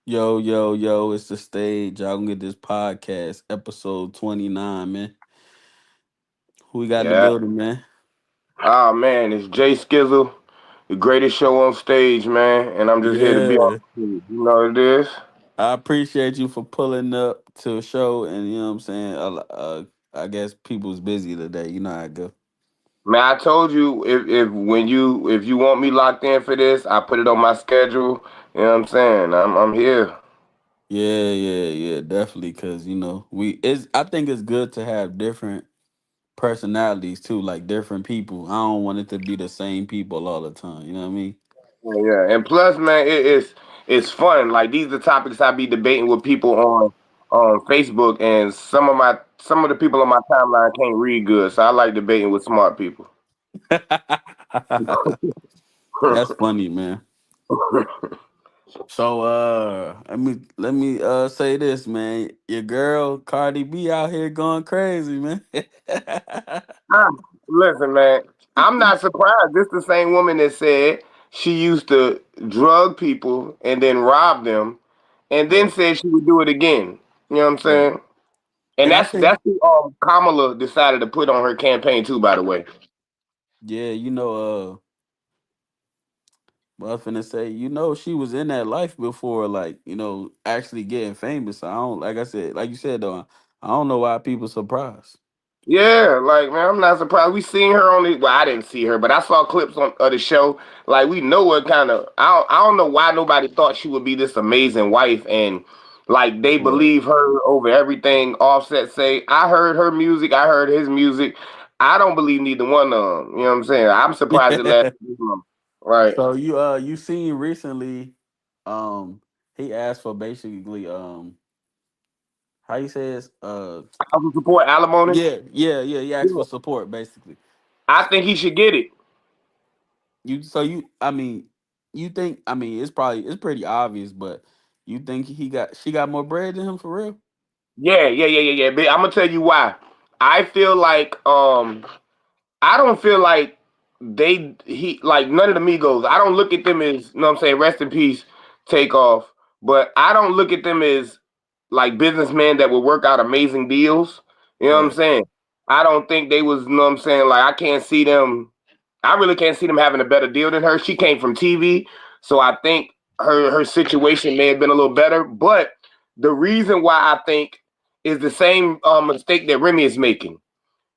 Yo, yo, yo, it's the stage. Y'all gonna get this podcast, episode 29, man. Who we got in the Yeah. building, man? Oh man, it's Jay Skizzle, the greatest show on stage, man. And I'm just here to be on Yeah. the stage. You know what it is? I appreciate you for pulling up to a show, and you know what I'm saying? I guess people's busy today. You know how it go. Man, I told you if you want me locked in for this, I put it on my schedule. You know what I'm saying? I'm here. Yeah, yeah, yeah, definitely. Cause I think it's good to have different personalities too, like different people. I don't want it to be the same people all the time. You know what I mean? Yeah. And plus, man, it's fun. Like these are topics I be debating with people on Facebook, and some of the people on my timeline can't read good, so I like debating with smart people. That's funny, man. So let me say this, man. Your girl Cardi B out here going crazy, man. Ah, listen, man, I'm not surprised. This the same woman that said she used to drug people and then rob them, and then Right, said she would do it again. You know what I'm right. saying? And And I think, that's who Kamala decided to put on her campaign too. By the way, yeah, what I was finna say, she was in that life before, like, actually getting famous. I don't like I said, like you said though, I don't know why people surprised. yeah, like man, I'm not surprised. We seen her on the. Well, I didn't see her, but I saw clips on of the show. Like we know what kind of. I don't know why nobody thought she would be this amazing wife, and like they Right. believe her over everything. Offset say, I heard her music, I heard his music. I don't believe neither one of them. You know what I'm saying? I'm surprised it lasted this long. Right. So you seen recently, um, he asked for basically how you say it? I would support alimony. Yeah, yeah, yeah. He asked Yeah. for support, basically. I think he should get it. I mean, you think? I mean, it's pretty obvious, but you think she got more bread than him for real? Yeah, yeah, yeah, yeah, yeah. But I'm gonna tell you why. I feel like I don't feel like he like none of the Migos. I don't look at them as you know what I'm saying, rest in peace, take off. But I don't look at them as like businessmen that would work out amazing deals. You know what I'm Right. saying? I don't think they was, you know what I'm saying, like I can't see them I really can't see them having a better deal than her. She came from TV, so I think her situation may have been a little better. But the reason why I think is the same mistake that Remy is making.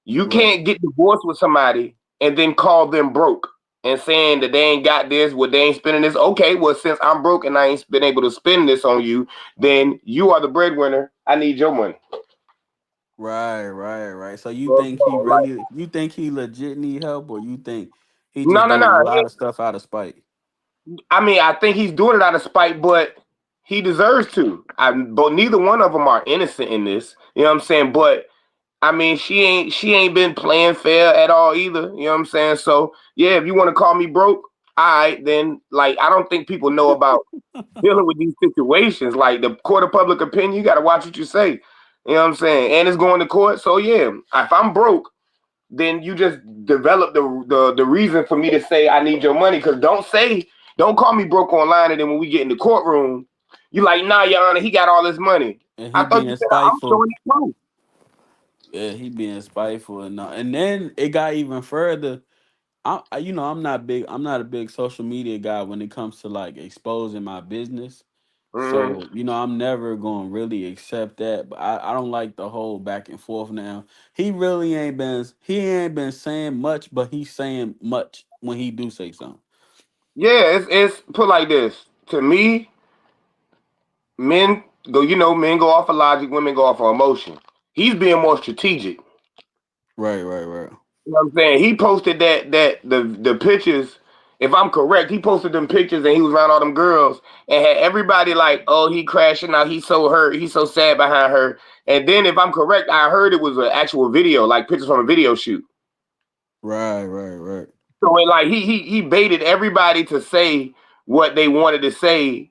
You Right. can't get divorced with somebody and then call them broke and saying that they ain't got this, what they ain't spending this. Okay, well, since I'm broke and I ain't been able to spend this on you, then you are the breadwinner. I need your money. Right. Right. Right. So Like, you think he legit need help, or you think he no, just no, doing a no. lot of stuff out of spite? I mean, I think he's doing it out of spite, but he deserves to. But neither one of them are innocent in this. You know what I'm saying? But I mean, she ain't been playing fair at all either. You know what I'm saying? So yeah, if you want to call me broke, all right, then like I don't think people know about dealing with these situations. Like the court of public opinion, you got to watch what you say. You know what I'm saying? And it's going to court. So yeah, if I'm broke, then you just develop the reason for me to say I need your money. Because don't call me broke online, and then when we get in the courtroom, you like, nah, Your Honor, he got all this money. And he I thought you being said I'm spiteful. showing you proof. Yeah, he being spiteful, and then it got even further. I'm not a big social media guy when it comes to like exposing my business. Mm-hmm. So, I'm never going to really accept that. But I don't like the whole back and forth now. He ain't been saying much, but he's saying much when he do say something. Yeah, it's put like this. To me, men go off of logic, women go off of emotion. He's being more strategic. Right, right, right. You know what I'm saying? He posted the pictures. If I'm correct, he posted them pictures and he was around all them girls and had everybody like, oh, he crashing out. He's so hurt. He's so sad behind her. And then, if I'm correct, I heard it was an actual video, like pictures from a video shoot. Right, right, right. So it, like he baited everybody to say what they wanted to say,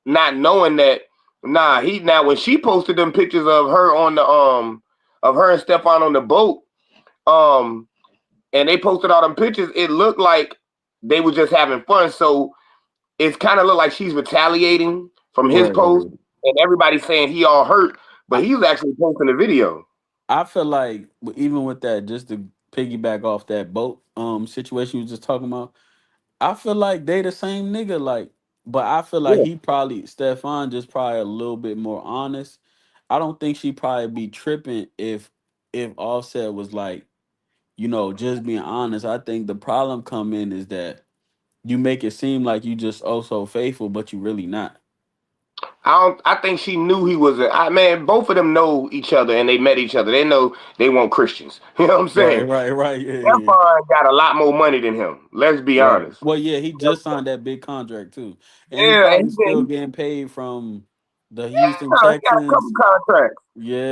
not knowing that. Nah, he now when she posted them pictures of her on the of her and Stefon on the boat, um and they posted all them pictures, it looked like they were just having fun. So it's kind of looked like she's retaliating from his Right, post, right. and everybody saying he all hurt, but I he was actually posting the video. I feel like even with that, just to piggyback off that boat situation you was just talking about, I feel like they the same nigga. Like, but I feel like Yeah, he probably Stefan just probably a little bit more honest. I don't think she probably be tripping if Offset was like, just being honest. I think the problem come in is that you make it seem like you just oh so faithful, but you really not. I don't. I think she knew he was a. Man, both of them know each other, and they met each other. They know they want Christians. You know what I'm Right, saying? right, right. Yeah, yeah. Stefan got a lot more money than him. Let's be Right. honest. Well, yeah, he just signed that big contract too, and he Yeah, and probably still getting paid from the Houston he got a couple Texans. contracts.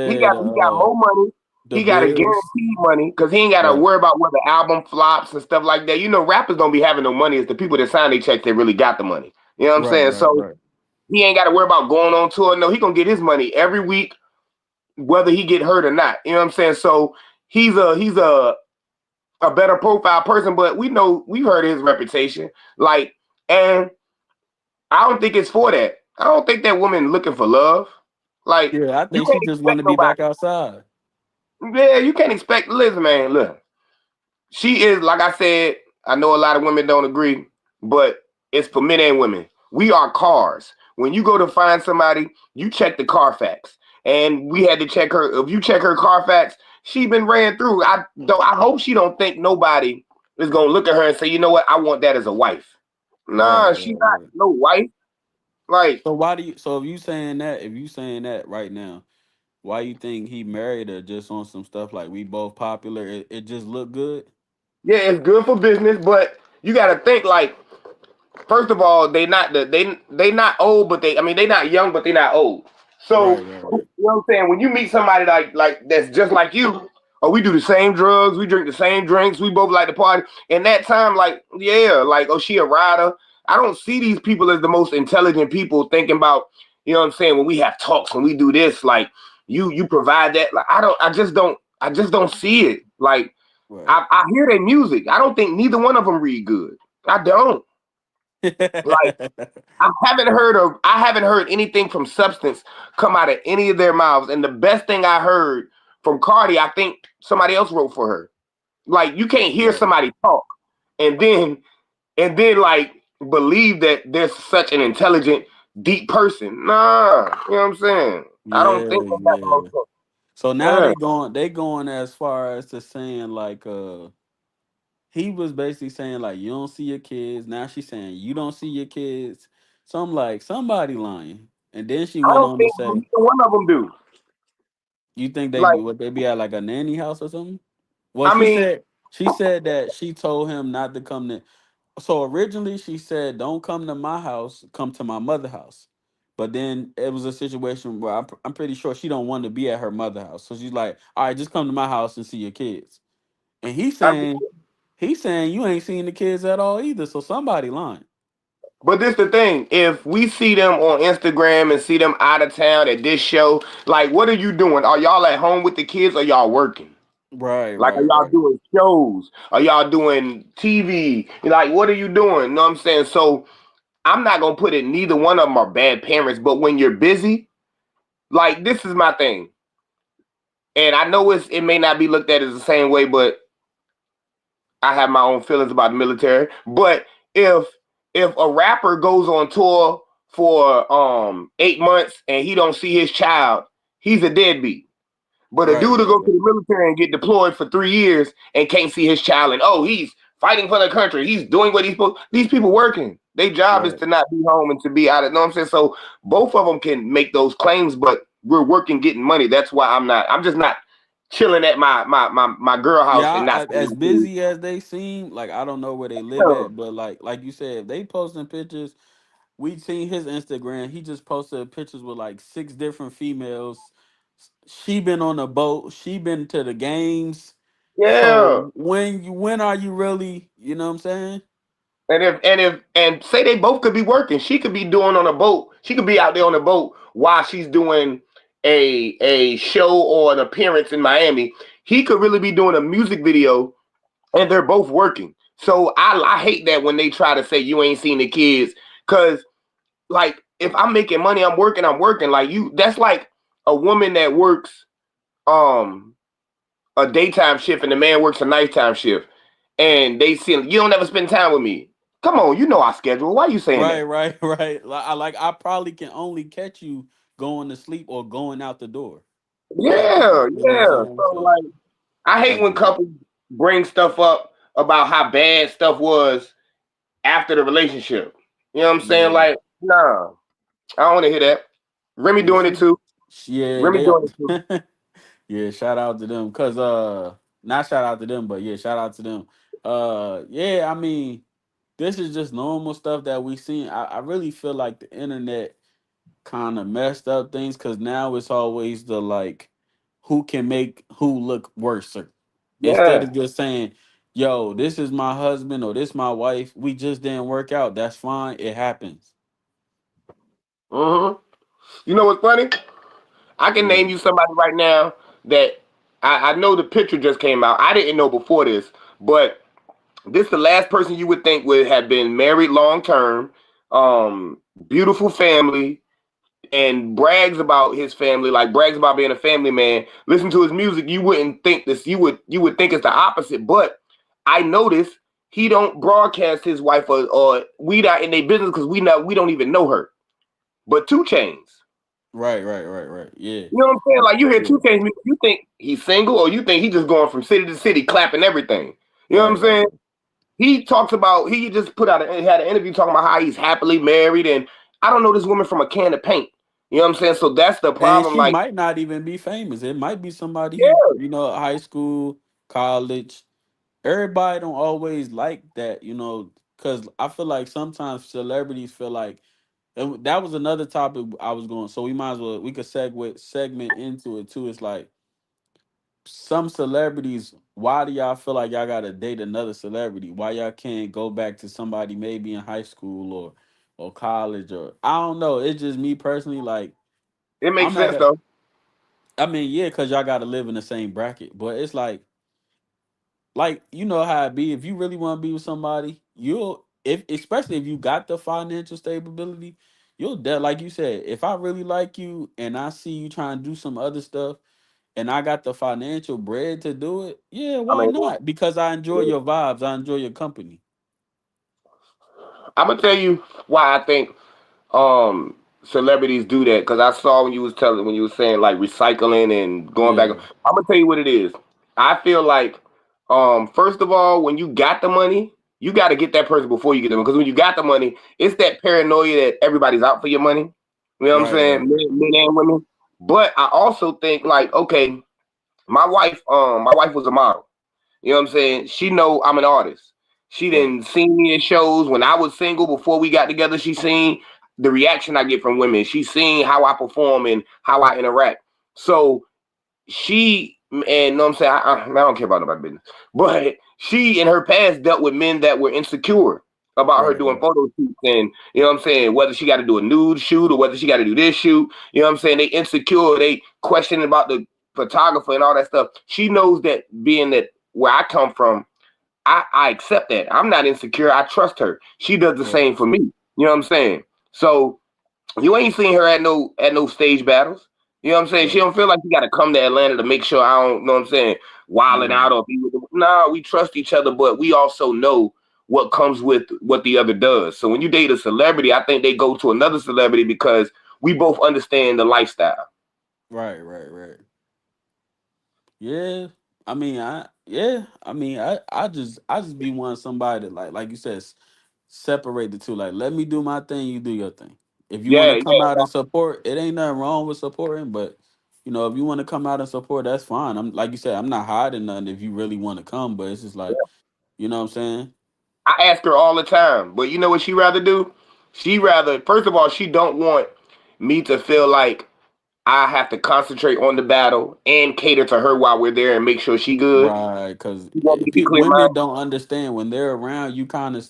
He Yeah, got he got more money. the He got a Bills. guaranteed money because he ain't got to Right, worry about whether album flops and stuff like that. You know, rappers don't be having no money. It's the people that sign their checks that really got the money. You know what I'm right, saying? right, So right, he ain't got to worry about going on tour. No, he gonna get his money every week, whether he get hurt or not. You know what I'm saying? So he's a better profile person, but we've heard his reputation. Like, and I don't think it's for that. I don't think that woman looking for love. Like, Yeah, I you think she can't just expect want to be nobody. back outside. Yeah, you can't expect. Listen, man, look. She is, like I said, I know a lot of women don't agree, but it's for men and women. We are cars. When you go to find somebody, you check the Carfax. And we had to check her. If you check her Carfax, she been ran through. I hope she don't think nobody is gonna look at her and say, you know what, I want that as a wife. Right, Nah, she right, not right. no wife. Like, So why do you? So if you saying that right now, why you think he married her just on some stuff like we both popular? It just look good. yeah, it's good for business, but you gotta think like, first of all, they not old, but they not young, but they not old. So Right, right, you right, know what I'm saying? When you meet somebody like that's just like you, or we do the same drugs, we drink the same drinks, we both like to party. In that time, like, yeah, like, oh, she a rider. I don't see these people as the most intelligent people thinking about, you know what I'm saying, when we have talks and we do this, like you provide that. Like, I just don't see it. Like, right. I hear their music. I don't think neither one of them read good. I don't. Like, I haven't heard anything from Substance come out of any of their mouths. And the best thing I heard from Cardi, I think somebody else wrote for her. Like, you can't hear Right. somebody talk and then like believe that there's such an intelligent, deep person. Nah, you know what I'm saying? I don't Yeah, think that got the most yeah. So now sense. they going as far as to saying like he was basically saying like you don't see your kids. Now she's saying you don't see your kids. So I'm like somebody lying. And then she I went don't on to think say, neither one of them do. "You think Like, they be at like a nanny house or something?" Well, I mean, she said that she told him not to come to. So originally she said, "Don't come to my house. Come to my mother house." But then it was a situation where I'm pretty sure she don't want to be at her mother house. So she's like, "All right, just come to my house and see your kids." And I he's saying you ain't seen the kids at all either. So somebody lying. But this the thing. If we see them on Instagram and see them out of town at this show, like, what are you doing? Are y'all at home with the kids or y'all working? Right, Like, are right, y'all right, doing shows? Are y'all doing TV? Like, what are you doing? You know what I'm saying? So I'm not gonna put it, neither one of them are bad parents, but when you're busy, like, this is my thing. And I know it may not be looked at as the same way, but I have my own feelings about the military. But if if a rapper goes on tour for 8 months and he don't see his child, he's a deadbeat. But a right, dude to right, go to right, the military and get deployed for 3 years and can't see his child, and oh, he's fighting for the country, he's doing what he's supposed. These people working. Their job is right. to not be home and to be out of. You know what I'm saying? So both of them can make those claims, but we're working, getting money. That's why I'm not. I'm just not chilling at my girl house and Yeah, not seeing as the kids. busy as they seem, like I don't know where they live at, but like you said, if they posting pictures, we seen his Instagram. He just posted pictures with like six different females. She been on a boat. She been to the games. Yeah. So when are you really? You know what I'm saying? And say they both could be working. She could be doing on a boat. She could be out there on a boat while she's doing a show or an appearance in Miami. He could really be doing a music video, and they're both working. So I hate that when they try to say you ain't seen the kids, because like if I'm making money, I'm working, I'm working. Like you, that's like a woman that works um a daytime shift and the man works a nighttime shift, and they see you don't ever spend time with me. Come on, you know our schedule. Why are you saying Right, that? right, right. I probably can only catch you going to sleep or going out the door type of Yeah, thing. You know what I'm yeah. saying? So So like, I hate like when couples bring stuff up about how bad stuff was after the relationship. You know what I'm saying? yeah. Like, nah, I don't want to hear that. Remy Yeah, doing it too. yeah, Remy they doing it too. yeah, shout out to them. Cause not shout out to them, but yeah, shout out to them. Yeah, I mean, this is just normal stuff that we seen. I really feel like the internet kind of messed up things because now it's always the like who can make who look worse instead Yeah. of just saying, yo, this is my husband or this my wife, we just didn't work out, that's fine, it happens. Mm-hmm. You know what's funny? I can Yeah. name you somebody right now that I know the picture just came out. I didn't know before this, but this the last person you would think would have been married long term, beautiful family, and brags about his family, like brags about being a family man. Listen to his music, you wouldn't think this. You would think it's the opposite. But I noticed he don't broadcast his wife or we not in their business because we don't even know her. But Two Chains. Right, right, right, right. Yeah. You know what I'm saying? Like you hear Yeah. Two Chains, you think he's single, or you think he's just going from city to city clapping everything. You know what Right, I'm right. saying? He talks about he just had an interview talking about how he's happily married, and I don't know this woman from a can of paint. You know what I'm saying? So that's the And problem. she Like, might not even be famous. It might be somebody he, yeah, high school, college. Everybody don't always like that, because I feel like sometimes celebrities feel like, and that was another topic I was going. So we could segment into it too. It's like some celebrities. Why do y'all feel like y'all gotta date another celebrity? Why y'all can't go back to somebody maybe in high school or college or I don't know. It's just me personally. Like it makes I'm at sense a. though. I mean, yeah, because y'all gotta live in the same bracket, but it's like you know how it be. If you really want to be with somebody, you'll if especially if you got the financial stability, you'll like you said. If I really like you and I see you trying to do some other stuff, and I got the financial bread to do it, yeah, I why mean, not? Because I enjoy your vibes, I enjoy your company. I'm gonna tell you why I think um celebrities do that because I saw when you was saying like recycling and going back. Yeah, I'm gonna tell you what it is. I feel like first of all, when you got the money, you got to get that person before you get them because when you got the money, it's that paranoia that everybody's out for your money. You know what I'm right, saying? right, right, Men and women. But I also think like okay, my wife was a model. You know what I'm saying? She know I'm an artist. She right, didn't see me in shows when I was single before we got together. She seen the reaction I get from women. She seen how I perform and how I interact. So she and you know what I'm saying I don't care about nobody's business, but she in her past dealt with men that were insecure about her right, doing right, photo shoots and you know what I'm saying whether she got to do a nude shoot or whether she got to do this shoot. You know what I'm saying they insecure. They questioning about the photographer and all that stuff. She knows that being that where I come from, I accept that. I'm not insecure. I trust her. She does the right, same for me. You know what I'm saying? So you ain't seen her at no stage battles. You know what I'm saying? She right. don't feel like you got to come to Atlanta to make sure I don't know what I'm saying, wilding Yeah, out or be with them. Nah, we trust each other, but we also know what comes with what the other does. So when you date a celebrity, I think they go to another celebrity because we both understand the lifestyle. right, right, right. Yeah, I mean, I just be wanting somebody that like you said, separate the two. Like, let me do my thing, you do your thing. If you want Yeah, to come out yeah. and support, it ain't nothing wrong with supporting. But if you want to come out and support, that's fine. I'm like you said, I'm not hiding nothing. If you really want to come, but it's just like, what I'm saying. I ask her all the time, but you know what she rather do? She rather, first of all, she don't want me to feel like I have to concentrate on the battle and cater to her while we're there and make sure she good. Right, because She want me to be clear women minded. don't understand when they're around. You kind of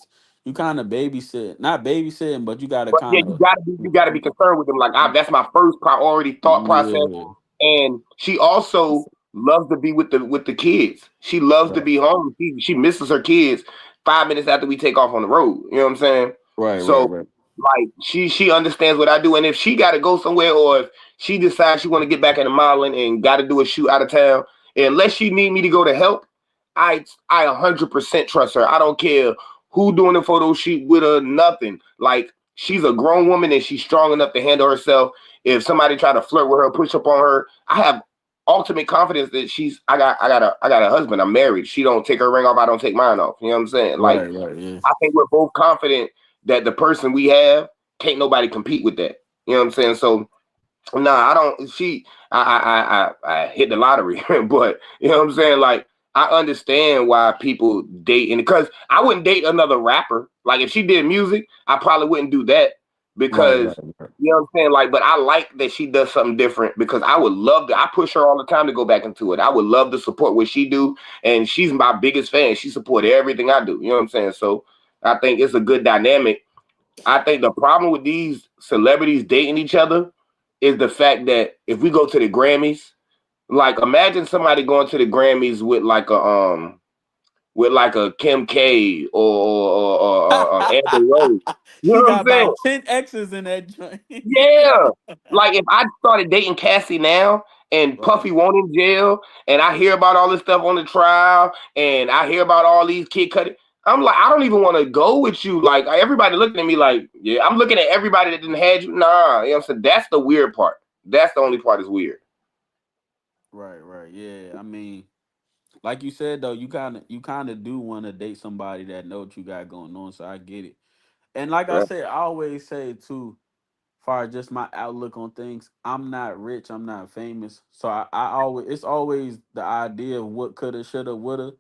babysit, not babysitting, but you got to But yeah, kind you of, gotta be you gotta be concerned with them. Like that's my first priority thought process. yeah, And she also loves to be with the kids. She loves to right, be home. She misses her kids 5 minutes after we take off on the road. You know what I'm saying? right, right, So right. Like she understands what I do, and if she got to go somewhere, or if she decides she want to get back into modeling and got to do a shoot out of town, unless she need me to go to help, I 100% trust her. I don't care who doing the photo shoot with her, nothing. Like she's a grown woman and she's strong enough to handle herself. If somebody try to flirt with her, push up on her, I have ultimate confidence that I got a husband. I'm married. She don't take her ring off. I don't take mine off. You know what I'm saying? Like Right, right, yeah. I think we're both confident that the person we have can't nobody compete with that. You know what I'm saying? So nah, I don't. I hit the lottery, but you know what I'm saying. Like I understand why people date, and because I wouldn't date another rapper. Like if she did music, I probably wouldn't do that Right, right, because right. you know what I'm saying. Like, but I like that she does something different because I would love to. I push her all the time to go back into it. I would love to support what she do, and she's my biggest fan. She support everything I do. You know what I'm saying. So I think it's a good dynamic. I think the problem with these celebrities dating each other is the fact that if we go to the Grammys, like imagine somebody going to the Grammys with like a Kim K or Amber Rose. You know She what got I'm saying? about 10 X's in that joint. Yeah. Like if I started dating Cassie now and Right. Puffy won't in jail and I hear about all this stuff on the trial and I hear about all these kid cutting, I'm like, I don't even want to go with you. Like everybody looking at me like, yeah, I'm looking at everybody that didn't had you. Nah, you know what I'm saying? That's the weird part. That's the only part is weird. Right, right. Yeah. I mean, like you said though, you kind of do want to date somebody that know what you got going on, so I get it. And like I Yeah. said, I always say too, far as just my outlook on things, I'm not rich, I'm not famous. So I always it's always the idea of what coulda, shoulda, woulda,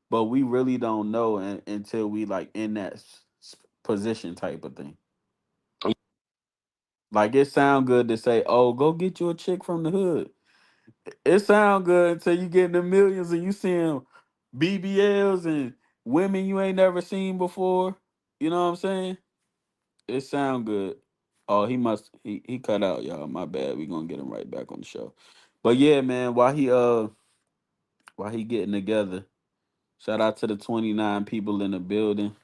but we really don't know until we like in that position type of thing. Like it sound good to say, "Oh, go get you a chick from the hood." It sound good until you get in the millions and you seeing BBLs and women you ain't never seen before. You know what I'm saying? It sound good. Oh, he cut out, y'all. My bad. We gonna get him right back on the show. But yeah, man, while he getting together, shout out to the 29 people in the building.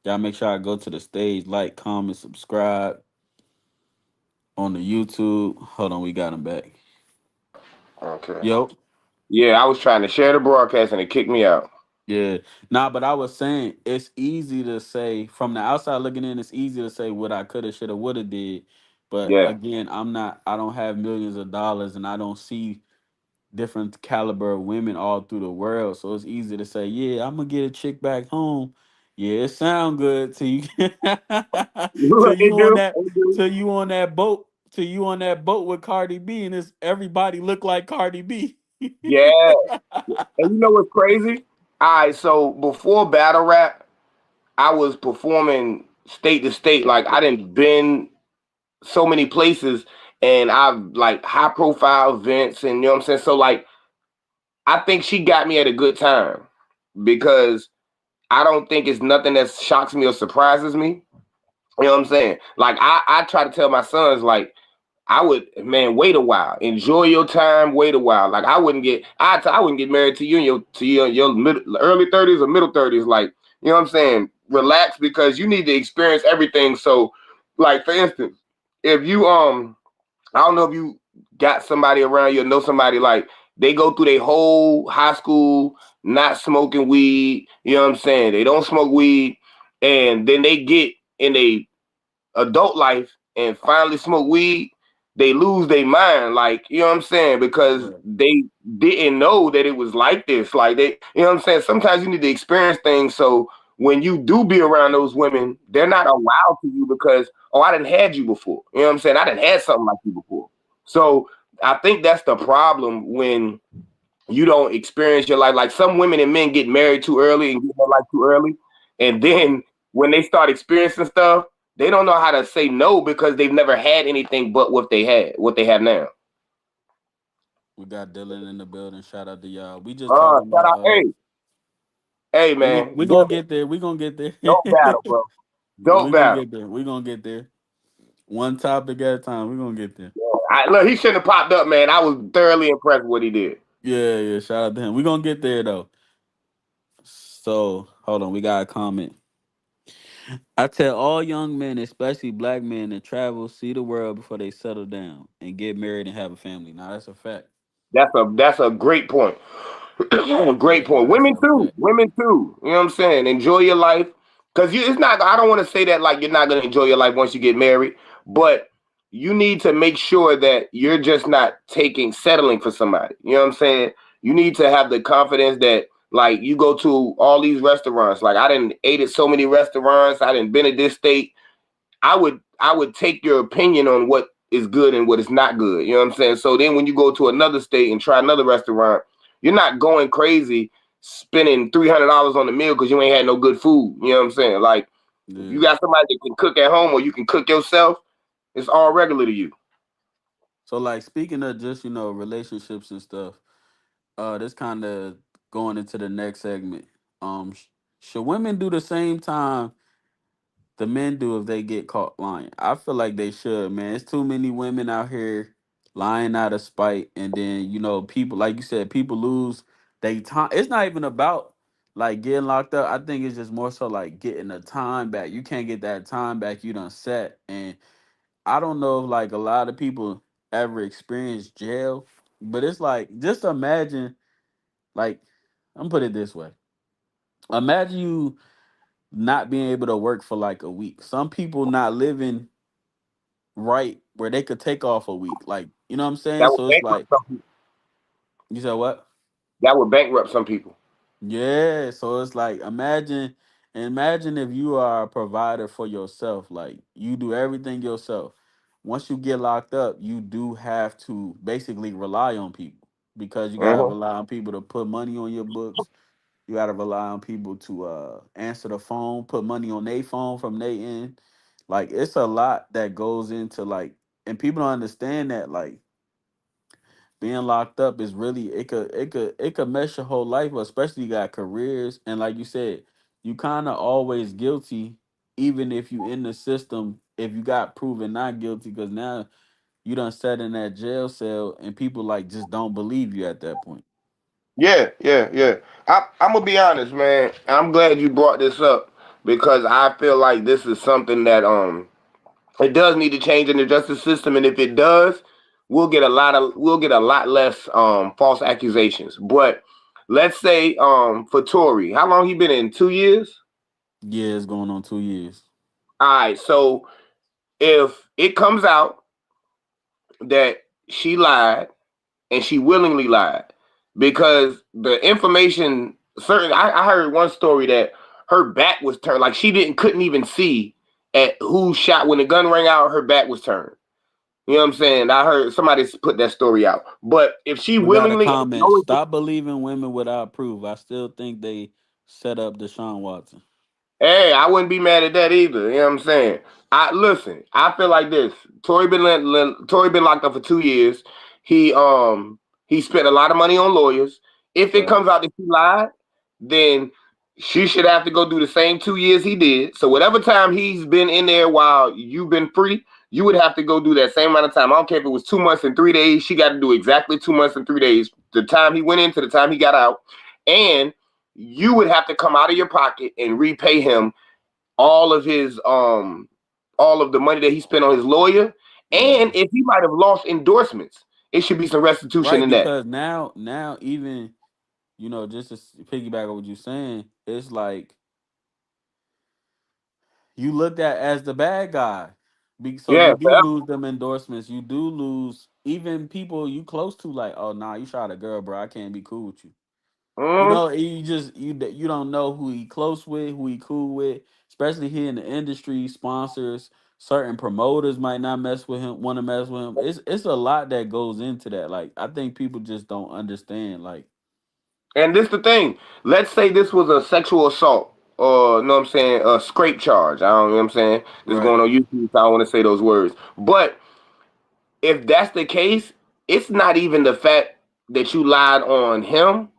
Y'all make sure I go to the stage, like, comment, subscribe on the YouTube. Hold on, we got him back. Okay. Yo. Yeah, I was trying to share the broadcast and it kicked me out. Yeah. Nah, but I was saying it's easy to say from the outside looking in, it's easy to say what I coulda, shoulda, woulda did. But Yeah. again, I don't have millions of dollars and I don't see different caliber of women all through the world. So it's easy to say, yeah, I'm gonna get a chick back home. Yeah, it sound good till you till It you on do. that It do. till you on that boat till you on that boat with Cardi B and it's everybody look like Cardi B. Yeah. And you know what's crazy? All right, so before battle rap, I was performing state to state. Like I didn't been so many places and I've like high profile events and you know what I'm saying? So like I think she got me at a good time because I don't think it's nothing that shocks me or surprises me. You know what I'm saying? Like I try to tell my sons like I would, man, wait a while. Enjoy your time. Wait a while. Like I wouldn't get married to you in your early 30s or middle 30s. Like, you know what I'm saying? Relax because you need to experience everything. So, like for instance, if you I don't know if you got somebody around you or know somebody like they go through their whole high school not smoking weed. You know what I'm saying? They don't smoke weed, and then they get in a adult life and finally smoke weed, they lose their mind. Like, you know what I'm saying? Because Right. they didn't know that it was like this. Like you know what I'm saying? Sometimes you need to experience things so when you do be around those women, they're not a wow to you because, oh, I didn't had you before. You know what I'm saying? I didn't had something like you before. So I think that's the problem when you don't experience your life. Like some women and men get married too early and get their life too early. And Right. then when they start experiencing stuff, they don't know how to say no because they've never had anything but what they have now. We got Dylan in the building. Shout out to y'all. We just talking Shout about out, hey we gonna man, we good, gonna get there. We gonna get there. dope battle, bro. We Dope gonna battle. get there. We gonna get there. One topic at a time. We gonna get there. Look, he shouldn't have popped up, man. I was thoroughly impressed with what he did. Yeah, yeah. Shout out to him. We gonna get there though. So hold on. We got a comment. I tell all young men, especially black men, to travel, see the world before they settle down and get married and have a family. Now that's a fact. That's a great point. Great Yeah, point. now that's Women a too. fact. Women too. You know what I'm saying? Enjoy your life. Cause it's not. I don't want to say that like you're not gonna enjoy your life once you get married, but you need to make sure that you're just not settling for somebody. You know what I'm saying? You need to have the confidence that like you go to all these restaurants. Like I didn't ate at so many restaurants. I didn't been at this state. I would take your opinion on what is good and what is not good. You know what I'm saying? So then when you go to another state and try another restaurant, you're not going crazy spending $300 on the meal because you ain't had no good food. You know what I'm saying? Like if you Yeah. got somebody that can cook at home or you can cook yourself, it's all regular to you. So like speaking of just, relationships and stuff, this kind of going into the next segment. Should women do the same time the men do if they get caught lying? I feel like they should, man. It's too many women out here lying out of spite, and then people like you said, people lose they time. It's not even about like getting locked up. I think it's just more so like getting the time back. You can't get that time back. You done set, and I don't know if like a lot of people ever experienced jail, but it's like just imagine like I'm put it this way. Imagine you not being able to work for like a week. Some people not living right where they could take off a week. Like, you know what I'm saying? That would So it's bankrupt like, some people. you said what? That would bankrupt some people. Yeah. So it's like imagine if you are a provider for yourself. Like you do everything yourself. Once you get locked up, you do have to basically rely on people because you gotta Uh-huh. rely on people to put money on your books. You gotta rely on people to answer the phone, put money on their phone from their end. Like it's a lot that goes into like, and people don't understand that like being locked up is really it could mess your whole life up, especially you got careers and like you said, you kind of always guilty even if you in the system if you got proven not guilty because now you done sat in that jail cell and people like just don't believe you at that point. Yeah, yeah, yeah. I'm gonna be honest, man. I'm glad you brought this up because I feel like this is something that it does need to change in the justice system, and if it does, we'll get a lot less false accusations. But let's say for Tory, how long he been in? 2 years. Yeah, it's going on 2 years. All right. So if it comes out that she lied and she willingly lied, because the information certain I heard one story that her back was turned, like she didn't couldn't even see at who shot when the gun rang out. Her back was turned. You know what I'm saying? I heard somebody put that story out. But if she We got a willingly, comment. Stop believing women without proof. I still think they set up Deshaun Watson. hey, I wouldn't be mad at that either. You know what I'm saying? I listen. I feel like this. Tory been locked up for 2 years. He he spent a lot of money on lawyers. If it comes Facts. out that he lied, then she should have to go do the same 2 years he did. So whatever time he's been in there while you've been free, you would have to go do that same amount of time. I don't care if it was 2 months and 3 days. She got to do exactly 2 months and 3 days. The time he went in to the time he got out, and you would have to come out of your pocket and repay him all of his all of the money that he spent on his lawyer. Yeah. And if he might have lost endorsements, it should be some restitution Right, in that. because now even, just to piggyback on what you're saying, it's like you looked at as the bad guy. So you Yeah, do lose them endorsements. You do lose even people you close to, like, oh nah, you shot a girl, bro. I can't be cool with you. mm-hmm. You just you don't know who he close with, who he cool with, especially here in the industry. Sponsors, certain promoters might not mess with him, want to mess with him. It's a lot that goes into that. Like I think people just don't understand. Like And this the thing. Let's say this was a sexual assault or you know what I'm saying, a scrape charge. I don't know what I'm saying. This is right, going on YouTube, so I don't want to say those words. But if that's the case, it's not even the fact that you lied on him.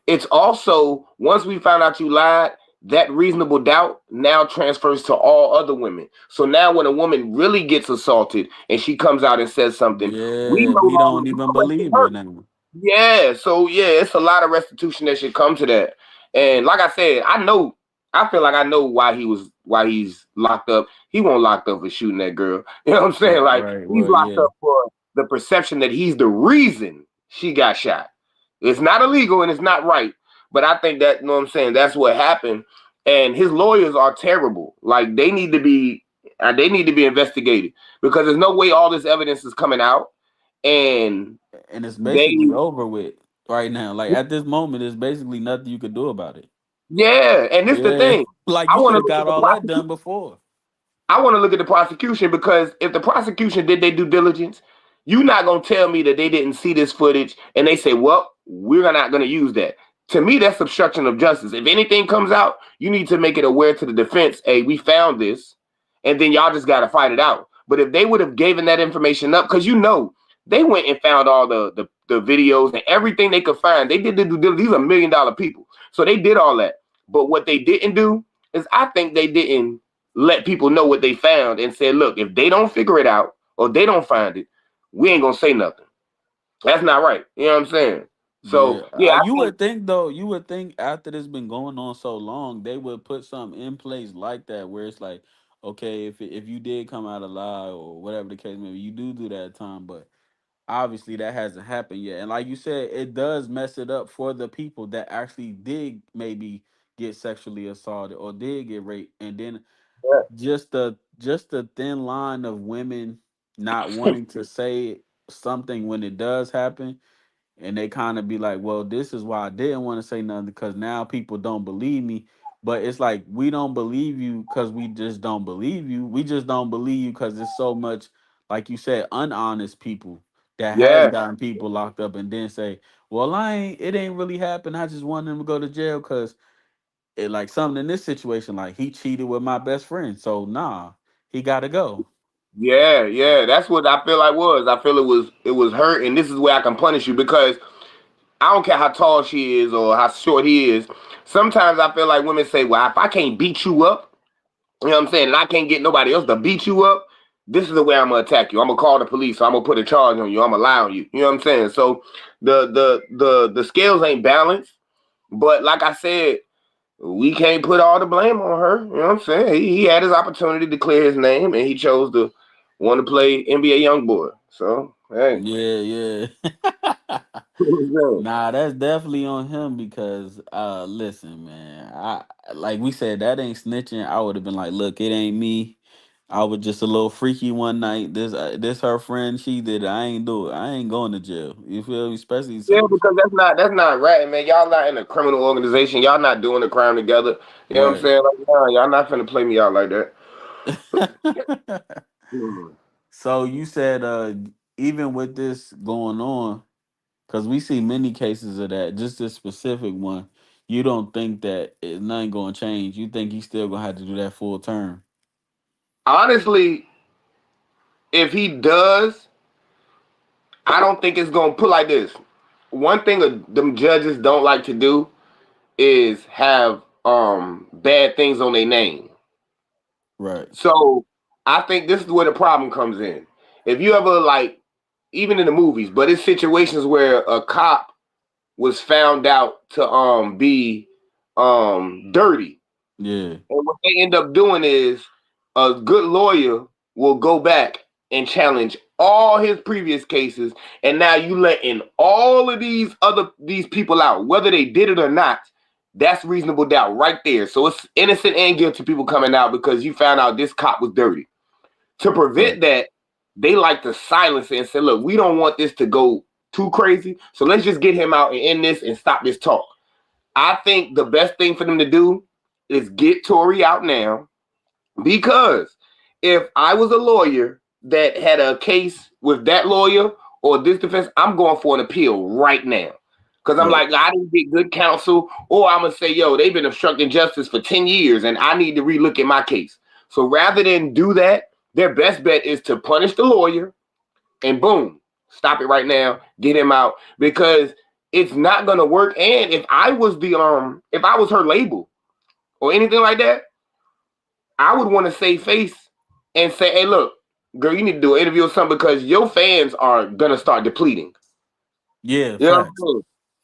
It's also once we found out you lied, that reasonable doubt now transfers to all other women. So now when a woman really gets assaulted and she comes out and says something, we yeah, no we longer don't we even question believe her. her now. Yeah, so yeah, it's a lot of restitution that should come to that. And like I said, I feel like I know why he was why he's locked up. He won't locked up for shooting that girl. You know what I'm saying? Right, Like right. he's Well, locked yeah. up for the perception that he's the reason she got shot. It's not illegal and it's not right. But I think that, you know what I'm saying, that's what happened. And his lawyers are terrible. Like they need to be investigated because there's no way all this evidence is coming out. And And it's they, basically over with right now. Like at this moment, there's basically nothing you could do about it. yeah. And this is the Yeah. thing. Like I you should want to have look at got the all that prosecution. done before. I want to look at the prosecution because if the prosecution did their due diligence, you're not going to tell me that they didn't see this footage and they say, well, we're not going to use that. To me, that's obstruction of justice. If anything comes out, you need to make it aware to the defense, hey, we found this, and then y'all just got to fight it out. But if they would have given that information up, because they went and found all the videos and everything they could find. They did the due diligence. These are $1 million people. So they did all that. But what they didn't do is I think they didn't let people know what they found and said, look, if they don't figure it out or they don't find it, we ain't gonna say nothing. That's not right. You know what I'm saying? Yeah, So yeah, I you think would think though. You would think after this been going on so long, they would put something in place like that, where it's like, okay, if you did come out alive or whatever the case may be, you do that time. But obviously that hasn't happened yet. And like you said, it does mess it up for the people that actually did maybe get sexually assaulted or did get raped, and then just the thin line of women not wanting to say something when it does happen, and they kind of be like, well, this is why I didn't want to say nothing because now people don't believe me. But it's like we don't believe you because we just don't believe you. We just don't believe you because there's so much, like you said, unhonest people that has yeah, gotten people locked up and then say, well, it ain't really happened. I just want them to go to jail because it like something in this situation, like he cheated with my best friend. So nah, he gotta go. yeah. That's what I feel like was. I feel it was hurt, and this is where I can punish you because I don't care how tall she is or how short he is. Sometimes I feel like women say, well, if I can't beat you up, you know what I'm saying, and I can't get nobody else to beat you up, this is the way I'm gonna attack you. I'm gonna call the police. So I'm gonna put a charge on you. I'm gonna lie on you. You know what I'm saying? So the scales ain't balanced. But like I said, we can't put all the blame on her. You know what I'm saying? He had his opportunity to clear his name, and he chose to want to play NBA YoungBoy. So hey, Yeah, yeah. Nah, that's definitely on him because listen, man. I like we said, that ain't snitching. I would have been like, look, it ain't me. I was just a little freaky one night. This her friend, she did it. I ain't do it. I ain't going to jail. You feel me? Especially yeah, some because that's not right, man. Y'all not in a criminal organization. Y'all not doing the crime together. You know what I'm right. saying? Like, nah, y'all not finna play me out like that. Mm. So you said even with this going on, because we see many cases of that, just this specific one, you don't think that nothing gonna change. You think he's still gonna have to do that full term. Honestly, if he does, I don't think it's gonna put like this. One thing them judges don't like to do is have bad things on their name. Right. So I think this is where the problem comes in. If you ever like, even in the movies, but it's situations where a cop was found out to be dirty. Yeah. And what they end up doing is a good lawyer will go back and challenge all his previous cases, and now you letting all of these people out, whether they did it or not. That's reasonable doubt right there. So it's innocent and guilty people coming out because you found out this cop was dirty. To Right. prevent that, they like to silence it and say, look, we don't want this to go too crazy. So let's just get him out and end this and stop this talk. I think the best thing for them to do is get Tory out now because if I was a lawyer that had a case with that lawyer or this defense, I'm going for an appeal right now. Because I'm Right. like, I didn't get good counsel, or I'm going to say, yo, they've been obstructing justice for 10 years and I need to relook at my case. So rather than do that, their best bet is to punish the lawyer and boom, stop it right now, get him out because it's not going to work. And if I was her label or anything like that, I would want to save face and say, hey, look, girl, you need to do an interview or something because your fans are gonna start depleting. Yeah. You know what Facts. I'm saying?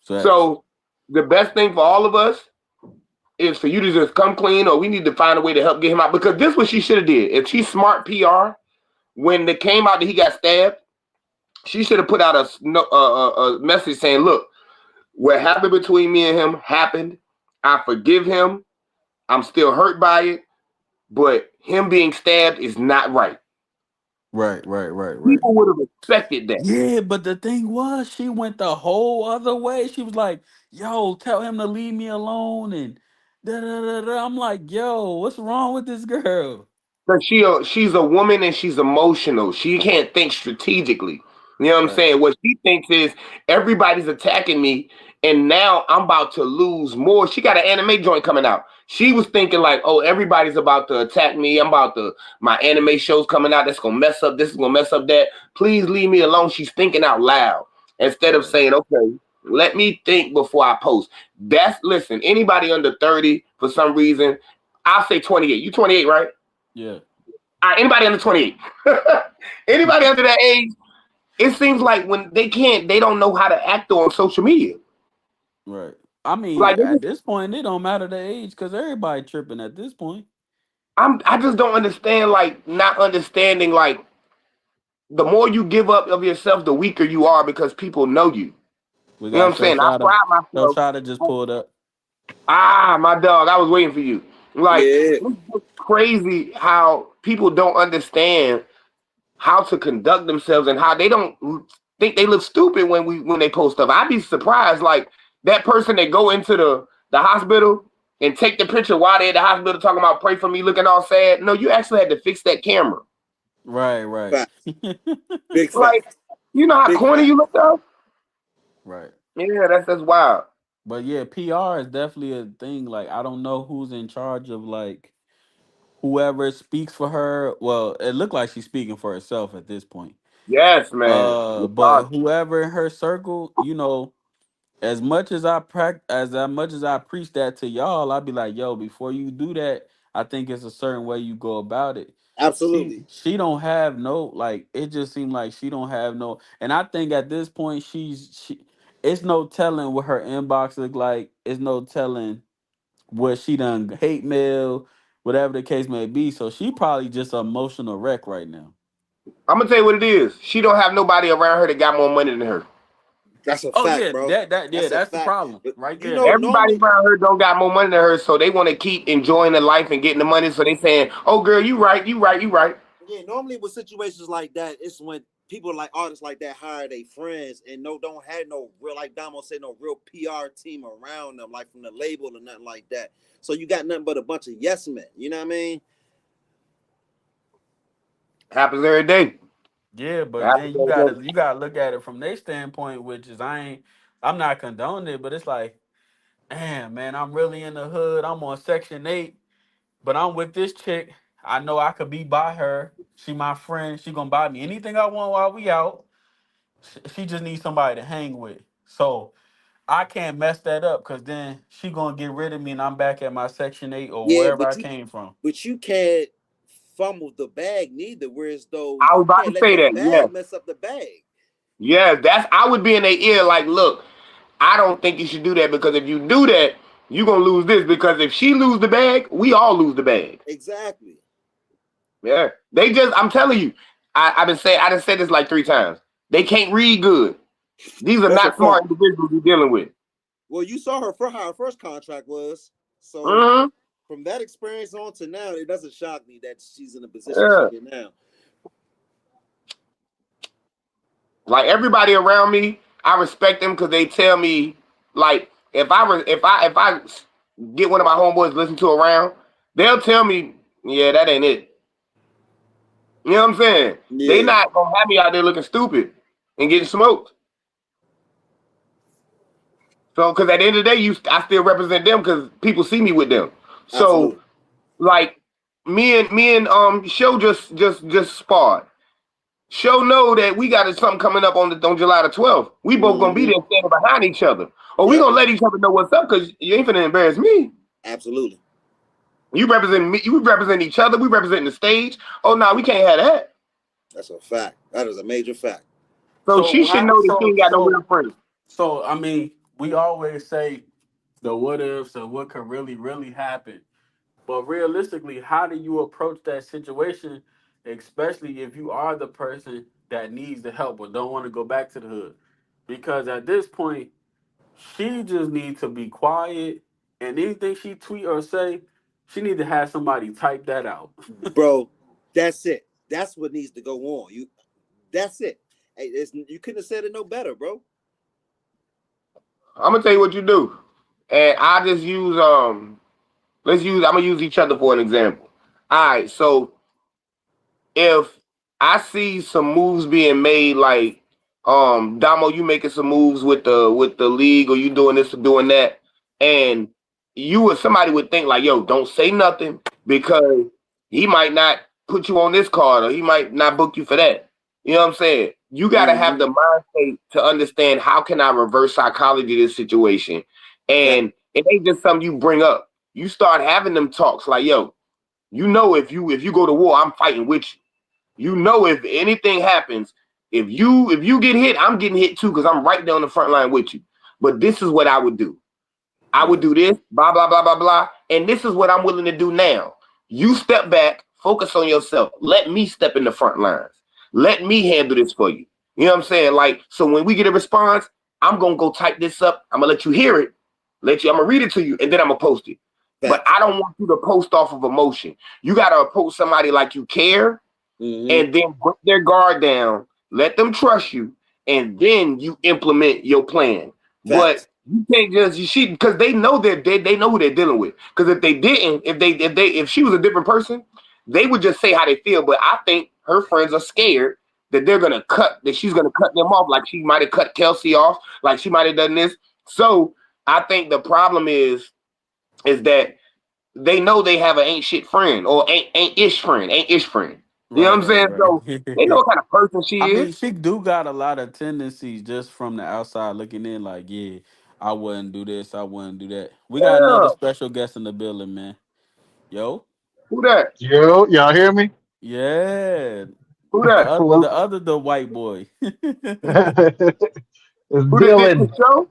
Facts. So the best thing for all of us is for you to just come clean, or we need to find a way to help get him out. Because this is what she should have did. If she's smart PR, when it came out that he got stabbed, she should have put out a message saying, "Look, what happened between me and him happened. I forgive him. I'm still hurt by it, but him being stabbed is not right." Right, right, right, right. People would have expected that. Yeah, but the thing was, she went the whole other way. She was like, "Yo, tell him to leave me alone," and da da da da. I'm like, "Yo, what's wrong with this girl?" Because she's a woman and she's emotional. She can't think strategically. You know what I'm Right, saying? What she thinks is everybody's attacking me, and now I'm about to lose more. She got an anime joint coming out. She was thinking like, oh, everybody's about to attack me. My anime show's coming out. That's gonna mess up. This is gonna mess up that. Please leave me alone. She's thinking out loud instead of right. saying, okay, let me think before I post. Listen. Anybody under 30 for some reason, I'll say 28. You 28, right? Yeah, Anybody under 28, anybody under that age, it seems like when they don't know how to act on social media. right. I mean, Like at this point, it don't matter the age because everybody tripping at this point. I just don't understand, like not understanding, like the more you give up of yourself, the weaker you are because people know you. We You know what got I'm saying? I pride myself. Shotta just pulled up. My dog, I was waiting for you. Like Yeah, it's just crazy how people don't understand how to conduct themselves and how they don't think they look stupid when they post stuff. I'd be surprised, like that person that go into the hospital and take the picture while they're at the hospital talking about pray for me, looking all sad. No, you actually had to fix that camera. Right, right, fact, big Like, fact, you know how big corny fact. you look up? right. Yeah, that's wild. But yeah, PR is definitely a thing. Like, I don't know who's in charge of like whoever speaks for her. Well, it looked like she's speaking for herself at this point. Yes, man. But whoever in her circle, as much as I preach that to y'all, I'd be like, yo, before you do that, I think it's a certain way you go about it. Absolutely, She don't have no, like, it just seemed like she don't have no, and I think at this point she it's no telling what her inbox look like. It's no telling what she done hate mail, whatever the case may be. So she probably just an emotional wreck right now. I'm gonna tell you what it is. She don't have nobody around her that got more money than her. that's a Oh fact, yeah, bro. yeah, That's a that's the fact. problem But right you there. know, Everybody normally, around her don't got more money than her, so they want to keep enjoying the life and getting the money. So they saying, "Oh, girl, you right, you right, you right." yeah, normally with situations like that, it's when people like artists like that hire their friends and don't have no real, like Damo said, no real PR team around them, like from the label or nothing like that. So you got nothing but a bunch of yes men. You know what I mean? Happens every day. Yeah, but Happens then every day. you gotta look at it from their standpoint, which is I'm not condoning it, but it's like, damn man, I'm really in the hood. I'm on Section 8, but I'm with this chick. I know I could be by her. She my friend. She gonna buy me anything I want while we out. She just needs somebody to hang with. So I can't mess that up because then she gonna get rid of me and I'm back at my Section 8 or Yeah, wherever I came from. but you can't fumble the bag neither. Whereas though I was you about can't to let say the that. Yes, bag mess up the bag. yes. That's I would be in their ear like, look, I don't think you should do that because if you do that, you gonna lose this because if she lose the bag, we all lose the bag. Exactly. Yeah, I'm telling you, I done said this like 3 times. They can't read good. These are That's a not smart fact. individuals you're dealing with. Well, you saw her for how her first contract was. So Hmm. from that experience on to now, it doesn't shock me that she's in the position she's Yeah. in now. Like everybody around me, I respect them because they tell me, like, if I get one of my homeboys to listen to around, they'll tell me, yeah, that ain't it. You know what I'm saying? They Yeah, not gonna have me out there looking stupid and getting smoked. So, because at the end of the day, I still represent them because people see me with them. So, absolutely. like, me and Scho just sparred. Scho know that we got something coming up on July the 12th. We both gonna be Mm-hmm. there standing behind each other. Or we Yep, gonna let each other know what's up because you ain't finna embarrass me. absolutely. You represent me, you represent each other, we represent the stage. Oh no, we can't have that. That's a fact. That is a major fact. So So she when should I know that she ain't got no real friends. so I mean, we always say the what ifs of what could really happen. But realistically, how do you approach that situation, especially if you are the person that needs the help or don't want to go back to the hood? Because at this point, she just needs to be quiet, and anything she tweet or say, she need to have somebody type that out. Bro, that's it. That's what needs to go on. That's it. Hey, you couldn't have said it no better, bro. I'm gonna tell you what you do, and I just use I'm gonna use each other for an example. All right, so if I see some moves being made, like Damo, you making some moves with the league, or you doing this or doing that, and you or somebody would think like, yo, don't say nothing because he might not put you on this card or he might not book you for that. You know what I'm saying? You got to have Mm-hmm. the mindset to understand how can I reverse psychology this situation, Fact. and it ain't just something you bring up. You start having them talks like, yo, you know, if you go to war, I'm fighting with you. You know, if anything happens, if you get hit, I'm getting hit too because I'm right there on the front line with you. But this is what I would do. I would Right. do this, blah, blah, blah, blah, blah. And this is what I'm willing to do now. You step back, focus on yourself. Let me step in the front lines. Let me handle this for you. You know what I'm saying? Like, so when we get a response, I'm gonna go type this up. I'm gonna let you hear it. I'm gonna read it to you, and then I'm gonna post it. But Fact. I don't want you to post off of emotion. You gotta approach somebody like you care, Mm-hmm. and then put their guard down, let them trust you, and then you implement your plan. But Facts. you can't just because they know they know who they're dealing with. Because if they didn't, if she was a different person, they would just say how they feel. But I think her friends are scared that she's gonna cut them off, like she might have cut Kelsey off, like she might have done this. So I think the problem is that they know they have an ain't shit friend or ain't ish friend. You know what Right, I'm saying? right, So they know right. what kind of person she I is. mean, she do got a lot of tendencies just from the outside looking in, like, yeah, I wouldn't do this, I wouldn't do that. We got another Yeah. special guest in the building, man. Yo, Who that? Yo, y'all hear me? yeah. Who The that? other, Well, the white boy. it's Who this Dylan. show?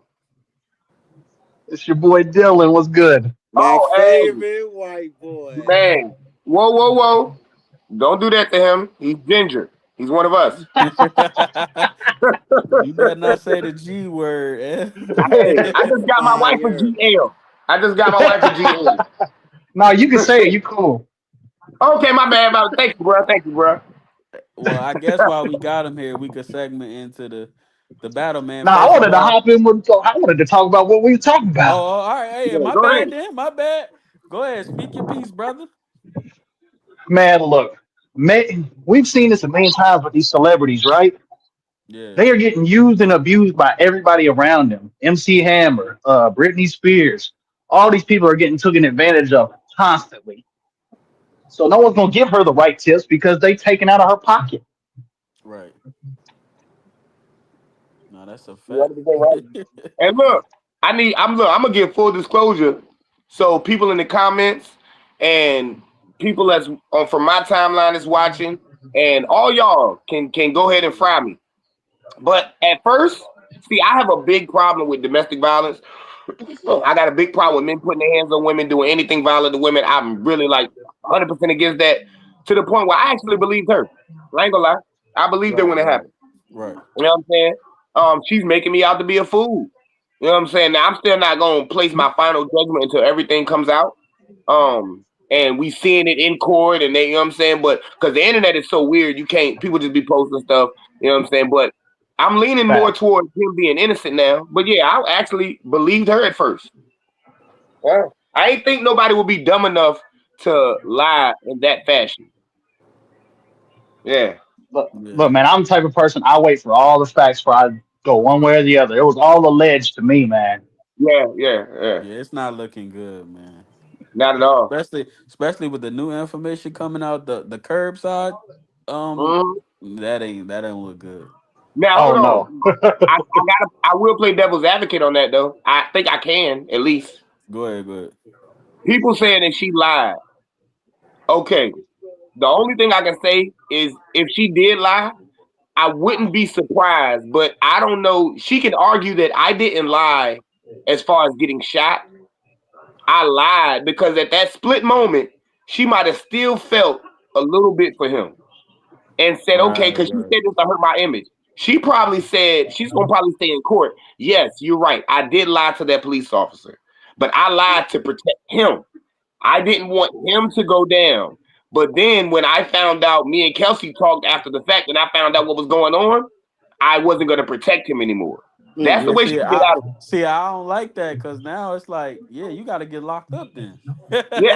It's your boy Dylan. What's good? My Oh, hey, favorite white boy. man. Whoa, whoa, whoa. Don't do that to him. He's ginger. He's one of us. You better not say the G word. Eh? Hey, I just got my wife a Fire. GL. I just got my wife a GL. No, you can say it. You cool. Okay, my bad. Thank you, bro. Thank you, bro. Well, I guess while we got him here, we could segment into the battle, man. Now I First of wanted to all, hop in with. I wanted to talk about what we were talking oh, about. all right, hey, Yeah, my go bad, ahead. then, my bad. Go ahead, speak your piece, brother. Man, look, we've seen this a million times with these celebrities, right? Yeah, They are getting used and abused by everybody around them. MC Hammer, Britney Spears, all these people are getting taken advantage of constantly. So no one's gonna give her the right tips because they taken out of her pocket. right. No, that's a You fact. understand, right? And look, I'm gonna give full disclosure. So people in the comments and people that's on from my timeline is watching, and all y'all can go ahead and fry me. But at first, see, I have a big problem with domestic violence. I got a big problem with men putting their hands on women, doing anything violent to women. I'm really like 100% against that to the point where I actually believed her. I ain't gonna lie. I believed her Right, when it right, happened. right, You know what I'm saying? She's making me out to be a fool. You know what I'm saying? Now I'm still not gonna place my final judgment until everything comes out. And we seeing it in court, and you know what I'm saying? But because the internet is so weird, you can't people just be posting stuff. You know what I'm saying? But I'm leaning more Facts. towards him being innocent now. But yeah, I actually believed her at first. Yeah. I ain't think nobody would be dumb enough to lie in that fashion. Yeah, yeah, Look, man, I'm the type of person I wait for all the facts before I go one way or the other. It was all alleged to me, man. yeah, yeah, yeah. yeah. It's not looking good, man. Not at all. Especially with the new information coming out, the curbside, um, Mhm. that ain't look good. Now Oh hold no. on. I will play devil's advocate on that though. I think I can at least. Go ahead, go ahead. People saying that she lied. Okay. The only thing I can say is if she did lie, I wouldn't be surprised. But I don't know. She can argue that I didn't lie as far as getting shot. I lied because at that split moment, she might have still felt a little bit for him and said, okay, Right, because she right. said this to hurt my image. She probably said, she's going to probably say in court, yes, you're right. I did lie to that police officer, but I lied to protect him. I didn't want him to go down. But then when I found out, me and Kelsey talked after the fact, and I found out what was going on, I wasn't going to protect him anymore. That's the Yeah, way she see, can get I out of it. see. I don't like that because now it's like, yeah, you got to get locked up then. Yeah,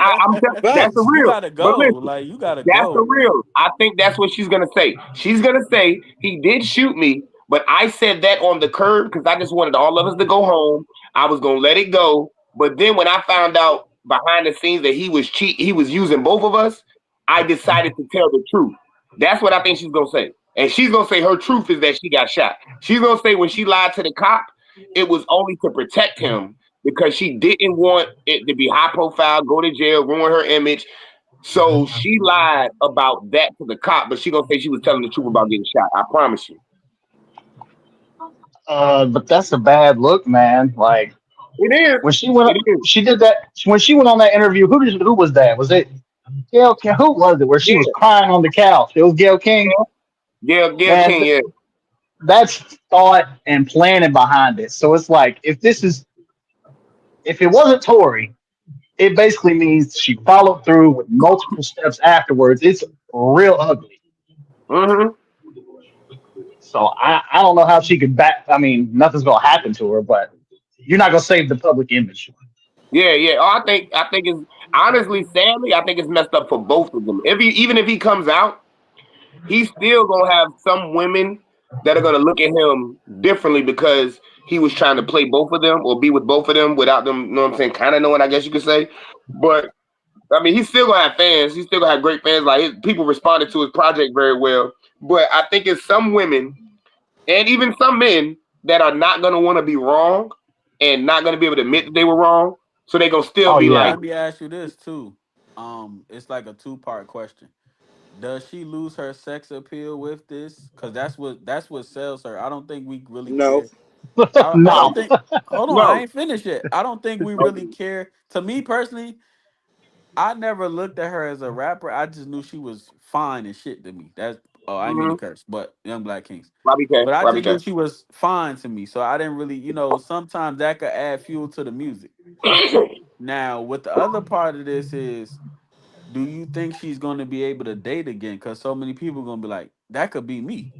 that's the Facts. You real. got to But go. listen, Like you got to that's the go. real. I think that's what she's gonna say. She's gonna say he did shoot me, but I said that on the curb because I just wanted all of us to go home. I was gonna let it go, but then when I found out behind the scenes that he was using both of us, I decided to tell the truth. That's what I think she's gonna say, and she's gonna say her truth is that she got shot. She's gonna say when she lied to the cop, it was only to protect him because she didn't want it to be high profile, go to jail, ruin her image. So she lied about that to the cop, but she gonna say she was telling the truth about getting shot. I promise you. But that's a bad look, man. Like It is. when she went, It is. she did that when she went on that interview. Who was that? Was it Gail King? Who was it? Where she was Yeah. crying on the couch? It was Gail King. Gail Man, King, yeah. that's thought and planning behind it. So it's like if it wasn't Tory, it basically means she followed through with multiple steps afterwards. It's real ugly. Mm-hmm. So I don't know how she could back. I mean, nothing's gonna happen to her, but you're not gonna save the public image. Yeah, yeah. Oh, I think it's honestly, sadly, I think it's messed up for both of them. Even if he comes out, he's still gonna have some women that are gonna look at him differently because he was trying to play both of them or be with both of them without them, you know what I'm saying, kind of knowing, I guess you could say. But I mean, he's still gonna have fans. He's still gonna have great fans. Like people responded to his project very well. But I think it's some women and even some men that are not gonna want to be wrong and not gonna be able to admit that they were wrong. So they gonna still Oh be So like, yeah, let me ask you this too. It's like a two-part question. Does she lose her sex appeal with this? Because that's what sells her. I don't think we really No. care. I no, don't think. Hold on, I no, ain't finished yet. I don't think we really care. To me personally, I never looked at her as a rapper. I just knew she was fine and shit to me. That's I didn't mean to mm-hmm. curse, but Young Black Kings. Robbie K, But I Robbie just knew K. she was fine to me. So I didn't really, sometimes that could add fuel to the music. Now, what the other part of this is, do you think she's going to be able to date again? Because so many people going to be like, that could be me.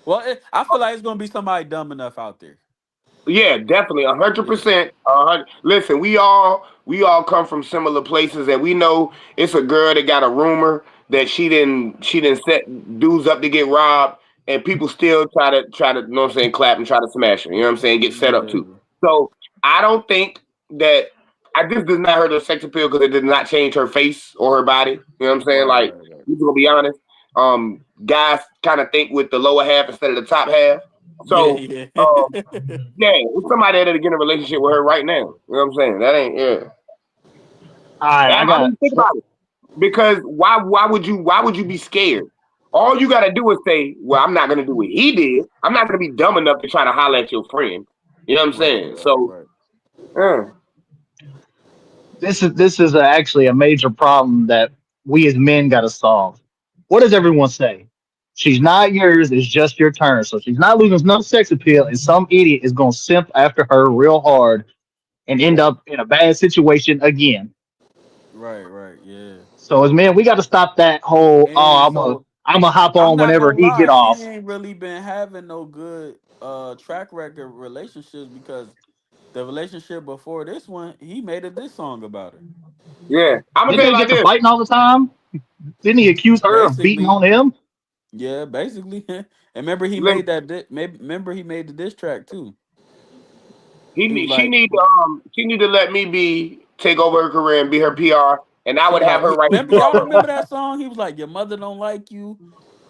Well, I feel like it's going to be somebody dumb enough out there. Yeah, definitely, a hundred Yeah. percent. Listen, we all come from similar places, and we know it's a girl that got a rumor that she didn't set dudes up to get robbed, and people still try to you know what I'm saying, clap and try to smash her. You know what I'm saying, get set up too. Yeah. So I don't think that I this does not hurt her sex appeal because it did not change her face or her body. You know what I'm saying? Right, Like right, right. you gonna be honest. Guys kind of think with the lower half instead of the top half. Yeah, So yeah. yeah, it's somebody that'll get in a relationship with her right now. You know what I'm saying? That ain't yeah. all right, I I got mean, think about it. Because why would you be scared? All you gotta do is say, well, I'm not gonna do what he did. I'm not gonna be dumb enough to try to holler at your friend. You know what I'm Right, saying? right, So right. uh, this is actually a major problem that we as men got to solve. What does everyone say? She's not yours. It's just your turn. So she's not losing no sex appeal, and some idiot is gonna simp after her real hard and end up in a bad situation again. Right, right, yeah. So as men, we got to stop that whole. Oh, And so I'm gonna hop I'm on not whenever gonna he get lie, she off. ain't really been having no good track record relationships because the relationship before this one, he made a diss song about her. yeah. I'm gonna Didn't tell you they like get to this. fighting all the time? Didn't he accuse her of beating Basically, on him? yeah, basically. And remember he Listen, made remember he made the diss track too. he He was need she like need to let me be take over her career and be her PR, and I he would was have like her write remember you all y'all the remember that song? He was like, your mother don't like you,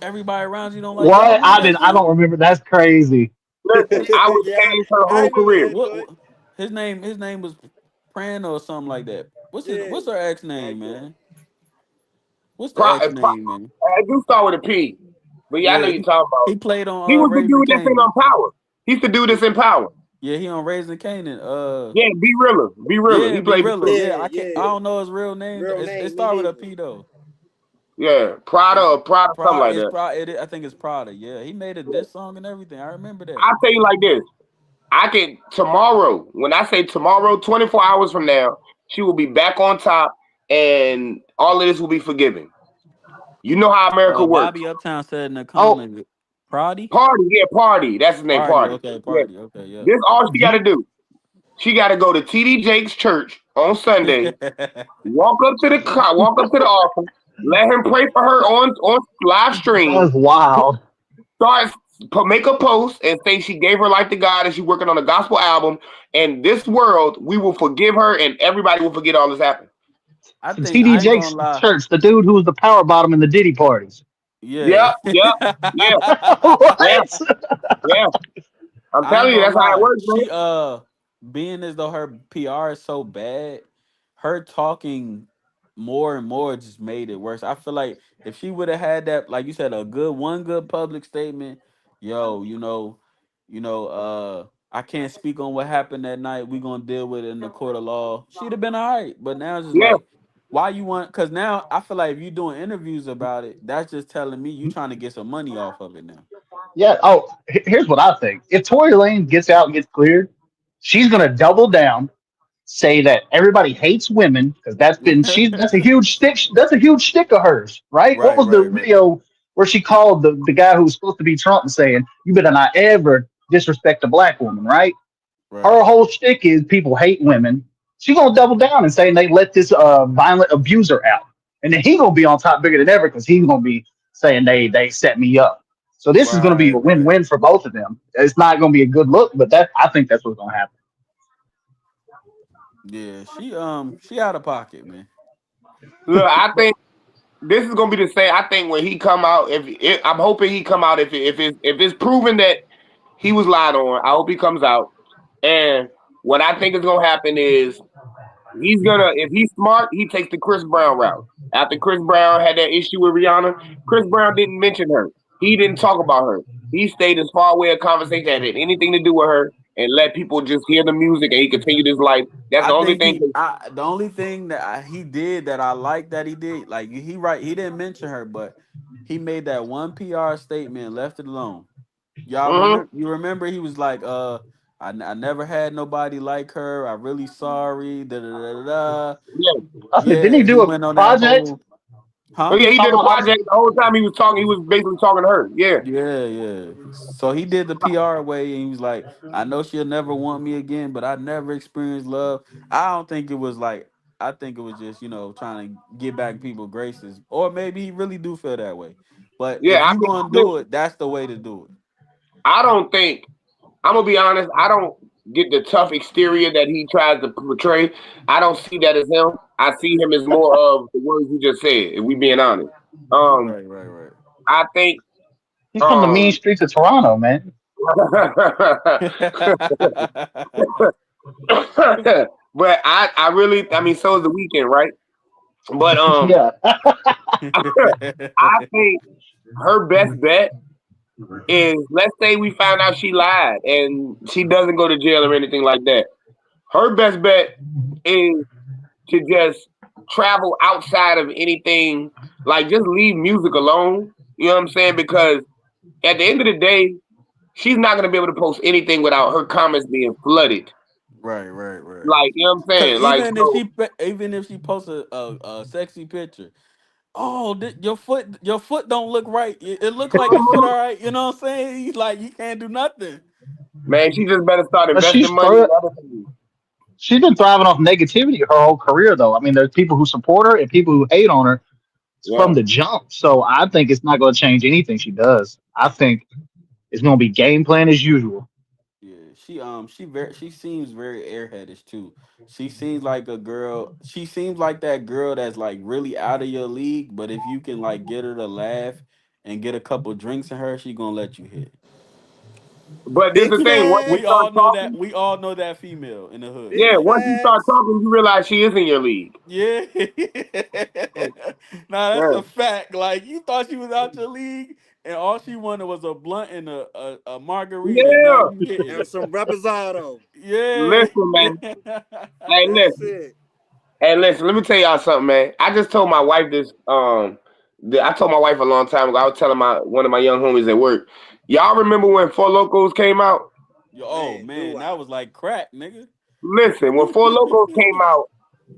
everybody around you don't like y'all What? remember that I song? don't remember. That's crazy. listen. I would Yeah, change her I whole remember career. that What, joint. his name was Pran or something like that. Yeah, What's her ex I name, go. man? What's the Pro, ex pro, name, man? I do start with a P, but yeah, I know Yeah, you're talking about. he played He on was the Raven dude that's in Kanan. on Power. He's the dude that's in Power. Yeah, he on Raising Canaan. Yeah, Be Realer. Be Realer. Yeah, He be played. realer. Yeah, Yeah, I can't. I yeah. don't know his real name. Real It name, me start with a neither. P though. Yeah, Prada It's or Prada, something like It's that. Prada. I think it's Prada. Yeah, he made a diss song and everything. I remember that. I tell you like this. I can tomorrow. When I say tomorrow, 24 hours from now, she will be back on top, and all of this will be forgiven. You know how America works. Bobby Uptown said in the Oh, comment, Prodi? Party, yeah, party. That's his name, Party. party. Okay, Yeah. party. Okay, yeah. This all she got to you, do. She got to go to TD Jake's church on Sunday. Walk up to the walk up to the altar. Let him pray for her on live stream. that's wild. Start make a post and say she gave her life to God and she's working on a gospel album. And this world, we will forgive her and everybody will forget all this happened. I think TD I ain't gonna Jakes lie. Church, the dude who was the power bottom in the Diddy parties. Yeah. Yep, yep, yeah, yeah, What? yeah. I'm I ain't telling you, gonna that's how it lie. works, man. She being as though her PR is so bad, her talking more and more just made it worse. I feel like if she would have had that, like you said, a good public statement, yo, I can't speak on what happened that night. We gonna deal with it in the court of law. She'd have been all right. But now it's just Yeah, like, why you want? Because now I feel like if you doing interviews about it, that's just telling me you trying to get some money off of it now. Yeah. Oh, here's what I think. If Tory Lane gets out and gets cleared, she's gonna double down, say that everybody hates women because that's a huge stick. That's a huge stick of hers, right? What Right, was the right, right. video where she called the guy who was supposed to be Trump and saying, "You better not ever disrespect a black woman," right? Right. Her whole shtick is people hate women. She gonna double down and say they let this violent abuser out, and then he gonna be on top bigger than ever because he's gonna be saying they set me up. So this is gonna be Right, a right. win-win for both of them. It's not gonna be a good look, but that I think that's what's gonna happen. Yeah, she out of pocket, man. look, I think this is gonna be the same. I think when he come out, I'm hoping he come out if it's proven that he was lied on. I hope he comes out. And what I think is gonna happen is he's gonna, if he's smart, he takes the Chris Brown route. After Chris Brown had that issue with Rihanna, Chris Brown didn't mention her. He didn't talk about her. He stayed as far away a conversation that had anything to do with her and let people just hear the music and he continued his life. That's I the only think thing. the only thing that he did that I like that he did, like he didn't mention her, but he made that one PR statement and left it alone. Y'all Mm-hmm. remember? You remember he was like, I never had nobody like her. I really sorry. Da da da da. Da." Yeah. Didn't he Yeah, he do a went on that project whole, huh? But yeah, he did talking a about project the whole time he was talking. He was basically talking to her. Yeah. Yeah, yeah. So he did the PR way, and he was like, "I know she'll never want me again, but I never experienced love." I don't think it was like. I think it was just trying to get back people graces, or maybe he really do feel that way. But Yeah. if you gonna do it, that's the way to do it. I don't think, I'm gonna be honest, I don't get the tough exterior that he tries to portray. I don't see that as him. I see him as more of the words you just said, if we being honest. Um, Right, right, right. I think he's from the mean um streets of Toronto, man. but I really, I mean, so is the weekend, right? But Yeah. I think her best bet is, let's say we found out she lied and she doesn't go to jail or anything like that. Her best bet is to just travel outside of anything, like just leave music alone. You know what I'm saying? Because at the end of the day, she's not gonna be able to post anything without her comments being flooded. Right, right, right. Like, you know what I'm Because saying? Like, so even if she posts a sexy picture, oh, your foot don't look right. It look like your foot all right. You know what I'm saying? Like you can't do nothing. man, she just better start But investing money in other things. she's been thriving off negativity her whole career, though. I mean, there's people who support her and people who hate on her from Yeah. the jump. So I think it's not going to change anything she does. I think it's going to be game plan as usual. Yeah, she seems very airheadish too. She seems like a girl. She seems like that girl that's like really out of your league. But if you can like get her to laugh and get a couple drinks in her, she gonna let you hit. But this is Big the thing. facts. We Start all know that. talking, We all know that female in the hood. Big yeah, once you start facts. talking, you realize she is in your league. Yeah. So, Nah, that's yeah. a fact. Like you thought she was out your league. and all she wanted was a blunt and a margarita. Now Yeah. you And hitting. some reposado. Yeah. Listen, man. Hey, That's listen. it. Hey, listen. Let me tell y'all something, man. I just told my wife this. I told my wife a long time ago. I was telling one of my young homies at work. Y'all remember when Four Locos came out? Yo, oh Man, man, do I? that was like crack, nigga. Listen, when Four Locos came out,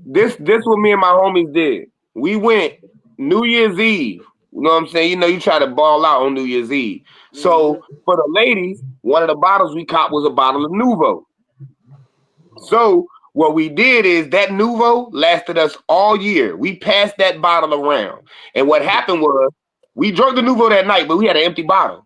this what me and my homies did. We went New Year's Eve. You know what I'm saying? You know, you try to ball out on New Year's Eve. Mm-hmm. So for the ladies, one of the bottles we caught was a bottle of Nuvo. So what we did is that Nuvo lasted us all year. We passed that bottle around. And what happened was we drank the Nuvo that night, but we had an empty bottle.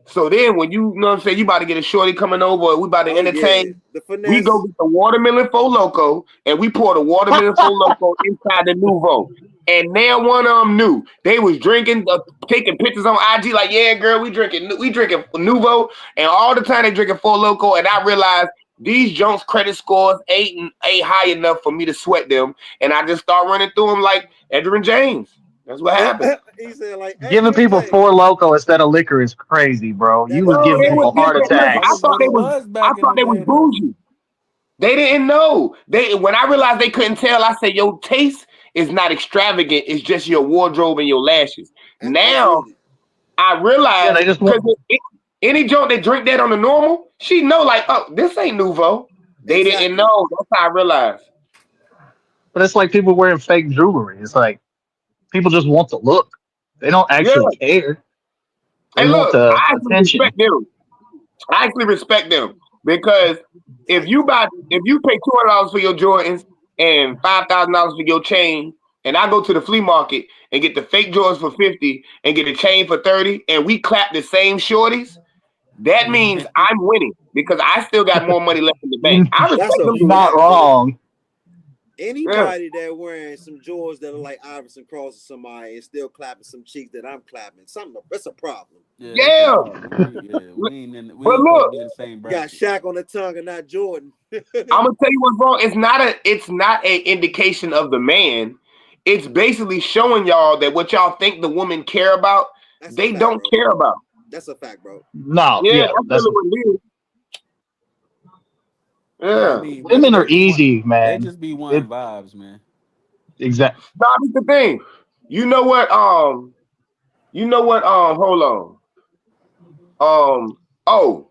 So then when you know what I'm saying, you about to get a shorty coming over, we about to Oh yeah, entertain, the we go finesse. get the watermelon Four Loco and we pour the watermelon Four Loco inside the Nuvo. And now one of them knew. They was drinking, taking pictures on IG like, yeah, girl, we drinking Nuvo. And all the time they drinking Four Loco. And I realized these Jones credit scores ain't high enough for me to sweat them. And I just start running through them like Edgerrin James. That's what Like happened. he said, like Giving Edgerrin people James. Four Loco instead of liquor is crazy, bro. That You Bro, was is giving it was people crazy. heart listen, listen, That I attacks. was thought what they it was was I back in thought the they was day, though. bougie. They didn't know. They when I realized they couldn't tell, I said, your taste is not extravagant, it's just your wardrobe and your lashes. Now Absolutely. I Yeah, realize they just because want, any joint that drink that on the normal, she know like, oh, this ain't Nouveau. They didn't Exactly. know. That's how I realized. but it's like people wearing fake jewelry. It's like people just want the look. They don't Yeah. actually care. They Hey, want look, the I actually attention. respect them. I actually respect them because if you pay $200 for your Jordans and $5,000 for your chain, and I go to the flea market and get the fake Jordans for 50 and get a chain for 30, and we clap the same shorties, that means I'm winning because I still got more money left in the bank. You, I That's respect a them you're dudes. not fact, bro. wrong. Yeah, Anybody that wearing some Jordans that are like Iverson crossing somebody and still clapping some cheeks that I'm clapping, something that's a problem. Yeah, it's a yeah. problem. We But ain't supposed to look, be in the same Got bracket. Shaq on the tongue and not Jordan. I'm gonna tell you what's wrong. It's not a indication of the man. It's basically showing y'all that what y'all think the woman care about, That's a they fact, don't bro. care about. That's a fact, bro. No, Yeah, yeah, that's that's really what it is. Yeah, I Yeah. mean, women women are easy, they man. just be It wanting vibes, man. exact. Now that's the thing. You know what? Hold on. Oh,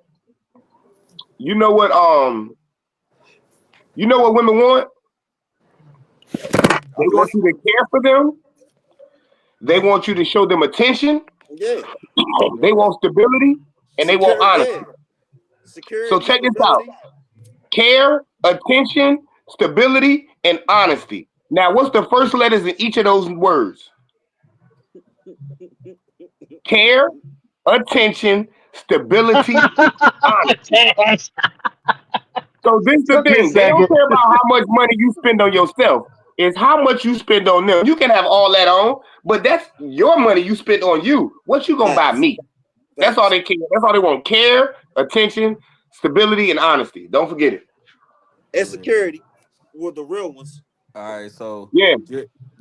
you know what? You know what women want? They I'm want you to listening. care for them. They want you to show them attention. Yeah. They want stability, and they want Security. honesty. Yeah. So Security, check this out: stability. care, attention, stability, and honesty. Now, what's the first letters in each of those words? Care, attention, stability, honesty. So this is the Took me a thing. They don't second. care about how much money you spend on yourself. It's how much you spend on them. You can have all that on, but that's your money you spent on you. What you gonna buy Facts. me? That's all Facts. they care. That's all they want. Care, attention, stability, and honesty. Don't forget it. And Yeah. security were the real ones. All right, so Yeah.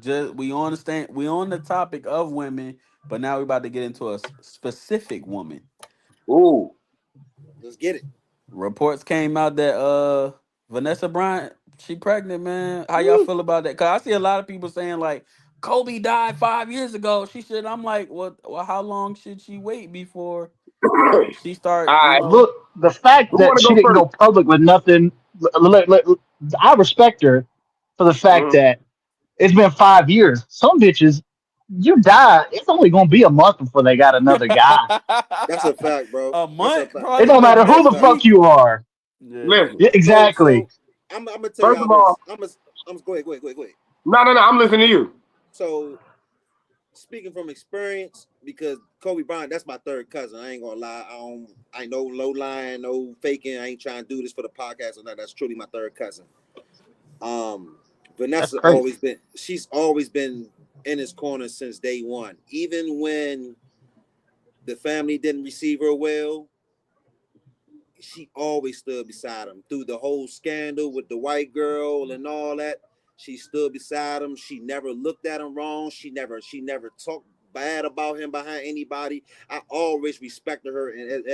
just we understand we on the topic of women, but now we're about to get into a specific woman. Ooh. Let's get it. Reports came out that Vanessa Bryant, she pregnant, man. How y'all Woo. feel about that? Cause I see a lot of people saying like Kobe died 5 years ago. She should. I'm like, what? Well, how long should she wait before All she start? You right. know. Look, the fact Who that want to she go didn't first? go public with nothing, I respect her for the fact Mhm. that it's been 5 years. Some bitches, you die, it's only gonna be a month before they got another guy. That's a fact, bro. A That's a month, fact. It probably don't matter who That's the a fact. fuck weeks. you are. Yeah. Listen. Yeah, So exactly. I'm gonna tell First y'all of all, this. I'm go ahead, go ahead, go ahead, go ahead. no. I'm listening to you. So speaking from experience, because Kobe Bryant, that's my third cousin. I ain't gonna lie. I know low lying, no faking. I ain't trying to do this for the podcast or nothing. That's truly my third cousin. Um, That's Vanessa crazy. she's always been in his corner since day one. Even when the family didn't receive her well, she always stood beside him through the whole scandal with the white girl and all that. She stood beside him. She never looked at him wrong. She never talked bad about him behind anybody. I always respected her and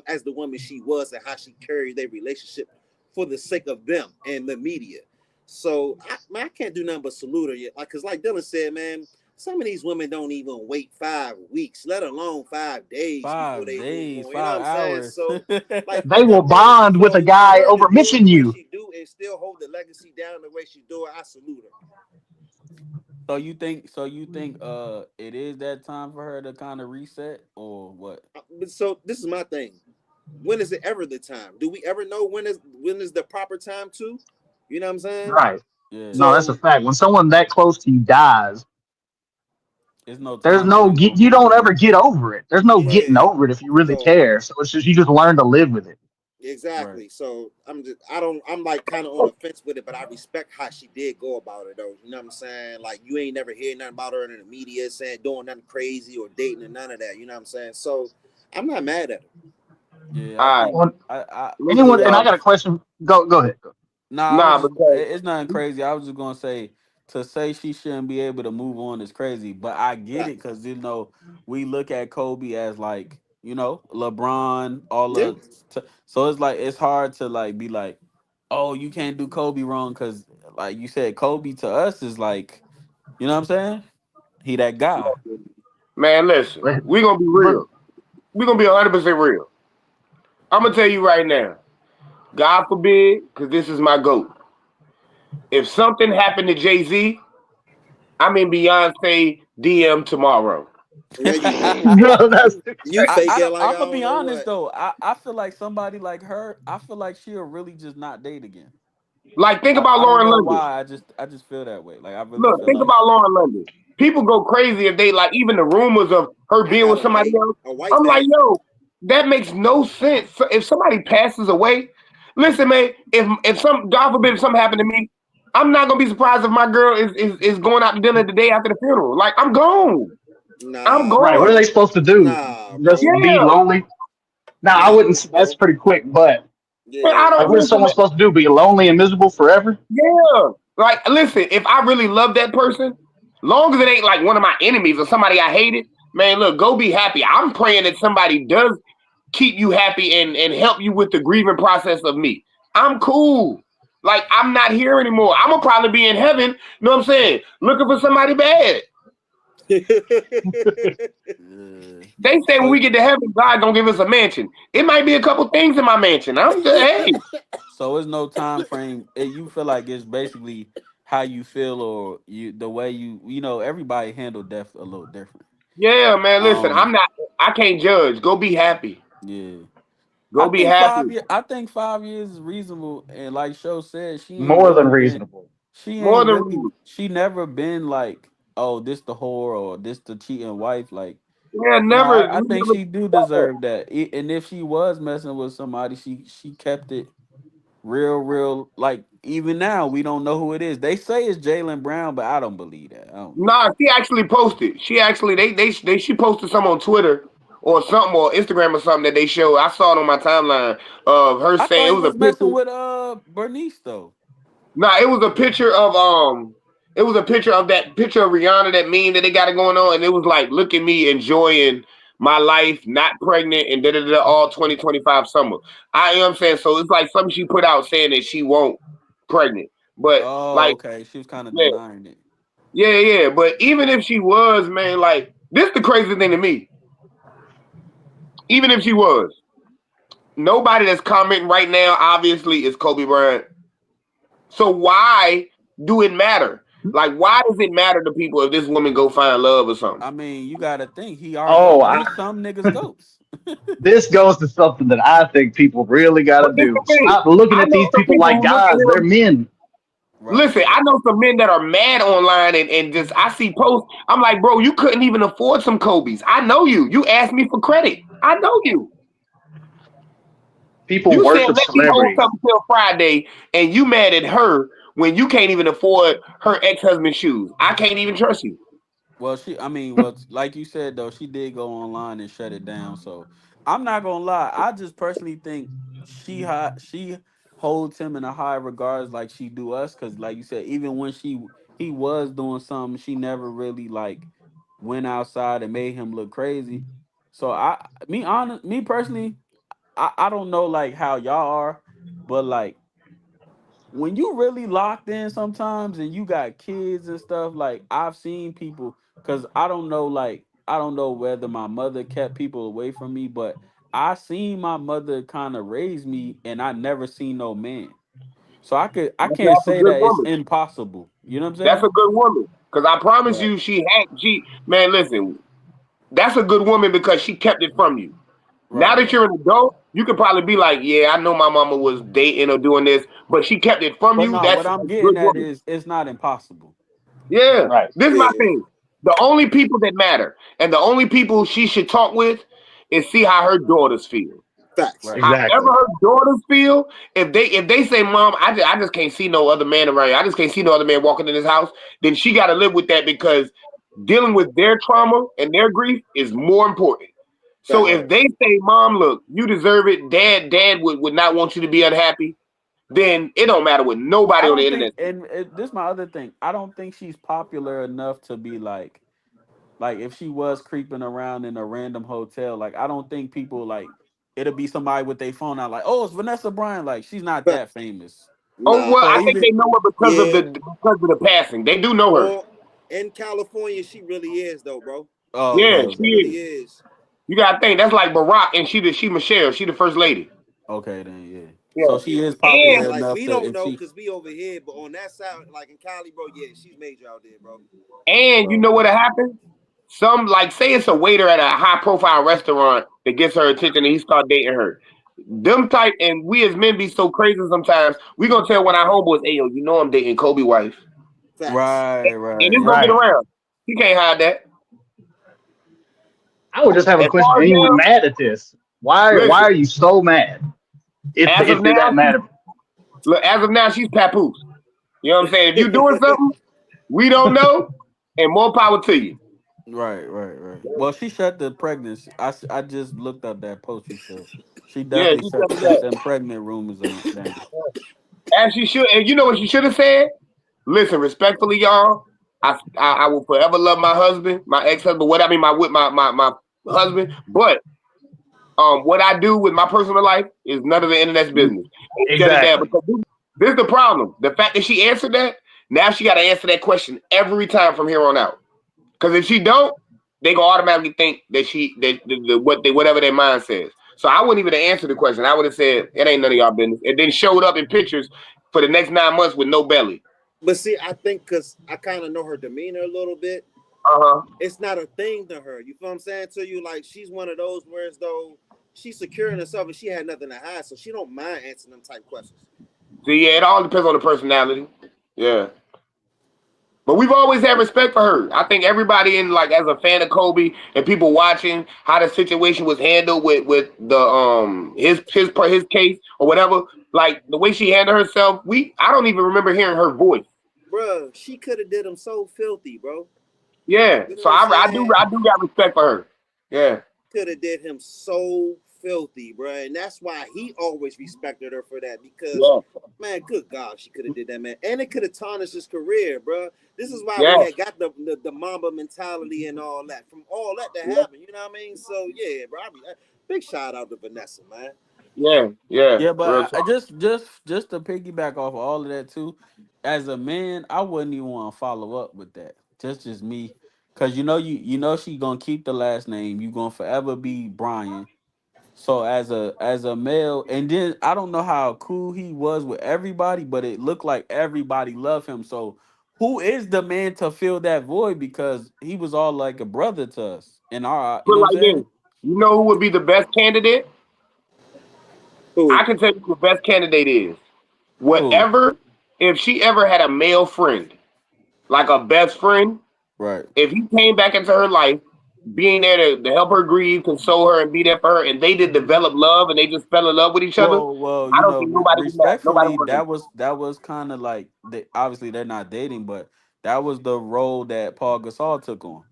as the woman she was and how she carried their relationship for the sake of them and the media. So I can't do nothing but salute her. Like, cause like Dylan said, man, some of these women don't even wait 5 weeks, let alone 5 days before five they move days, on. You know what five I'm saying? hours. So, like They for will bond with a for guy her to over do it missing the way you. she do and still hold the legacy down the way she do it, I salute her. So you think it is that time for her to kind of reset or what? But so this is my thing. When is it ever the time? Do we ever know when is the proper time to? You know what I'm saying? Right. Yeah. No, that's a So fact. When someone that close to you dies, It's no there's time no frame get. on You don't moving ever on. get over it. There's no getting yeah. over it if you really So care. So it's just you just learn to live with it. Right. exactly. So I'm like kind of on the fence with it, but I respect how she did go about it though. You know what I'm saying? Like you ain't never hear nothing about her in the media saying doing nothing crazy or dating or none of that. You know what I'm saying? So I'm not mad at her. Yeah, I All right, think Well, I listen, anyone, and yeah. I got a question. Go ahead. Nah, I was nah, just because it's nothing crazy. I was just gonna say to say she shouldn't be able to move on is crazy, but I get Right. it because we look at Kobe as like LeBron, all Yeah. the so it's like it's hard to like be like, oh, you can't do Kobe wrong because like you said, Kobe to us is like what I'm saying. He that guy. man, listen, But, we gonna be but real. We gonna be 100% real. I'm gonna tell you right now. God forbid, because this is my goat. If something happened to Jay Z, I'm in Beyonce DM tomorrow. No, you not. no, that's You fake I it don't. like I I'm gonna don't be know honest what. though. I feel like somebody like her. I feel like she'll really just not date again. Like, think I, about I don't Lauren know London. why. I just feel that way. Like I really Look, feel think like about Lauren London. People go crazy if they like even the rumors of her I being got with somebody else. a wife I'm like, that yo, that makes no sense. So if somebody passes away, listen, man, if some God forbid if something happened to me, I'm not gonna be surprised if my girl is going out to dinner the day after the funeral. Like, I'm gone. I'm nah, right. What are gone. they bro. supposed to do? Nah, Just bro. be Yeah. lonely? Now, I Nah, wouldn't. That's bro. pretty quick. But And I Yeah. like, don't what is listen, someone man. supposed to do? Be lonely and miserable forever? Yeah. Like, listen, if I really love that person, long as it ain't like one of my enemies or somebody I hated, man, look, go be happy. I'm praying that somebody does keep you happy and help you with the grieving process of me. I'm cool. Like, I'm not here anymore. I'm gonna probably be in heaven, you know what I'm saying? Looking for somebody bad. They say when so we get to heaven, God gonna give us a mansion. It might be a couple things in my mansion. I'm just, hey, so it's no time frame. You feel like it's basically how you feel or the way everybody handle death a little different. yeah, man, listen, Um I can't judge. Go be happy. yeah. Go be happy. I think 5 years is reasonable and like Sho said, More than reasonable. More than she never been like, oh, this the whore or this the cheating wife. Like, yeah, no, never, I think never she do deserve that. And if she was messing with somebody, she kept it real. Like even now, we don't know who it is. They say it's Jalen Brown, but I don't believe that. I don't know. Nah, she actually posted. She actually she posted some on Twitter or something or Instagram or something that they showed. I saw it on my timeline of her I saying thought it he was a was messing picture. with Bernice though. Nah, it was a picture of that picture of Rihanna, that meme that they got it going on, and it was like, look at me enjoying my life, not pregnant, and all 2025 summer. I am saying, so it's like something she put out saying that she won't pregnant. But Oh, like, okay. She was kind of yeah, denying it. yeah. But even if she was, man, like this the crazy thing to me. Even if she was, nobody that's commenting right now, obviously, is Kobe Bryant. So why do it matter? Like, why does it matter to people if this woman go find love or something? I mean, you got to think he our Oh, goat. He some niggas goats. this goes to something that I think people really got But to this do. the thing. Stop looking I at these know some people people like who look at guys. They're him. men. Right. Listen, I know some men that are mad online and just I see posts. I'm like, bro, you couldn't even afford some Kobe's. I know you. You asked me for credit. I know you. People You said worship let me hold celebrities. something till Friday, and you mad at her when you can't even afford her ex husband's shoes. I can't even trust you. Well, I mean, well, like you said though, she did go online and shut it down. So I'm not gonna lie. I just personally think she holds him in a high regards like she do us. Cause like you said, even when he was doing something, she never really like went outside and made him look crazy. So me personally, I don't know like how y'all are, but like when you really locked in sometimes and you got kids and stuff, like I've seen people, because I don't know whether my mother kept people away from me, but I seen my mother kind of raise me and I never seen no man. So I can't That's a say good that it's woman. impossible. You know what I'm That's saying? a good woman. Because I promise Right. you, man, listen, that's a good woman because she kept it from you. Now Right, that right. you're an adult, you could probably be like, yeah, I know my mama was dating or doing this, but she kept it from But you. no, That's what a I'm getting good at woman. is it's not impossible. Yeah. Right. This is my Yeah, thing. The only people that matter and the only people she should talk with is see how her daughters feel. facts. Right. However Exactly. her daughters feel, if they say, Mom, I just can't see no other man around here. I just can't see no other man walking in this house, then she gotta live with that because dealing with their trauma and their grief is more important. So Facts. if Right. they say, Mom, look, you deserve it, Dad would not want you to be unhappy, then it don't matter what nobody I on the don't think, internet says. and this is my other thing. I don't think she's popular enough to be like if she was creeping around in a random hotel, like I don't think people like it'll be somebody with their phone out like, oh, it's Vanessa Bryant. Like she's not Facts. that famous. Oh Nah, well, So I think even they know her yeah. because of the passing. They do know her. Or in California, she really is though, bro. oh, okay, Yeah, She she okay, really is. is. You gotta think that's like Barack and she Michelle. She the first lady. okay, then yeah. So Yeah, she is Yeah, popular and like enough we to don't if know she because we over here, but on that side, like in Cali, bro, yeah, she's major out there, bro. you bro. know what happened? Some like say it's a waiter at a high profile restaurant that gets her attention and he start dating her. Them type and we as men be so crazy sometimes. We gonna tell one of our homeboys, "Hey yo, you know I'm dating Kobe wife," Facts. Right, and right. it's gonna get Right. around. He can't hide that. I would just have a As question. far Are as you now, mad at this? Why listen. are you so mad? As of If they're now, that mad at look. As of now, she's papoose. You know what I'm saying? If you doing something we don't know, and more power to you. Right, right, right. Well, she shut the pregnancy. I just looked up that post you said. She Yeah, definitely she shut said that. them pregnant rumors down. As she should. And you know what she should have said? Listen, respectfully, y'all. I will forever love my husband, my ex husband, what I mean, my husband. But what I do with my personal life is none of the internet's business. And shut it down exactly. because this is the problem. The fact that she answered that, now she got to answer that question every time from here on out. Because if she don't, they gonna automatically think that whatever their mind says. So I wouldn't even answer the question. I would have said it ain't none of y'all business, and then showed up in pictures for the next 9 months with no belly. But see, I think because I kind of know her demeanor a little bit, Uh huh. it's not a thing to her. You feel what I'm saying to you? Like she's one of those where as though she's secure in herself and she had nothing to hide, so she don't mind answering them type questions. So yeah, it all depends on the personality. Yeah. But we've always had respect for her. I think everybody in like as a fan of Kobe and people watching how the situation was handled with the his case or whatever, like the way she handled herself, I don't even remember hearing her voice. Bro, she could have did him so filthy, bro. Yeah, You know so what I'm I saying? do got respect for her. Yeah, Could have did him so filthy, bro, and that's why he always respected her for that. Because, yeah, man, good God, she could have did that, man, and it could have tarnished his career, bro. This is why we yeah, had got the Mamba mentality and all that from all that to happen. You know what I mean? So yeah, bro. Big shout out to Vanessa, man. yeah, yeah. Yeah, but Real I talk. just to piggyback off of all of that too, as a man, I wouldn't even want to follow up with that. Just me, cause you know she gonna keep the last name. You gonna forever be Brian. So as a male, and then I don't know how cool he was with everybody, but it looked like everybody loved him. So who is the man to fill that void? Because he was all like a brother to us. And our, you Put know it what I'm like this. saying? You know who would be the best candidate? I Who? can tell you who the best candidate is. Who? Whatever, if she ever had a male friend, like a best friend, Right. if he came back into her life, being there to help her grieve, console her, and be there for her, and they did develop love and they just fell in love with each other, Well, I don't think nobody would mad. Nobody respectfully, would get mad. that was kind of like obviously they're not dating, but that was the role that Paul Gasol took on.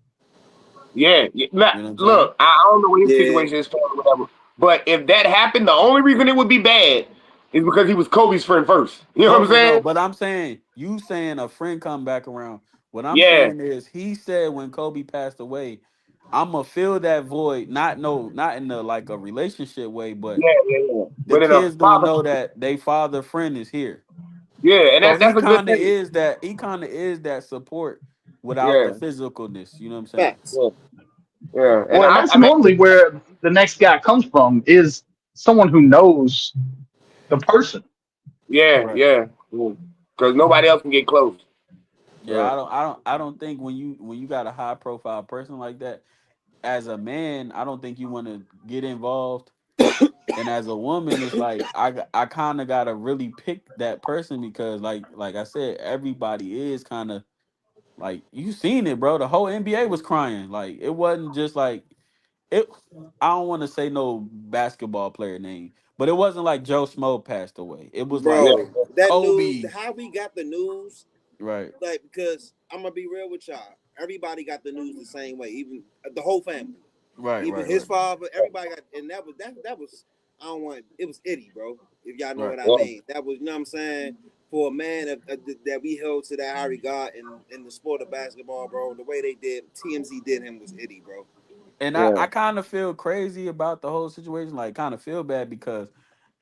Yeah, yeah. Nah, You know what I'm saying? look, I don't know what his Yeah, situation is, or whatever. But if that happened, the only reason it would be bad is because he was Kobe's friend first. You know what I'm No, saying? but I'm saying you saying a friend come back around. What I'm Yeah, saying is, he said when Kobe passed away, I'm gonna fill that void. Not no, not in the like a relationship way, but yeah. the But in a kids gonna father, know that they father friend is here. yeah, and So he that's a good kind of thing. is that. He kind of is that support without the Yeah, physicalness. You know what I'm saying? Facts. yeah, yeah. And Well, and that's I mean, normally where the next guy comes from is someone who knows the person. yeah, Right. yeah. Because nobody else can get close. Yeah. Uh, I don't think when you got a high profile person like that, as a man, I don't think you want to get involved. And as a woman, it's like I kind of gotta really pick that person because like I said, everybody is kind of like you seen it, bro. The whole NBA was crying. Like it wasn't just like it. I don't want to say no basketball player name, but it wasn't like Joe Smo passed away. It was yeah, like Bro, that news, Kobe. how we got the news, Right, like, because I'm gonna be real with y'all. Everybody got the news the same way, even the whole family. right, Even right, his right, father, everybody got, and that was I don't want it was itty, bro. If y'all know right. what I yeah, mean. That was, you know what I'm saying? For a man that we held to that high regard in the sport of basketball, bro, the way they did TMZ did him was itty, bro. And I, yeah, I kind of feel crazy about the whole situation. Like, kind of feel bad because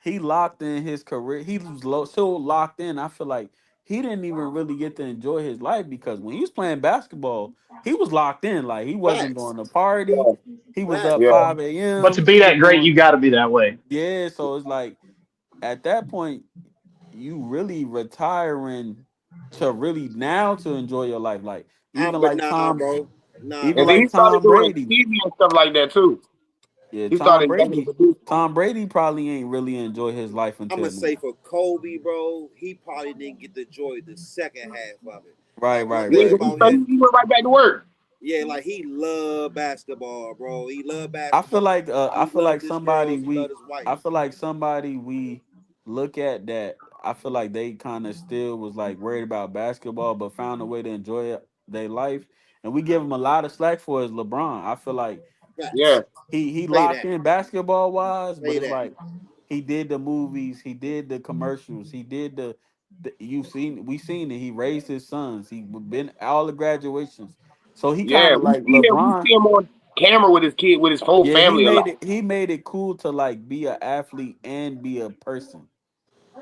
he locked in his career. He was so locked in. I feel like he didn't even really get to enjoy his life because when he was playing basketball, he was locked in. Like, he wasn't Facts. going to party. yeah, He was up Facts. yeah, 5 But to a.m. be He was that great, doing, you got to be that way. yeah. So it's like at that point, you really retiring to really now to enjoy your life. Like, even But like nah, Tom, bro. Nah, even and then bro. he like started Tom doing Brady. TV and stuff like that too. Yeah, He started having to do. Tom Brady probably ain't really enjoy his life I'm until gonna now. say for Kobe, bro, he probably didn't get to enjoy the second half of it. Right, Like one right, thing Yeah, right. he about started, him, he went right back to work. yeah, like he loved basketball, bro. He loved I feel basketball. like He loved his girls. He loved his I wife. feel like somebody we look at that I feel like they kind of still was like worried about basketball but found a way to enjoy it, their life, and we give him a lot of slack for is LeBron. I feel like Yeah, Facts. he Say locked that. in basketball wise, but Say it's that. like he did the movies, he did the commercials, he did the you seen we seen it. He raised his sons. He been all the graduations. So he kind yeah. of like We LeBron. see him on camera with his kid, with his whole Yeah, he family a made lot. it. He made it cool to like be an athlete and be a person.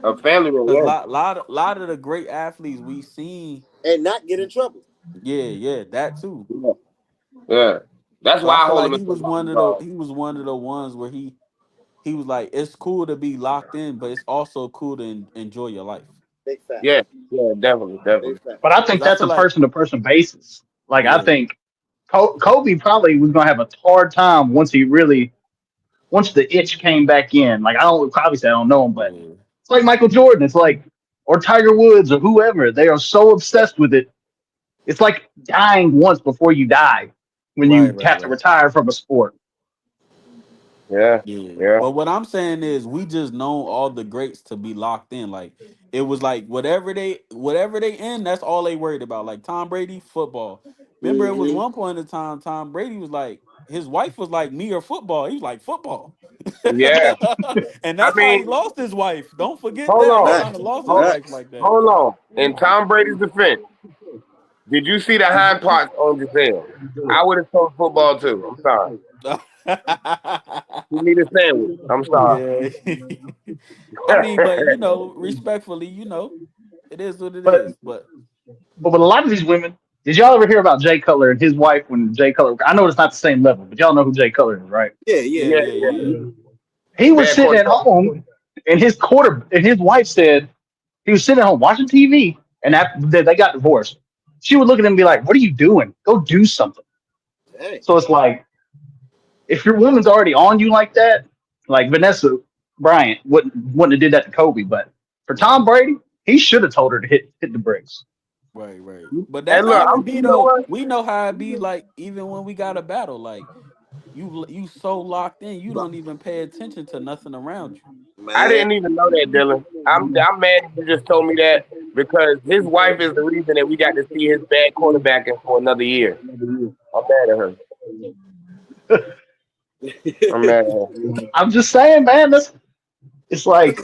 A family man, Cause yeah, lot of the great athletes we seen. And not get in trouble. Yeah, yeah, that too. yeah, yeah. That's So why I I feel hold like him in he so was much one of the regard. ones where he was like, it's cool to be locked in, but it's also cool to enjoy your life. Big Yeah, facts. yeah, definitely, Big definitely. But I Cause think I that's feel a like person to person basis. Like I yeah, think Kobe probably was gonna have a hard time once the itch came back in. Like I don't obviously I don't know him, but yeah, it's like Michael Jordan. It's like or Tiger Woods or whoever. They are so obsessed with it. It's like dying once before you die when right, you right, have to right. retire from a sport. Yeah, Yeah, yeah, but what I'm saying is, we just know all the greats to be locked in. Like it was like whatever they in, that's all they worried about. Like Tom Brady, football. Remember, it was Mm-hmm. one point in time Tom Brady was like his wife was like me or football. He was like football, yeah. and I that's how he mean, lost his wife. Don't forget hold that he on, kind of Facts. lost his hold, wife Facts. like that. hold on. In Tom Brady's defense, did you see the hind parts on Giselle? I would have told football too. I'm sorry. You need a sandwich. I'm sorry. Yeah, I mean, but respectfully, it is what it But is. But but with a lot of these women, did y'all ever hear about Jay Cutler and his wife when Jay Cutler? I know it's not the same level, but y'all know who Jay Cutler is, right? Yeah, yeah, yeah, Yeah, yeah, yeah. yeah, yeah. He was Bad sitting at quarterback. home, and his wife said he was sitting at home watching TV, and after they got divorced, she would look at him and be like, "What are you doing? Go do something." hey, So it's like if your woman's already on you like that, like Vanessa Bryant wouldn't have did that to Kobe, but for Tom Brady, he should have told her to hit the bricks. Right, right. But And that's look, how it I'm be you know though. what? We know how it be like even when we got a battle, like you so locked in, you don't even pay attention to nothing around you. I man. didn't even know that, Dylan. I'm mad that you just told me that because his wife is the reason that we got to see his bad quarterbacking for another year. I'm mad at her. I'm mad at her. I'm just saying, man. It's like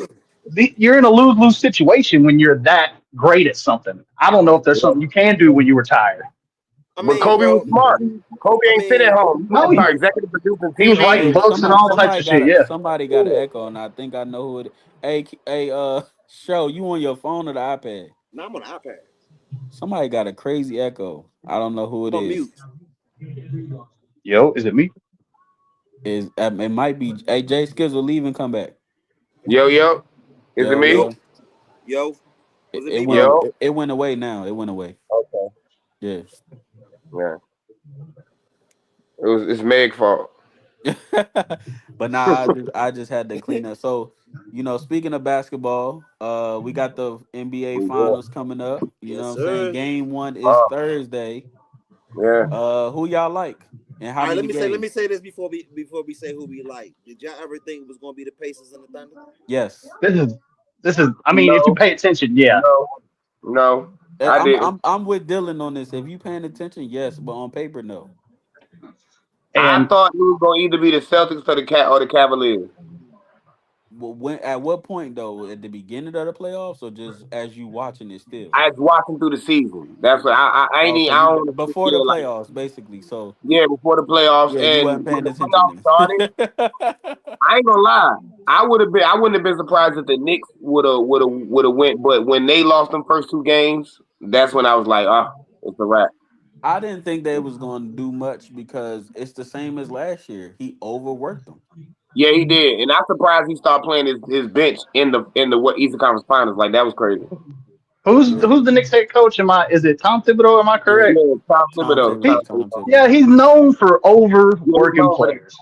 you're in a lose lose situation when you're that great at something. I don't know if there's something you can do when you retire. I But mean, Kobe was bro. smart. Kobe I ain't sit at mean, home. He went No, and started executive producing he was TV. writing Hey, books and all types of shit. Yeah. somebody got an echo, and I think I know who it. Hey, show you on your phone or the iPad? now I'm on the iPad. Somebody got a crazy echo. I don't know who I'm it on is. mute. Yo, is it me? Is it might be? Hey, Jay Skills will leave and come back. Yo, yo. Is it Yo, me? Yo, yo. yo, It, was it it me, went. bro? Yo. It went away now. It went away. Okay. Yeah. Yeah. It's Meg's fault. But nah, I just had to clean up. So, speaking of basketball, we got the NBA We good. finals coming up. You Yes, know what I'm saying? sir. Game one is Uh, Thursday. yeah. Who y'all like? And how All right, many let me games? say this before we say who we like. Did y'all ever think it was gonna be the Pacers and the Thunder? Yes. This is this is. I mean, if you No. pay attention, yeah. No. No. I I'm didn't. I'm I'm with Dylan on this. If you paying attention, yes, but on paper, no. I And thought it was gonna either be the Celtics or the Cavaliers. Well, when at what point though? At the beginning of the playoffs, or just as you watching it still? I was watching through the season. That's what I ain't Oh, even, so I you don't want to before the feel like playoffs, basically. So before the playoffs yeah, you and wasn't when paying the attention playoffs started. then. I ain't gonna lie. I wouldn't have been surprised if the Knicks would have went. But when they lost them first two games, that's when I was like, oh, it's a wrap. I didn't think they was going to do much because it's the same as last year. He overworked them. Yeah, he did, and I'm surprised he started playing his bench in the what Eastern Conference Finals. Like that was crazy. Yeah, who's the Knicks head coach? Is it Tom Thibodeau? Am I yeah. correct? Yeah, Tom Tom Thibodeau. Tom Thibodeau, He Tom Thibodeau. Thibodeau. yeah, he's known for Yeah, he's overworking known for that. players.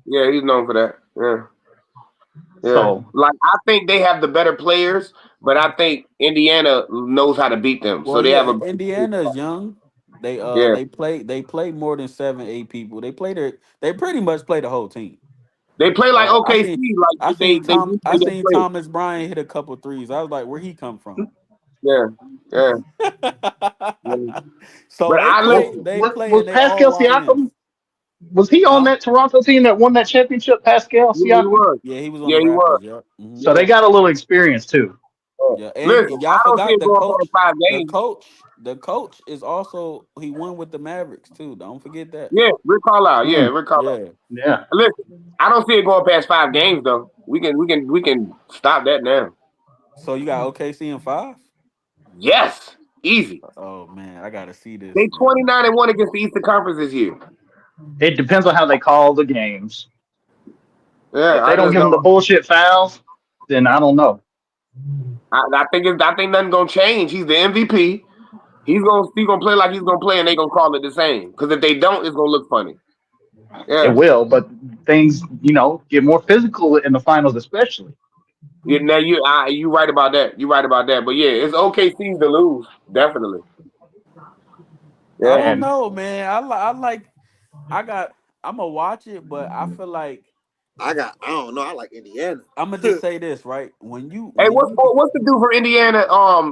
Yeah, he's known for that. Yeah, yeah. So Like I think they have the better players, but I think Indiana knows how to beat them. So Well, they have yeah, a better team. Indiana is young. They Yeah, play more than 7, 8 people. They pretty much play the whole team. they play like I OKC. seen I Like seen Tom I they seen play. Thomas Bryant hit a couple threes. I was like, where he come from? Yeah, yeah. Yeah. So But they I play listen. they play was and they all Pascal YNs. Siakam? Was he on Huh? that Toronto team that won that championship? Pascal Yeah, he Siakam. was. Yeah, he was on the Yeah, he was. Raptors. Yep. So Yeah. they got a little experience too. Yeah. Yeah, and Listen, y'all I don't see forgot it the going past coach. five The games. coach, the coach is also he won with the Mavericks too. Don't forget that. Yeah, Rick Carlisle. Yeah, Hmm. Rick Carlisle. Yeah. Yeah. Listen, I don't see it going past 5 games though. We can stop that now. So you got OKC in 5? Yes, easy. Oh man, I gotta see this, They man. 29-1 against the Eastern Conference this year. It depends on how they call the games. Yeah, If they I don't just give them the don't. bullshit fouls, then I don't know. I think nothing gonna change. He's the MVP. He's gonna play like he's gonna play, and they gonna call it the same. Because if they don't, it's gonna look funny. It Yeah. will, but things, get more physical in the finals, especially. Yeah, now you right about that. You right about that. But yeah, it's OKC's to lose. Definitely. I Yeah. don't And know, man. I like I got I'm gonna watch it, but I feel like I don't know. I like Indiana. I'm gonna just say this, right? When you Hey, when you what's the dude for Indiana?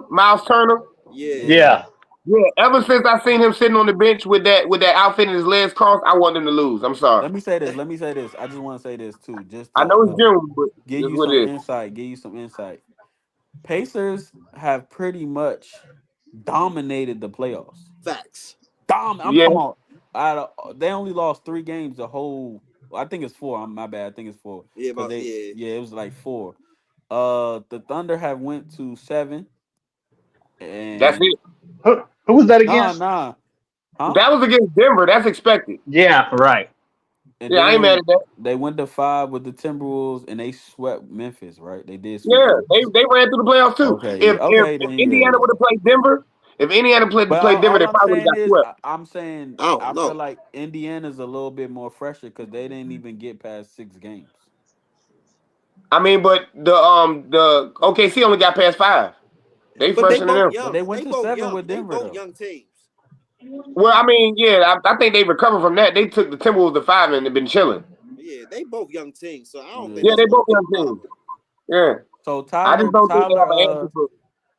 Miles Turner. Yeah. yeah. yeah, Yeah. Ever since I seen him sitting on the bench with that outfit and his legs crossed, I want him to lose. I'm sorry. Let me say this. Let me say this. I just want to say this too, just I to know it's June, but give that's you what some it is. insight. Give you some insight. Pacers have pretty much dominated the playoffs. Facts. I'm Yeah. talking about. They only lost 3 games the whole. I think it's 4. I'm my bad. I think it's 4 Yeah, because about yeah. it was like 4. The Thunder have went to 7 That's and it. who was that nah, against? nah, huh? That was against Denver. That's expected. Yeah, right. And Yeah, I ain't mad then at that. they went to 5 with the Timberwolves and they swept Memphis. Right? They did sweep Yeah, Memphis. they ran through the playoffs too. Okay, If yeah, if, okay, if then yeah, Indiana yeah. would have played Denver, if Indiana But played Denver, all they I'm probably would have saying got is, swept. I'm saying I don't I feel know. like Indiana's a little bit more fresher because they didn't even get past 6 games. I mean, but the OKC only got past 5. They But they fresher than both them. But young. they went They to both 7 young. with They Denver both though. young teams. Well, I mean, yeah, I think they recovered from that. They took the Timberwolves to 5 and they've been chilling. Yeah, they both young teams. So I don't think Yeah. Yeah, that's they gonna both be a young teams. problem. Yeah, So I just don't think they have an answer for.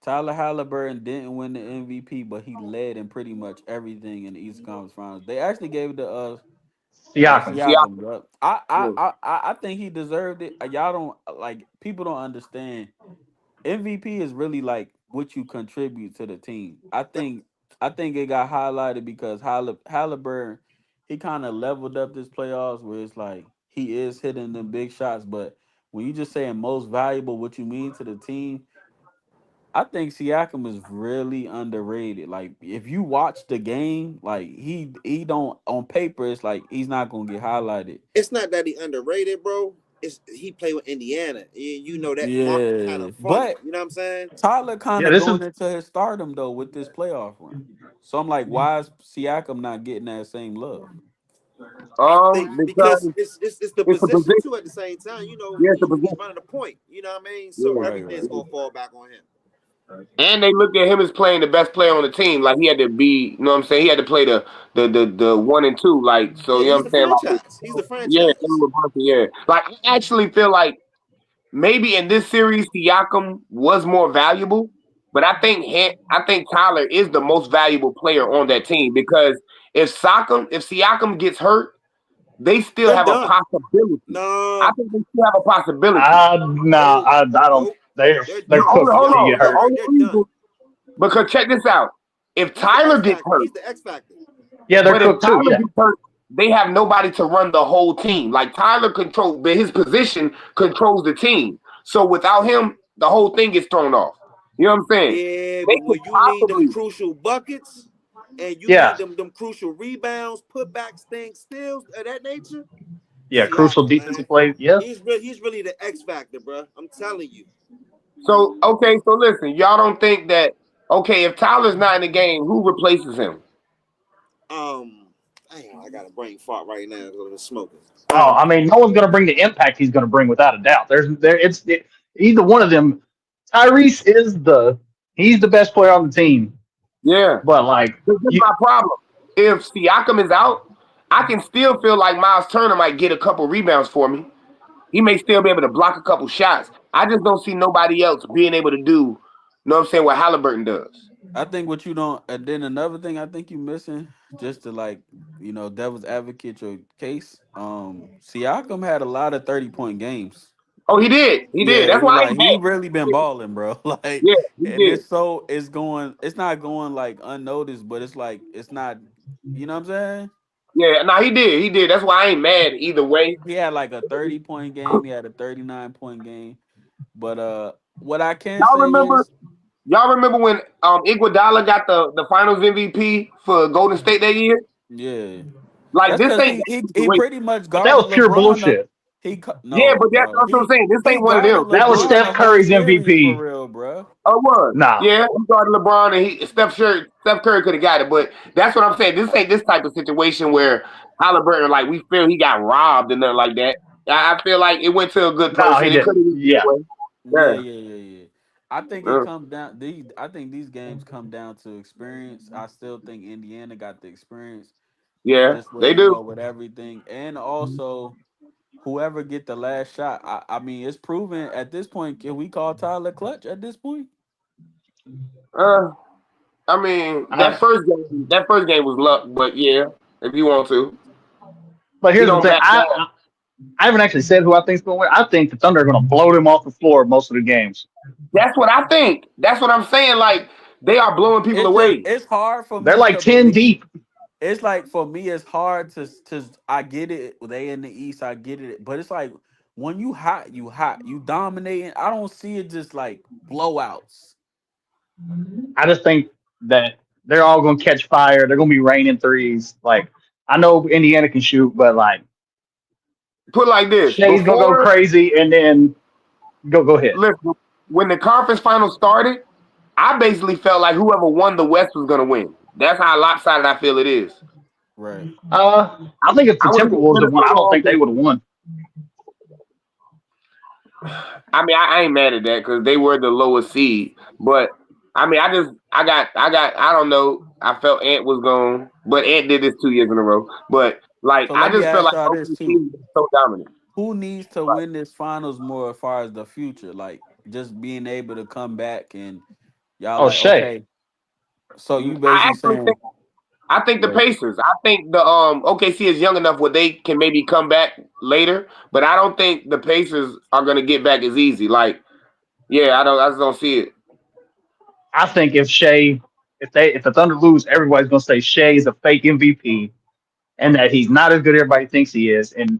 Tyler Halliburton didn't win the MVP, but he led in pretty much everything in the East Conference Finals. They actually gave it to Siakam. Siakam. Siakam. Yup. Yeah. I think he deserved it. Y'all don't like people don't understand. MVP is really like what you contribute to the team. I think it got highlighted because Halliburton, he kind of leveled up this playoffs where it's like he is hitting them big shots, but when you just saying most valuable, what you mean to the team, I think Siakam is really underrated. Like if you watch the game, like he don't on paper, it's like he's not gonna get highlighted. It's not that he underrated, bro. It's he played with Indiana. You know that market kind Yeah, of funny. but You know what I'm saying? Tyler kind Yeah, of this going is into his stardom though with this playoff run. So I'm like, why is Siakam not getting that same love? I think because Because it's the it's a position position. too. At the same time, you know, Yeah, it's a he's position. running the point. You know what I mean? So Yeah. Right, everything's right. gonna fall back on him. And they looked at him as playing the best player on the team. Like he had to be, you know what I'm saying? He had to play the 1 and 2. Like, so Yeah, you know he's what the I'm saying? Like, franchise. He's the yeah, franchise. yeah. Like I actually feel like maybe in this series Siakam was more valuable, but I think Tyler is the most valuable player on that team because if Siakam gets hurt, they still They're have a done. possibility. I No, think they still have a possibility. nah, nope, I don't. nope. They're They're done. If cooked if Hold he Siakam on. get get The hurt. hurt, only they're done. reason because check this out. If He's the Tyler X gets factor. hurt, He's the X factor. Yeah, they're but if cooked too. Tyler Yeah, gets hurt, they have nobody to run the whole team. Like Tyler control, but his position controls the team. So without him, the whole thing gets thrown off. You know what I'm saying? Yeah, They but could when you need them possibly, crucial buckets and you yeah, need them crucial rebounds, putbacks, things, steals of that nature, yeah. Crucial Siakam, defensive man, plays. Yeah, he's really the X factor, bro. I'm telling you. so okay, so listen, y'all don't think that okay, if Tyler's not in the game, who replaces him? Um, Damn, I got a brain fart right now because I'm smoking. Oh, I mean, no one's going to bring the impact he's going to bring without a doubt. Either one of them. Tyrese is he's the best player on the team, Yeah. but like This is you, my problem. If Siakam is out, I can still feel like Miles Turner might get a couple rebounds for me. He may still be able to block a couple shots. I just don't see nobody else being able to do, you know what I'm saying, what Halliburton does. I think what you don't, and then another thing I think you missing, just to like, devil's advocate your case. Siakam had a lot of 30-point games. Oh, he did. He Yeah, did. That's it was why I ain't like he mad. really been balling, bro. Like, Yeah, he and did. it's not going like unnoticed, but it's like it's not, you know what I'm saying? Yeah, no, he did. He did. That's why I ain't mad either way. He had like a 30-point game. He had a 39-point game. But what I can Y'all say remember is, y'all remember when Iguodala got the finals MVP for Golden State that year? yeah, Like that's this because ain't he that pretty much but that guarded was pure LeBron. bullshit. Yeah, No, but that's bro. what I'm saying. This He ain't one of guarded them. That was LeBron the Steph whole Curry's series for MVP. real, bro. Oh, it was. Nah, Yeah, he guarded LeBron and Steph Curry could have got it, but that's what I'm saying. This ain't this type of situation where Halliburton like we feel he got robbed and nothing like that. I feel like it went to a good no, he person. It could didn't. have went Yeah, Yeah, either way. yeah, yeah, yeah. I think it Yeah, comes down. I think these games come down to experience. I still think Indiana got the experience, yeah, just with they do. with everything, and also whoever get the last shot. I mean, it's proven at this point. Can we call Tyler clutch at this point? Uh, I mean I, that first game was luck, but yeah, if you want to, but he here's the don't thing. back down. I haven't actually said who I think's going to win. I think the Thunder are going to blow them off the floor most of the games. That's what I think. That's what I'm saying. Like they are blowing people away. It's hard for They're me like to 10 believe. deep. It's like for me, it's hard to. I get it. They in the East. I get it. But it's like when you hot, you hot. You dominating. I don't see it just like blowouts. I just think that they're all going to catch fire. They're going to be raining threes. Like, I know Indiana can shoot, but like, Put it like this: Shea's going to go before, crazy and then go ahead. listen, when the conference finals started, I basically felt like whoever won the West was gonna win. That's how lopsided I feel it is. Right. I think if the I would have given Timberwolves had won, Minnesota I don't all think they day. would have won. I mean, I ain't mad at that because they were the lowest seed. But I mean, I don't know. I felt Ant was gone, but Ant did this 2 years in a row. But like, So I let me just feel ask like y'all this OKC too: was so dominant. who needs to win this finals more as far as the future? Like just being able to come back and y'all Oh, like Shea. okay. So you I basically actually think saying I think the right. Pacers. I think the OKC is young enough where they can maybe come back later, but I don't think the Pacers are gonna get back as easy. Like, yeah, I just don't see it. I think if the Thunder lose, everybody's gonna say Shea is a fake MVP and that he's not as good as everybody thinks he is. And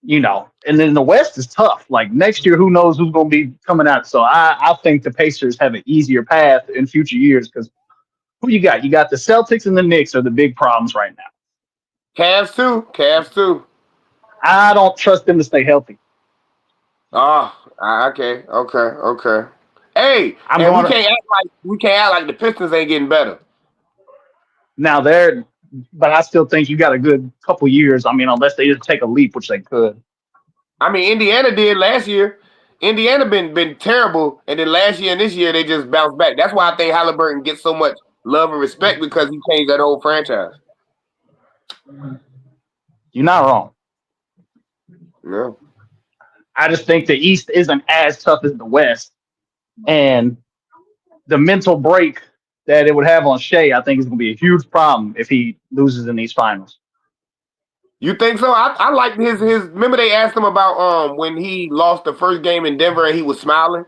and then the West is tough. Like next year, who knows who's gonna be coming out. So I think the Pacers have an easier path in future years because who you got? You got the Celtics and the Knicks are the big problems right now. Cavs too. Cavs too. I don't trust them to stay healthy. Okay. Hey, I'm and going to we can't act like the Pistons ain't getting better. now there, but I still think you got a good couple years. I mean, unless they just take a leap, which they could. I mean, Indiana did last year. Indiana been terrible, and then last year and this year they just bounced back. That's why I think Halliburton gets so much love and respect because he changed that whole franchise. You're not wrong. Yeah. I just think the East isn't as tough as the West, and the mental break that it would have on Shea, I think, is going to be a huge problem if he loses in these finals. You think so? I like his. Remember they asked him about when he lost the first game in Denver and he was smiling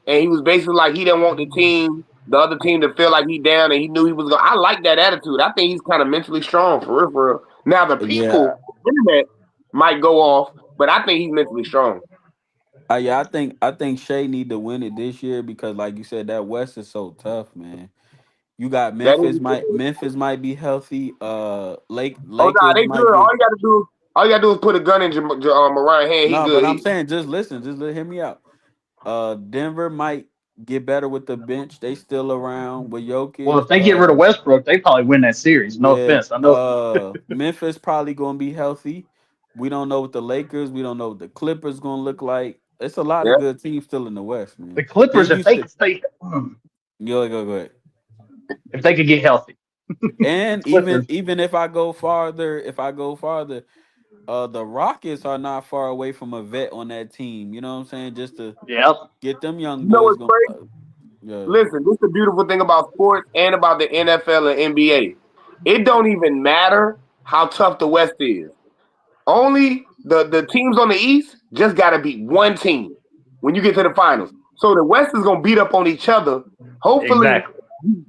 and he was basically like he didn't want the other team to feel like he down and he knew he was going. I like that attitude. I think he's kind of mentally strong for real. For real. Now the Yeah, people internet might go off, but I think he's mentally strong. yeah. I think Shea need to win it this year because, like you said, that West is so tough, man. You got That Memphis might be healthy. oh no, Lakers they might good. be. All you gotta do is put a gun in Mariah's hand. He No, good. but I'm saying just listen, hear me out. Denver might get better with the bench. They still around with Well, Jokic. if they get rid of Westbrook, they probably win that series. No Yeah. offense. I know Memphis probably gonna be healthy. We don't know what the Lakers. We don't know what the Clippers gonna look like. It's a lot Yeah. of good teams still in the West, man. the Clippers, Then if you they still stay, go ahead. if they could get healthy, And even Clippers. even if I go farther, the Rockets are not far away from a vet on that team. You know what I'm saying? Just to Yep. get them young You know boys what's going. crazy? Yeah, Listen, this is the beautiful thing about sports and about the NFL and NBA. It don't even matter how tough the West is. Only the teams on the East just got to beat one team when you get to the finals. So the West is gonna beat up on each other. Hopefully, Exactly.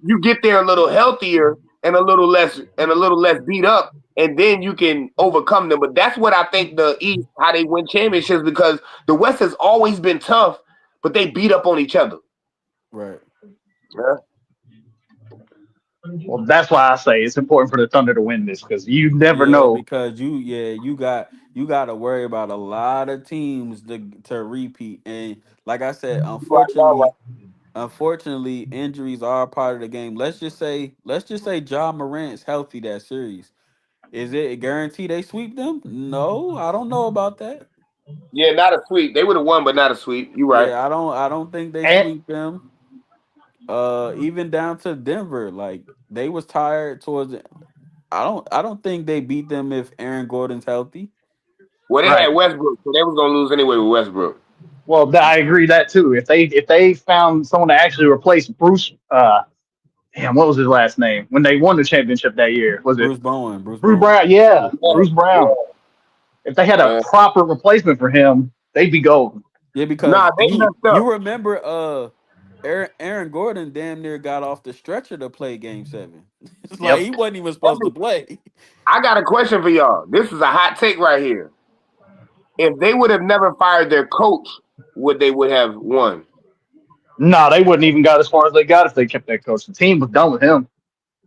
you get there a little healthier and a little less beat up, and then you can overcome them. But that's what I think the East how they win championships because the West has always been tough, but they beat up on each other. right. Yeah. Well, that's why I say it's important for the Thunder to win this because you never Yeah, know. because you got to worry about a lot of teams to repeat, and like I said, unfortunately, injuries are a part of the game. Let's just say Ja Morant's healthy that series. Is it a guarantee they sweep them? No, I don't know about that. Yeah, not a sweep. They would have won, but not a sweep. You right. Yeah, I don't think they And sweep them. Even down to Denver, like they was tired towards it. I don't think they beat them if Aaron Gordon's healthy. Well, they right. had Westbrook, so they was gonna lose anyway with Westbrook. Well, I agree that too. If they found someone to actually replace Bruce, damn, what was his last name when they won the championship that year? Was it Bruce Bowen, Bruce Bruce Bowen. Brown? Yeah, Yeah, Bruce Brown. yeah, If they had a man. proper replacement for him, they'd be golden. Yeah, because Nah, they you messed up. you remember Aaron Gordon damn near got off the stretcher to play game 7. It's like Yep. he wasn't even supposed to play. I got a question for y'all. This is a hot take right here. If they would have never fired their coach, would they would have won? No, they wouldn't even got as far as they got if they kept that coach. The team was done with him.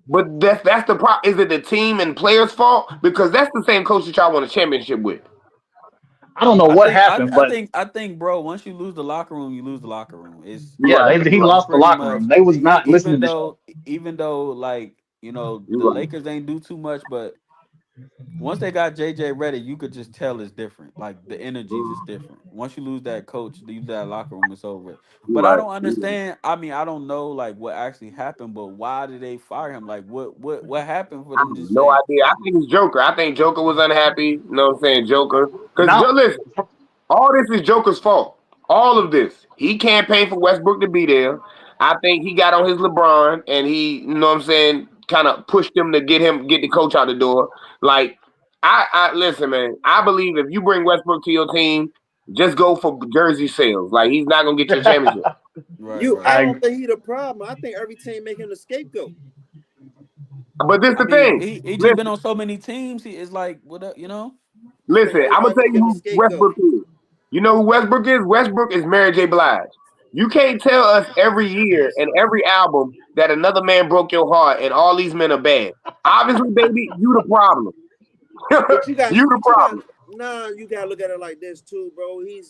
But that's the problem. Is it the team and players' fault? Because that's the same coach that y'all won a championship with. I don't know I what think I, happened, I but think I think bro, once you lose the locker room, you lose the locker room. It's You yeah, right. he You right. it's lost the pretty locker much room. They was not even listening to. though like, You the right. Lakers ain't do too much, but once they got JJ ready, you could just tell it's different. Like the energy is just different. Once you lose that coach, leave that locker room, it's over. You But I right. don't understand. I mean, I don't know like what actually happened, but why did they fire him? Like what happened for I them have to no say, idea. I think it's Joker. I think Joker was unhappy. You know what I'm saying? Joker. Because Now, listen, all this is Joker's fault. All of this. He campaigned for Westbrook to be there. I think he got on his LeBron and he, you know what I'm saying, kind of pushed him to get the coach out the door. Like, I listen, man. I believe if you bring Westbrook to your team, just go for jersey sales. Like he's not gonna get you a championship. Right, right, I right. don't think he the problem. I think every team make him the scapegoat. But this I the mean, thing. he just been Listen, on so many teams. He is like, what up, you know? I think listen. I'm gonna everybody tell make you him the who scapegoat. Westbrook is. You know who Westbrook is? Westbrook is Mary J. Blige. You can't tell us every year and every album that another man broke your heart and all these men are bad. Obviously, baby, you the problem. But you got, You the problem. nah. You gotta look at it like this too, bro. He's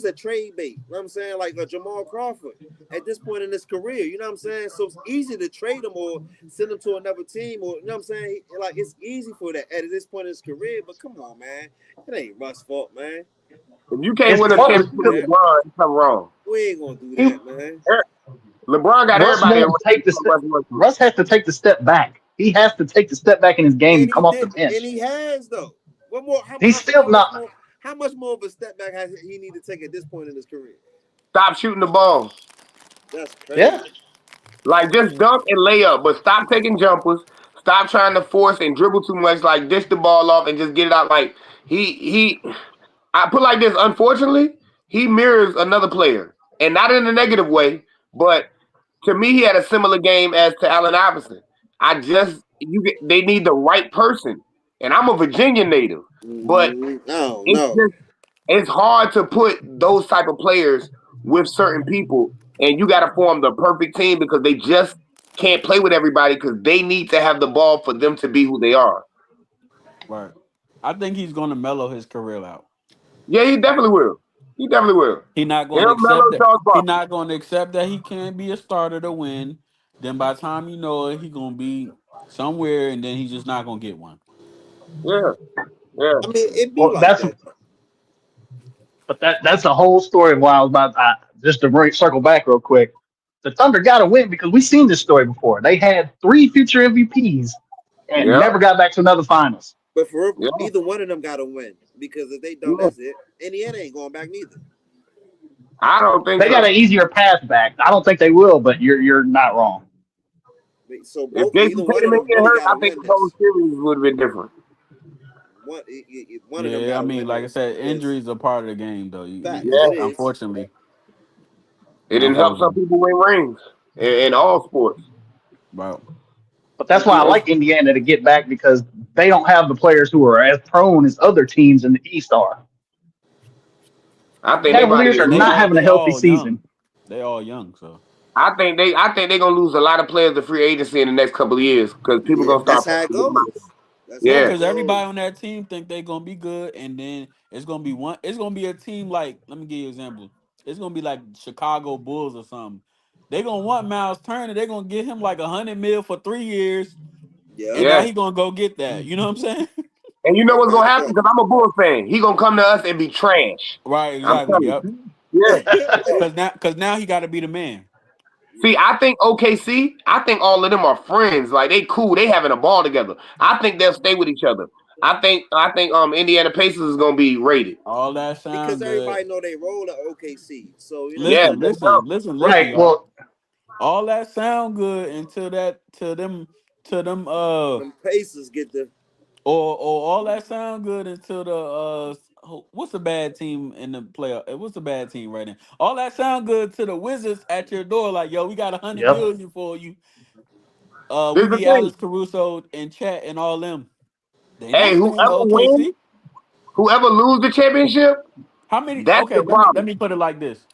a trade bait. You know what I'm saying? Like a Jamal Crawford at this point in his career. You know what I'm saying? So it's easy to trade him or send him to another team, or you know what I'm saying? Like it's easy for that at this point in his career. But come on, man, it ain't Russ' fault, man. If you can't It's win a We ain't close. gonna championship do with that. LeBron, something wrong. We ain't gonna do He that, man. LeBron got Russ everybody won't take arrested the from step. Russell Westbrook. Russ has to take the step back. He has to take the step back in his game and And he come off the did, and bench. he has though. What more? He's still How much not. more? How much more of a step back has he need to take at this point in his career? Stop shooting the ball. That's Yeah. crazy. Like just dunk and lay up, but stop taking jumpers. Stop trying to force and dribble too much. Like dish the ball off and just get it out. Like he. I put like this. Unfortunately, he mirrors another player, and not in a negative way. But to me, he had a similar game as to Allen Iverson. They need the right person, and I'm a Virginia native, but I don't it's know. just it's hard to put those type of players with certain people, and you got to form the perfect team because they just can't play with everybody because they need to have the ball for them to be who they are. Right. I think he's gonna mellow his career out. Yeah, he definitely will. He definitely will. He not Him, going to accept Melo, that. Charles He Barkley. not going to accept that he can't be a starter to win. Then by the time you know it, he gonna be somewhere, and then he's just not gonna get one. Yeah, yeah. I mean, it be Well, like that. that's a whole story of why I was about just to circle back real quick. The Thunder got to win because we've seen this story before. They had three future MVPs and Yeah, never got back to another finals. But for real, yeah, either one of them got to win because if they don't, yeah. that's it. Indiana ain't going back neither. I don't think They got so. an easier path back. I don't think they will, but you're not wrong. So If both, Jason either one of Tatum them didn't get really hurt, got to I think win the whole this. series would have been different. One of them Yeah, got I to mean, win like I this said, because injuries are part of the game, though. facts Yeah, it is. Unfortunately, it didn't help some unfortunately, people win rings in all sports. bro. But that's why I It's, like Indiana to get back because they don't have the players who are as prone as other teams in the East are. I think they about to Cavaliers get are And not having a they healthy all young. season. They all young, so I think they're gonna lose a lot of players to free agency in the next couple of years because people Yeah, gonna start that's how it forgetting about them. goes. That's yeah, how Yeah, it because goes. everybody on that team think they gonna be good, and then it's gonna be one. It's gonna be a team like. Let me give you an example. It's gonna be like Chicago Bulls or something. They gonna want Miles Turner. They gonna get him like 100 mil for 3 years, Yep. and now yeah. he gonna go get that. You know what I'm saying? And you know what's gonna happen because I'm a Bulls fan. He gonna come to us and be trash. Right, I'm exactly. telling Yep. you. Yeah. Because now he got to be the man. See, I think OKC, I think all of them are friends. Like they cool. They having a ball together. I think they'll stay with each other. I think Indiana Pacers is gonna be rated. All that Because sound good. everybody know they role at OKC. So you know what I'm Yeah, Listen, saying? they listen, know. listen, Right. y'all. Well, All that sound good until that to them Them Pacers get the or all that sound good until the what's the bad team in the playoff? What's the bad team right now? All that sound good to the Wizards at your door, like yo, we got 100 yep. million for you. This We is the need thing. Alex Caruso and Chat and all them. They Hey, not staying in OKC. whoever lose the championship, How many? that's Okay, the let problem. me put it like this.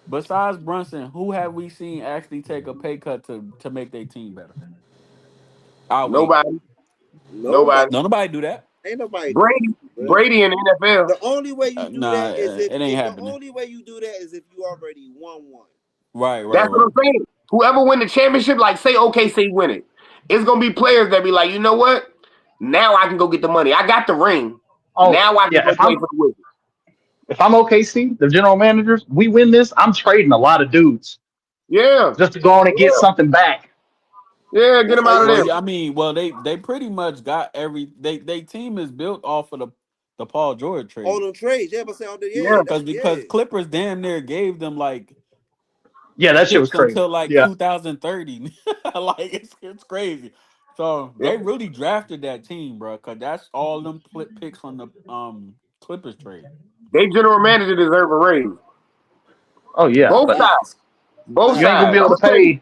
Besides Brunson, who have we seen actually take a pay cut to make their team better? I'll wait. Nobody, nobody. nobody. No, nobody do that. Ain't nobody do Brady, that. Brady in the NFL. The only way you do Nah, that is if it ain't the happening. only way you do that is if you already won one. Right, right, That's what right. I'm saying. Whoever win the championship, like say OKC win it, it's gonna be players that be like, you know what? Now I can go get the money. I got the ring. Oh Now I can yeah. go play for the Wizards. If I'm OKC, the general managers, we win this. I'm trading a lot of dudes Yeah, just to go on and get yeah, something back. yeah. Get That's them how out of you. Well, there. yeah, I mean, well, they pretty much got they team is built off of the Paul George All trade. them trades, yeah, but say all the Yeah, yeah, that's Because yeah. Clippers damn near gave them like Yeah, that shit was picks crazy. until like Yeah. 2030. Like it's crazy. So yeah. they really drafted that team, bro, because that's all them picks from the Clippers trade. They general manager deserve a raise. Oh yeah, Both but sides. Facts. Both you ain't Facts. gonna be sides. I'm able to gonna tell you, pay.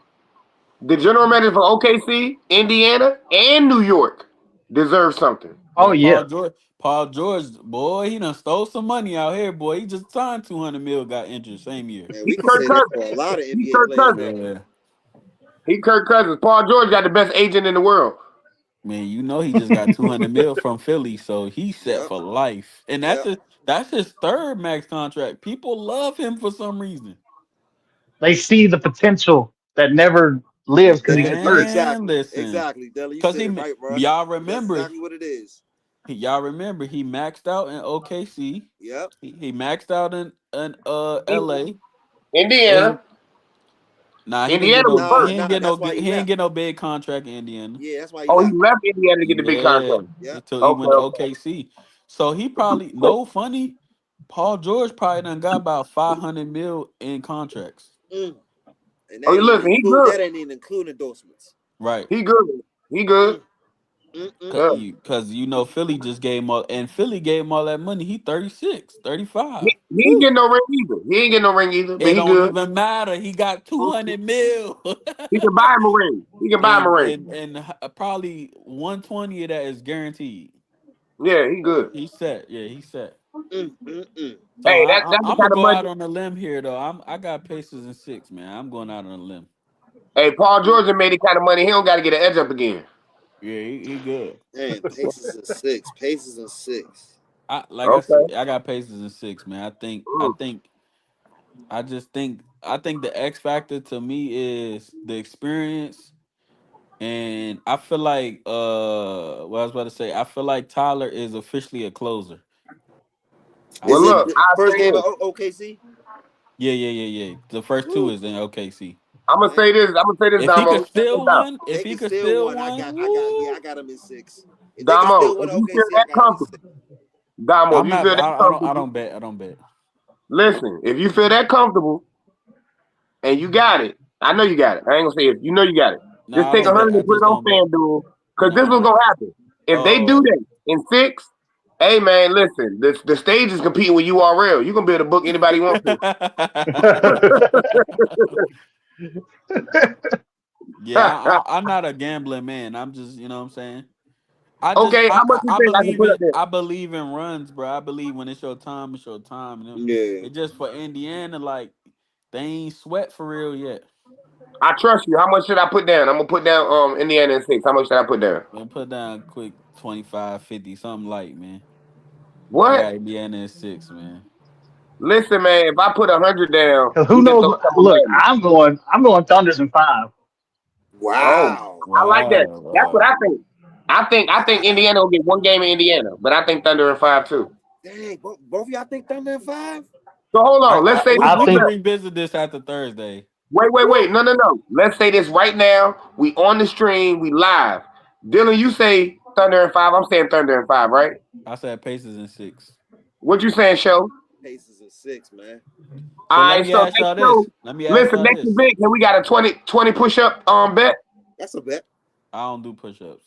the general manager for OKC, Indiana, and New York deserve something. Oh Man, yeah, Paul George, boy, he done stole some money out here, boy. He just signed 200 mil, got injured same year. And He we can Kirk say that for Cousins. a lot of He NBA Kirk players Cousins. though. Yeah. He Kirk Cousins. Paul George got the best agent in the world. Man, you know he just got 200 mil from Philly, so he's set Yep. for life. And Yep. that's his third max contract. People love him for some reason. they see the potential that never lives because he gets hurt. Man, Exactly. listen. Exactly. Della, you Cause said it right, bro. y'all That's remember exactly what it is. y'all remember he maxed out in OKC. Yep. He maxed out in LA. Indiana. And nah, Indiana was Nah, first. nah. That's why he he ain't left. get no big contract in Indiana. Yeah, that's why he Oh, he left. left Indiana to get the big Yeah, contract. Yep. until he Okay, went to okay. OKC. So he probably no funny. Paul George probably done got about 500 mil in contracts. Mm. And Oh, that ain't listen, he include good. that ain't even include endorsements. Right. He good. He good. Mm. Mm, mm, Yeah. mm. Cause you know Philly just gave him all and Philly gave him all that money. He 36, He, 35. he ain't Woo. getting no ring either. He ain't getting no ring either, but It he don't good. even matter. He got 200 mil. He can buy him a ring. He can buy him a ring. And probably 120 of that is guaranteed. Yeah, he good. He's set. Yeah, he's set. Mm, mm, mm. So Hey, that's the I'm gonna kind of go money. out on a limb here though. I got Pacers in 6, man. I'm going out on a limb. Hey, Paul George done made the kind of money. He don't got to get an edge up again. Yeah, he good. Man, Pacers and six. Pacers and six. I Okay. said, I got Pacers in 6, man. Mm. I think the X factor to me is the experience, and I feel like what I was about to say. I feel like Tyler is officially a closer. I Well, Is it look, think the I'll first say game this. of OKC? yeah. The first two Woo. is in OKC. I'm gonna Man, say this. I'm gonna say this, If he Damo. could Check this steal out. one, they if he can could still steal one. one, Yeah, woo, I got them in six. If they can Damo, still win if you feel OKC, I that got them in six. comfortable, Damo, if I'm you not. feel that I comfortable, don't bet. I don't bet. listen. If you feel that comfortable and you got it, I know you got it. I ain't gonna say if you know you got it. No, Just I take a don't bet. hundred I and put just it on don't bet. FanDuel, cause this was Nah. gonna happen. If they do Oh. that in 6, hey man, listen. The stage is competing with URL. You gonna be able to book anybody you want to. Yeah, I'm not a gambling man. I'm just, you know what I'm saying. Okay, how much you think I can put up there? I believe in runs, bro. I believe when it's your time, it's your time. You know, Yeah. it just for Indiana, like they ain't sweat for real yet. I trust you. How much should I put down? I'm gonna put down Indiana in 6. How much should I put down? Man, put down quick 25, 50, something light, man. I What? got Indiana in 6, man. Listen, man. If I put 100 down, Because who we can throw knows? some Look, money. I'm going Thunders in 5. Oh, Wow. I like that. Wow, That's what wow. I think. I think Indiana will get one game in Indiana, but I think Thunder in 5 too. Dang, both of y'all think Thunder in five? So hold on. Let's say this I We right can think now. revisit this after Thursday. Wait. Woo. No. Let's say this right now. We on the stream. We live. Dylan, you say Thunder in 5. I'm saying Thunder in 5, right? I said Pacers in 6. What you saying, show? Pacers in six, man. So All let right. me So ask next y'all show. this. Let me ask Listen, y'all next this. event, can we got a 20 push up bet? That's a bet. I don't do push-ups.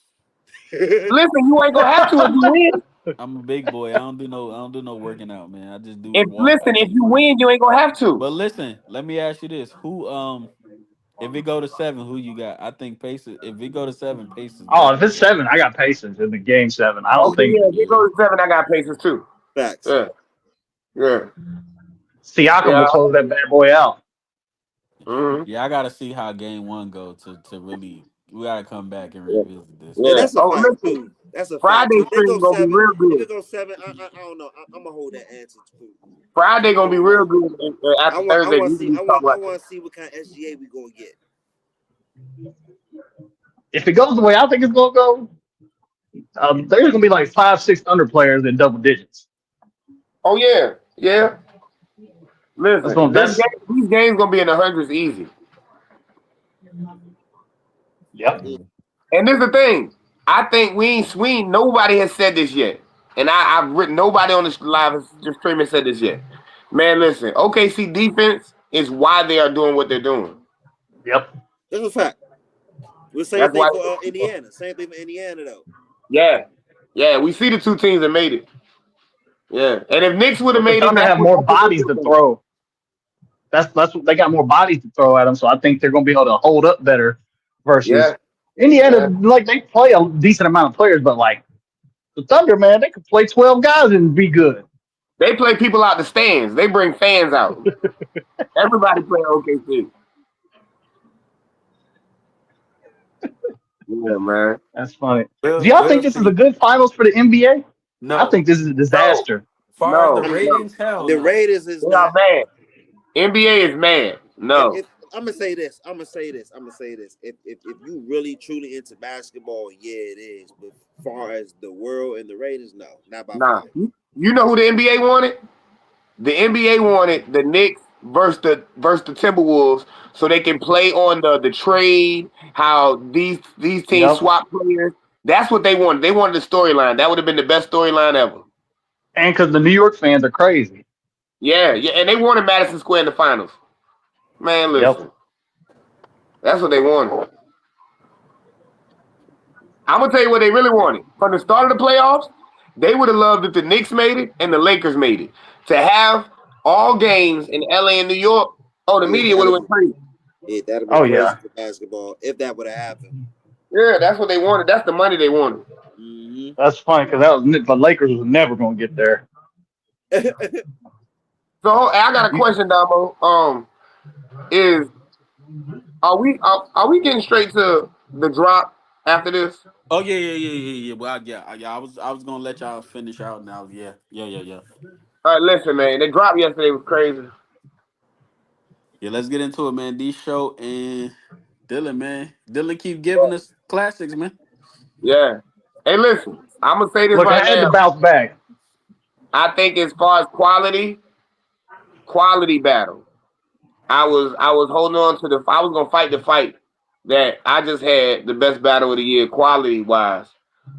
Listen, you ain't gonna have to if you win. I'm a big boy. I don't do no working out, man. I just do If walk. I listen, if just you run. win, you ain't gonna have to. But listen, let me ask you this: Who if it go to 7, who you got? I think Pacers. If it go to 7, Pacers oh, if definitely it's win. 7, I got Pacers in the game 7. I don't Okay, think yeah, if it Yeah. goes to 7, I got Pacers too. Facts. Yeah, yeah, Siakam yeah. will close that bad boy out. Mm-hmm. Yeah, I gotta see how game 1 go to really. We gotta come back and Yeah. revisit this, And Yeah. man. that's a Oh, fact listen, too. That's a fact. Friday If they stream go gonna be seven, real if good. it goes seven, I don't know. I'm gonna hold that answer too. Friday gonna be real good I after want I Thursday. want to We see can talk I about that. want to see what kind of SGA we gonna get. If it goes the way I think it's going to go, there's going to be like 5, 6 Thunder players in double digits. Oh yeah, yeah. That's Listen, going. That's these games gonna be in the hundreds easy. yep. Mm. Yeah. And this is the thing. I think we ain't nobody has said this yet. And I've written nobody on this live just streaming said this yet. Man, listen, OKC defense is why they are doing what they're doing. Yep. That's a fact. The same That's thing why. for Indiana. Same thing for Indiana though. Yeah, yeah. We see the two teams that made it. Yeah, and if Knicks would have But the made it, Thunder that's have what more that's what they bodies could to have made. throw. That's what they got more bodies to throw at them. So I think they're going to be able to hold up better. Versus Yeah, Indiana, yeah. like they play a decent amount of players, but like the Thunder, man, they could play 12 guys and be good. They play people out the stands. They bring fans out. Everybody play OKC. Yeah, man. That's funny. Do y'all We'll think this is a see. good finals for the NBA? I No, think this is a No, disaster. far as the no, I mean, no. ratings, hell the no. Raiders is They are not. mad. NBA is mad. No. If I'm gonna say this, If you really truly into basketball, yeah, it is. But as far as the world and the Raiders, no, not by Nah. far. You know who the NBA wanted? The NBA wanted the Knicks versus the Timberwolves so they can play on the trade, how these teams Yep. swap players. That's what they wanted. They wanted the storyline. That would have been the best storyline ever. And because the New York fans are crazy. Yeah, yeah, and they wanted Madison Square in the finals. Man, Yep. listen, that's what they wanted. I'm gonna tell you what they really wanted. From the start of the playoffs, they would have loved if the Knicks made it and the Lakers made it. To have all games in LA and New York, oh, the Yeah, media would have went crazy. that'd have been Oh crazy yeah. for basketball if that would have happened. Yeah, that's what they wanted. That's the money they wanted. Mm-hmm. That's funny because that was the Lakers was never going to get there. So I got a question, Damo. Is are we getting straight to the drop after this? Oh yeah. Well, yeah. I was gonna let y'all finish out now. Yeah. All right, listen, man. The drop yesterday was crazy. Yeah, let's get into it, man. D Show and Dylan, man. Dylan keep giving us classics, man. Yeah. Hey, listen. I'm gonna say this Look, I right had to now. bounce back. I think as far as quality battle. I was holding on to the. I was gonna fight the fight that I just had the best battle of the year, quality wise.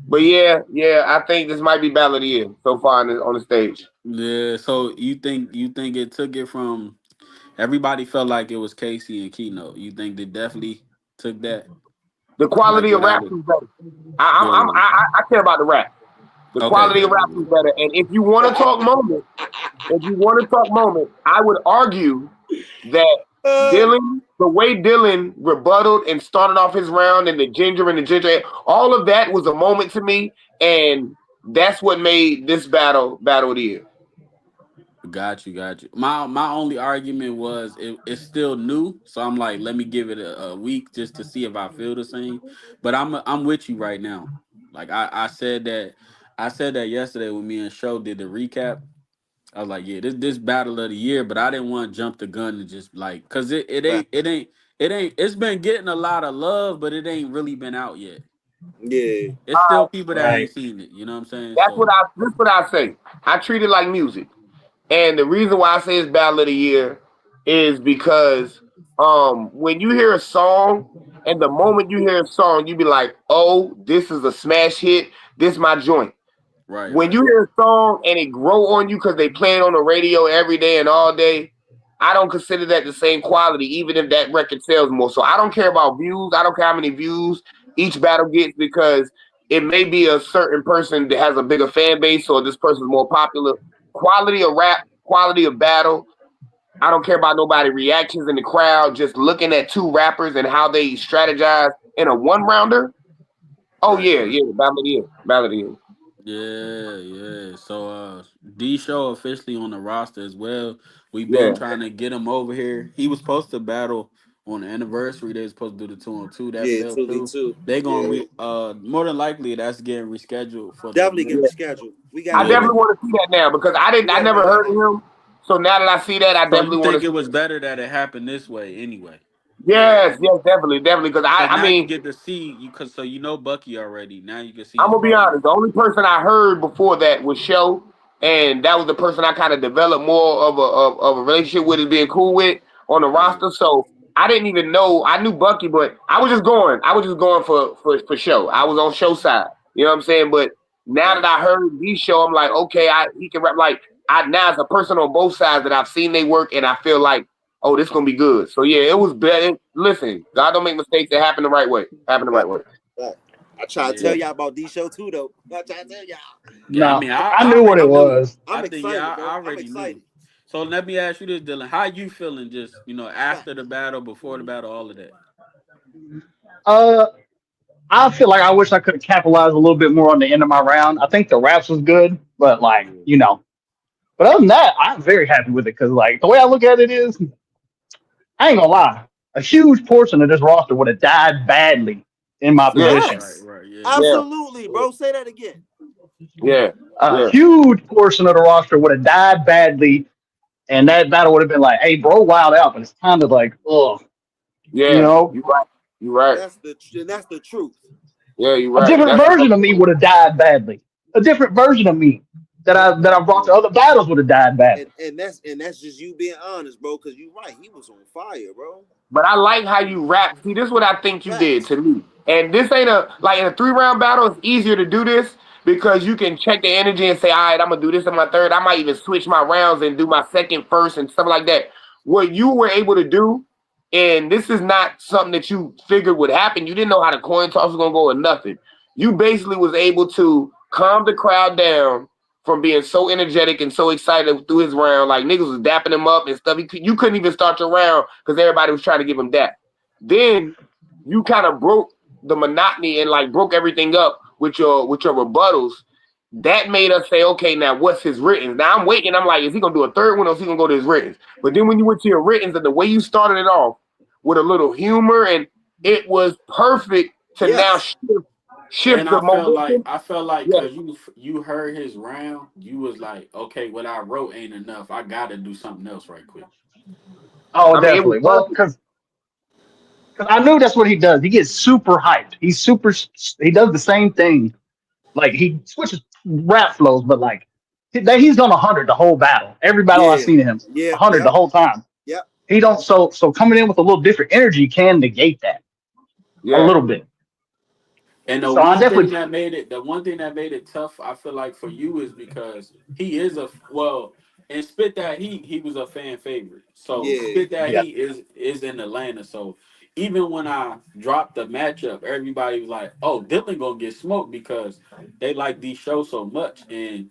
But yeah, I think this might be battle of the year so far on the stage. Yeah. So you think it took it from everybody felt like it was Casey and Keynote. You think they definitely took that The like quality of rap without it? was better. Yeah. I care about the rap. The Okay. quality Yeah. of rap was better. And if you want to talk moment, I would argue that the way Dylan rebutted and started off his round and the ginger ale, all of that was a moment to me, and that's what made this battle of the year. Got you. My only argument was it's still new, so I'm like, let me give it a week just to see if I feel the same. But I'm with you right now. Like I said that yesterday when me and Scho did the recap. I was like, yeah, this battle of the year, but I didn't want to jump the gun and just like, cause Right. it's been getting a lot of love, but it ain't really been out yet. Yeah. It's still people that ain't Right. seen it. You know what I'm saying? That's what So I say. I treat it like music. And the reason why I say it's battle of the year is because when you hear a song and the moment you hear a song, you be like, oh, this is a smash hit. This my joint. When right. you hear a song and it grow on you because they play it on the radio every day and all day, I don't consider that the same quality, even if that record sells more. So I don't care about views. I don't care how many views each battle gets because it may be a certain person that has a bigger fan base or this person's more popular. Quality of rap, quality of battle. I don't care about nobody reactions in the crowd. Just looking at two rappers and how they strategize in a one rounder. Oh Right. yeah, battle of the year, battle of the year. Yeah. So D Show officially on the roster as well. We've been Yeah. trying to get him over here. He was supposed to battle on the anniversary. They was supposed to do the 2-on-2. That Yeah. fell through. 2v2. They gonna Yeah. more than likely that's getting rescheduled for the Definitely get next. rescheduled. We I gotta Yeah. definitely wait. want to see that now because We I gotta never wait on heard of that. him. So now that I see that, I So you definitely want to think see it was it. better that it happened this way anyway? Yeah. Yes, definitely. Because Because I now you mean, get to see you. Cause so you know Bucky already. Now you can see I'm his gonna be partner. honest. The only person I heard before that was Scho, and that was the person I kind of developed more of a relationship with, and being cool with on the Yeah. roster. So I didn't even know I knew Bucky, but I was just going. I was just going for Scho. I was on Scho side. You know what I'm saying? But now that Right. I heard these Scho, I'm like, okay, he can rap. Like I now as a person on both sides that I've seen they work, and I feel like, oh, this gonna be good. So yeah, it was better. Listen, God don't make mistakes. That happen the right way. Happen the Right. right way. Right. I try to tell Yeah. y'all about D Show too, though. I try to tell y'all. Yeah. I No, mean, I I knew what it already I'm knew. was. I I'm think yeah, excited, I bro. I'm already knew. excited. So let me ask you this, Dylan. How you feeling just, after the Facts. battle, before the battle, all of that? Uh, I feel like I wish I could have capitalized a little bit more on the end of my round. I think the raps was good, but like Yeah. but other than that, I'm very happy with it because like the way I look at it is, I ain't gonna lie, a huge portion of this roster would have died badly in my Yeah, position. Right, Facts. right, yeah. yeah, Absolutely, bro. Say that again. yeah, A yeah, huge portion of the roster would have died badly, and that battle would have been like, "Hey, bro, wild out," but it's kind of like, ugh, you yeah. know. You right. You right. That's the truth. Yeah, you A right. different That's version of me would have died badly. A different version of me that I brought to Yeah. other battles would have died badly. And that's just you being honest, bro. Because you're right. He was on fire, bro. But I like how you rap. See, this is what I think you did Facts. to me. And this ain't a like in a 3 round battle. It's easier to do this because you can check the energy and say, all right, I'm gonna do this in my third. I might even switch my rounds and do my second first and stuff like that. What you were able to do, and this is not something that you figured would happen. You didn't know how the coin toss was gonna go or nothing. You basically was able to calm the crowd down from being so energetic and so excited through his round. Like niggas was dapping him up and stuff. You couldn't even start your round because everybody was trying to give him dap. Then you kind of broke the monotony and like broke everything up with your rebuttals. That made us say, okay, now what's his written? Now I'm waiting. I'm like, is he gonna do a third one or is he gonna go to his written? But then when you went to your written and the way you started it off with a little humor and it was perfect to now Yes. shift And the momentum. I felt like Yeah, because you heard his round, you was like, okay, what I wrote ain't enough. I gotta do something else right quick. Oh, I mean it was definitely. Well, perfect. because I knew that's what he does. He gets super hyped. He does the same thing. Like he switches rap flows, but like he's done 100 the whole battle. Every battle I've Yeah. seen of him, Yeah. 100 the Yep. whole time. Yep. He don't so coming in with a little different energy can negate that a Yeah, little bit. And So I definitely the one thing that made it tough, I feel like for you is because he is and Spit That Heat, he was a fan favorite. So Yeah. Spit That yeah. Heat is in Atlanta. So even when I dropped the matchup, everybody was like, "Oh, Dylan gonna get smoked because they like these shows so much." And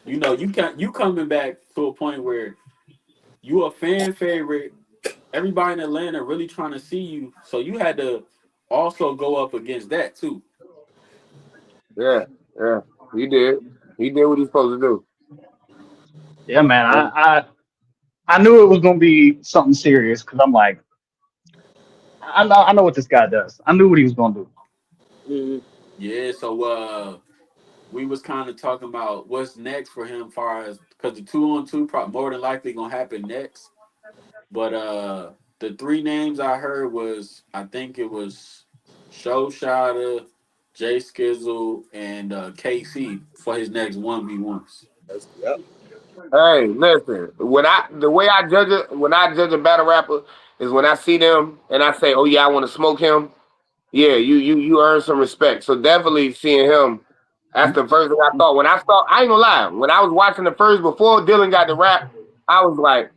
you coming back to a point where you a fan favorite. Everybody in Atlanta really trying to see you, so you had to also go up against that too. yeah, yeah. He did. He did what he's supposed to do. Yeah, man. And I knew it was gonna be something serious because I'm like, I know what this guy does. I knew what he was gonna do. Hmm. Yeah, so we was kind of talking about what's next for him, far as because the 2-on-2 more than likely gonna happen next. But the three names I heard was I think it was Scho Shotta, Jay Skizzle, and KC for his next 1v1s. Yep. hey, listen. The way I judge it, when I judge a battle rapper, is when I see them and I say, "Oh yeah, I want to smoke him." Yeah, you earn some respect. So definitely seeing him, that's the first thing I thought. When I saw, I ain't gonna lie. When I was watching the first before Dylan got the rap, I was like,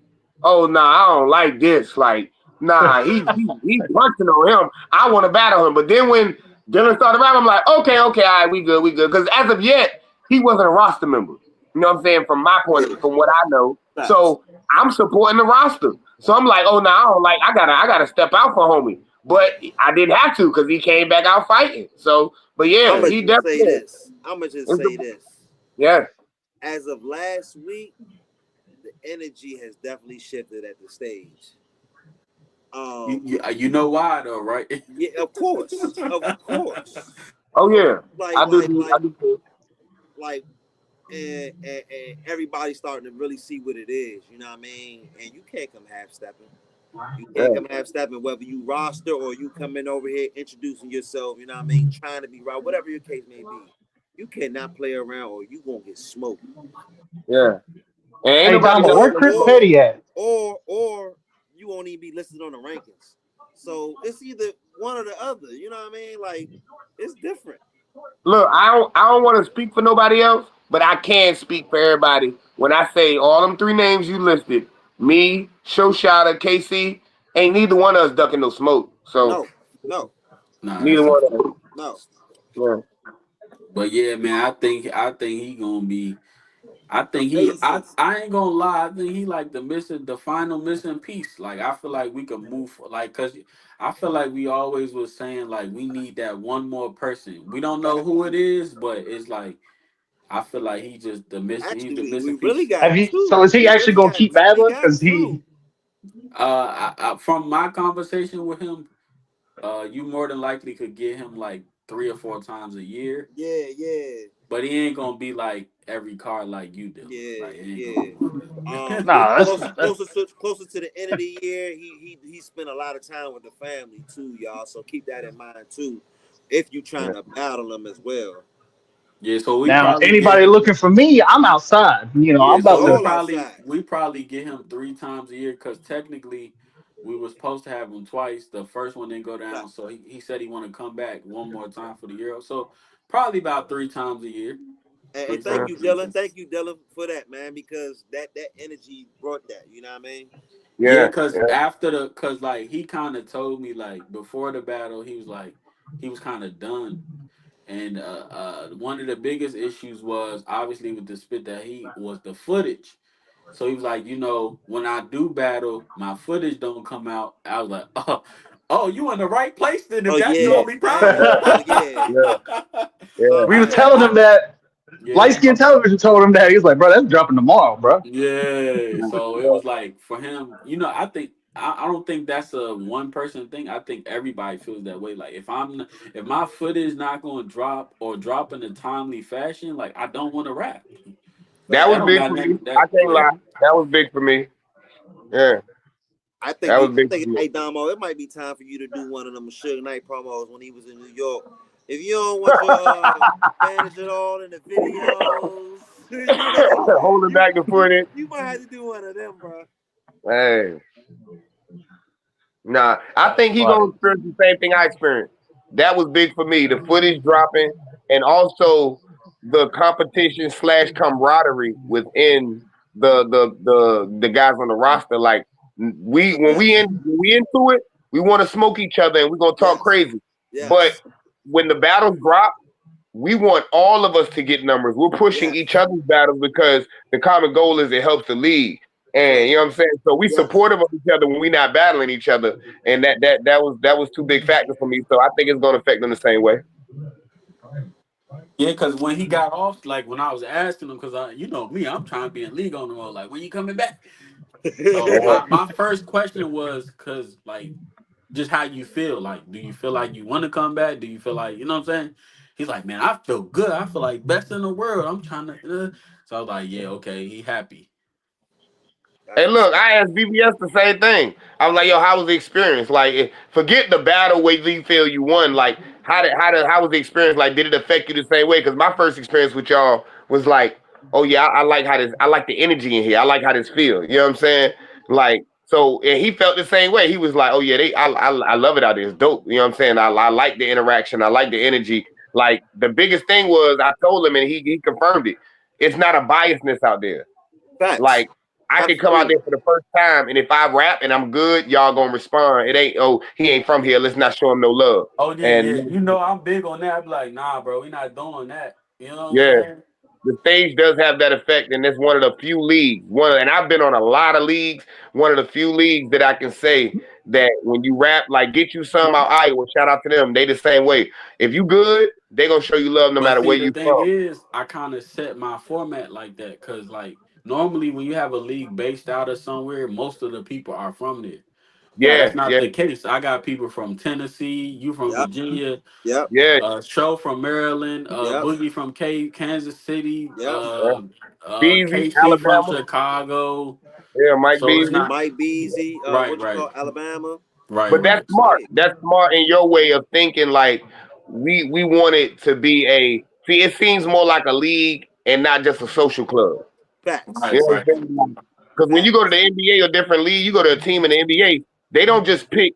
oh nah, I don't like this. Like, nah, he punching on him. I want to battle him. But then when Dylan started rap, I'm like, okay, okay, all right, we good, we good. Because as of yet, he wasn't a roster member. You know what I'm saying? From my point of Yeah. view, from what I know. Facts. So I'm supporting the roster. So I'm like, oh no, I don't like. I gotta step out for homie. But I didn't have to because he came back out fighting. So, but yeah, I'ma he just say definitely. this. I'ma just It's say the, this. yeah, As of last week, the energy has definitely shifted at the stage. You know why though, right? Yeah, of course, of course. oh yeah, Like, I do. like, I like, do. Too. like, and everybody's starting to really see what it is. You know what I mean? And you can't come half stepping. You can't Yeah, come half stepping, whether you roster or you coming over here introducing yourself. You know what I mean? Trying to be right, whatever your case may be. You cannot play around, or you gonna get smoked. yeah. And ain't Hey, nobody Damo, never. where Or Chris or Petty at? or you won't even be listed on the rankings. So it's either one or the other. You know what I mean? Like it's different. Look, I don't want to speak for nobody else, but I can speak for everybody when I say all them three names you listed. Me, Shoshada, KC, ain't neither one of us ducking no smoke. So No, no, Nah, neither that's a one of fact. us. no. Yeah. But yeah, man, I think he gonna be. I think he. Amazing. I ain't gonna lie. I think he like the final missing piece. Like I feel like we could move. Like cause I feel like we always was saying like we need that one more person. We don't know who it is, but it's like I feel like he just the missing. He's Actually, the we missing really piece. got So two. is he actually gonna keep We battling? got Because two. From my conversation with him, you more than likely could get him like 3 or 4 times a year, Yeah, yeah, but he ain't gonna be like every card like you do. yeah, Like it ain't gonna yeah. be like that. nah, Closer to the end of the year, he spent a lot of time with the family too, y'all. So keep that in mind too, if you trying to battle them as well. Yeah, so we now probably get anybody him. looking for me, I'm outside. I'm Yeah, We so about we to. all probably outside. we probably get him 3 times a year because technically we were supposed to have him twice. The first one didn't go down, so he said he want to come back one more time for the Euro. So probably about 3 times a year, And three thank times you, a year. Dylan. Thank you, Dylan, for that, man, because that energy brought that. You know what I mean? Yeah, Yeah, cause yeah. after cause like he kind of told me like before the battle, he was like he was kind of done, and one of the biggest issues was obviously with the spit that he was the footage. So he was like, when I do battle, my footage don't come out. I was like, oh, you in the right place then if Oh that's your Yeah, yeah, only yeah. problem. Oh yeah. yeah, yeah. We was Yeah. telling him that light Yeah. skin television told him that he was like, bro, that's dropping tomorrow, bro. Yeah. So it Yeah. was like for him, I think I don't think that's a one person thing. I think everybody feels that way. Like if my footage not gonna drop or drop in a timely fashion, like I don't want to rap. That That was Facts. don't big got for me. nothing I that can't yeah. lie. That was big for me. Yeah, that was I big think, for me. hey Damo, it might be time for you to do one of them Suge Knight promos when he was in New York. If you don't want your manager all in the videos, Holding back the footage. you might have to do one of them, bro. Hey, nah. I think he But gonna experience the same thing I experienced. That was big for me. The footage dropping, and also the competition slash camaraderie within the guys on the roster. Like Yes, when we into it, we want to smoke each other and we gonna talk yes, crazy. But yes, when the battles drop, we want all of us to get numbers. We're pushing yes. each other's battles because the common goal is it helps the league. And you know Facts. what I'm saying? So we Yes. supportive of each other when we not battling each other. And that was two big factors for me. So I think it's gonna affect them the same way. Yeah, because when he got off, like when I was asking him, because you know me, I'm trying to be in league on the road. Like, when you coming back? So Yeah. my first question was, because like, just how you feel. Like, do you feel like you want to come back? Do you feel like, you know what I'm saying? He's like, man, I feel good. I feel like best in the world. I'm trying to. So I was like, yeah, okay, he happy. That's Hey, what's look, up. I asked BBS the same thing. I was like, "Yo, how was the experience? Like, forget the battle where you feel you won. Like, how was the experience? Like, did it affect you the same way? Because my first experience with y'all was like, oh yeah, I like I like the energy in here. I like how this feel. You know what I'm saying? Like, so and he felt the same way. He was like, oh yeah, I love it out there. It's dope. You know what I'm saying? I like the interaction. I like the energy. Like the biggest thing was I told him and he confirmed it. It's not a biasness out there. Facts. Like I can come out Absolutely. there for the first time, and if I rap and I'm good, y'all gonna respond. It ain't he ain't from here. Let's not show him no love. Oh yeah, And yeah. You know I'm big on that. I be like, nah, bro, we not doing that. You know what I'm yeah, saying? the stage does have that effect, and it's one of the few leagues. And I've been on a lot of leagues. One of the few leagues that I can say that when you rap, like get you some out Iowa. Shout out to them. They the same way. If you good, they gonna show you love no But matter see, where the you thing from. is, I kind of set my format like that because, like, normally when you have a league based out of somewhere, most of the people are from there. But Facts. that's Yeah, not yeah, the case. I got people from Tennessee, you from Yep. Virginia, Yep. yeah, Scho from Maryland, Yep. Boogie from Kansas City, Yep. yeah. Beezy, KC from Alabama. Chicago. Yeah, Mike So it's Beasley. not Mike Beasy. right, What you right, call Alabama? right, But that's right. smart. Yeah. That's smart in your way of thinking. Like we want it to be a see. It seems more like a league and not just a social club. Facts. Right, You know right. what I'm saying? Because when you go to the Facts. NBA or different league, you go to a team in the NBA. They don't just pick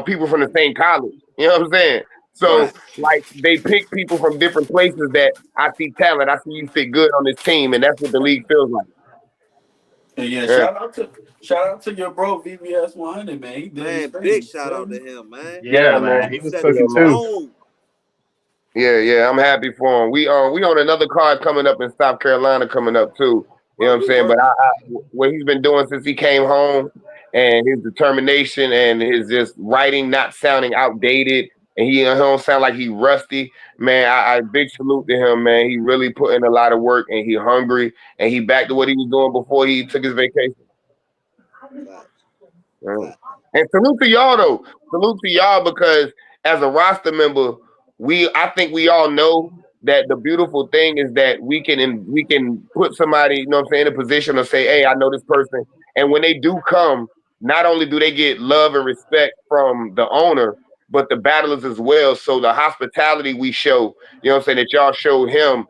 people from the same college. You know what I'm saying? Right. So like they pick people from different places that I see talent. I see you fit good on this team, and that's what the league feels like. And yeah, Yeah. shout out to your bro VVS 100, man. He did his Man, thing. big You shout feel out me? to him, man. yeah, Yeah, man. man, he was Set the Yeah, cooking man. too. tone. Yeah. I'm happy for him. We on another card coming up in South Carolina coming up too. You know Bro, what I'm we saying? But working. what he's been doing since he came home, and his determination and his just writing not sounding outdated, and he don't sound like he rusty. Man, I big salute to him, man. He really put in a lot of work, and he hungry, and he back to what he was doing before he took his vacation. Facts. Mm. Facts. And salute to y'all though. Salute to y'all because as a roster member, I think we all know that the beautiful thing is that we can put somebody, you know what I'm saying, in a position to say, hey, I know this person. And when they do come, not only do they get love and respect from the owner, but the battlers as well. So the hospitality we show, you know what I'm saying, that y'all show him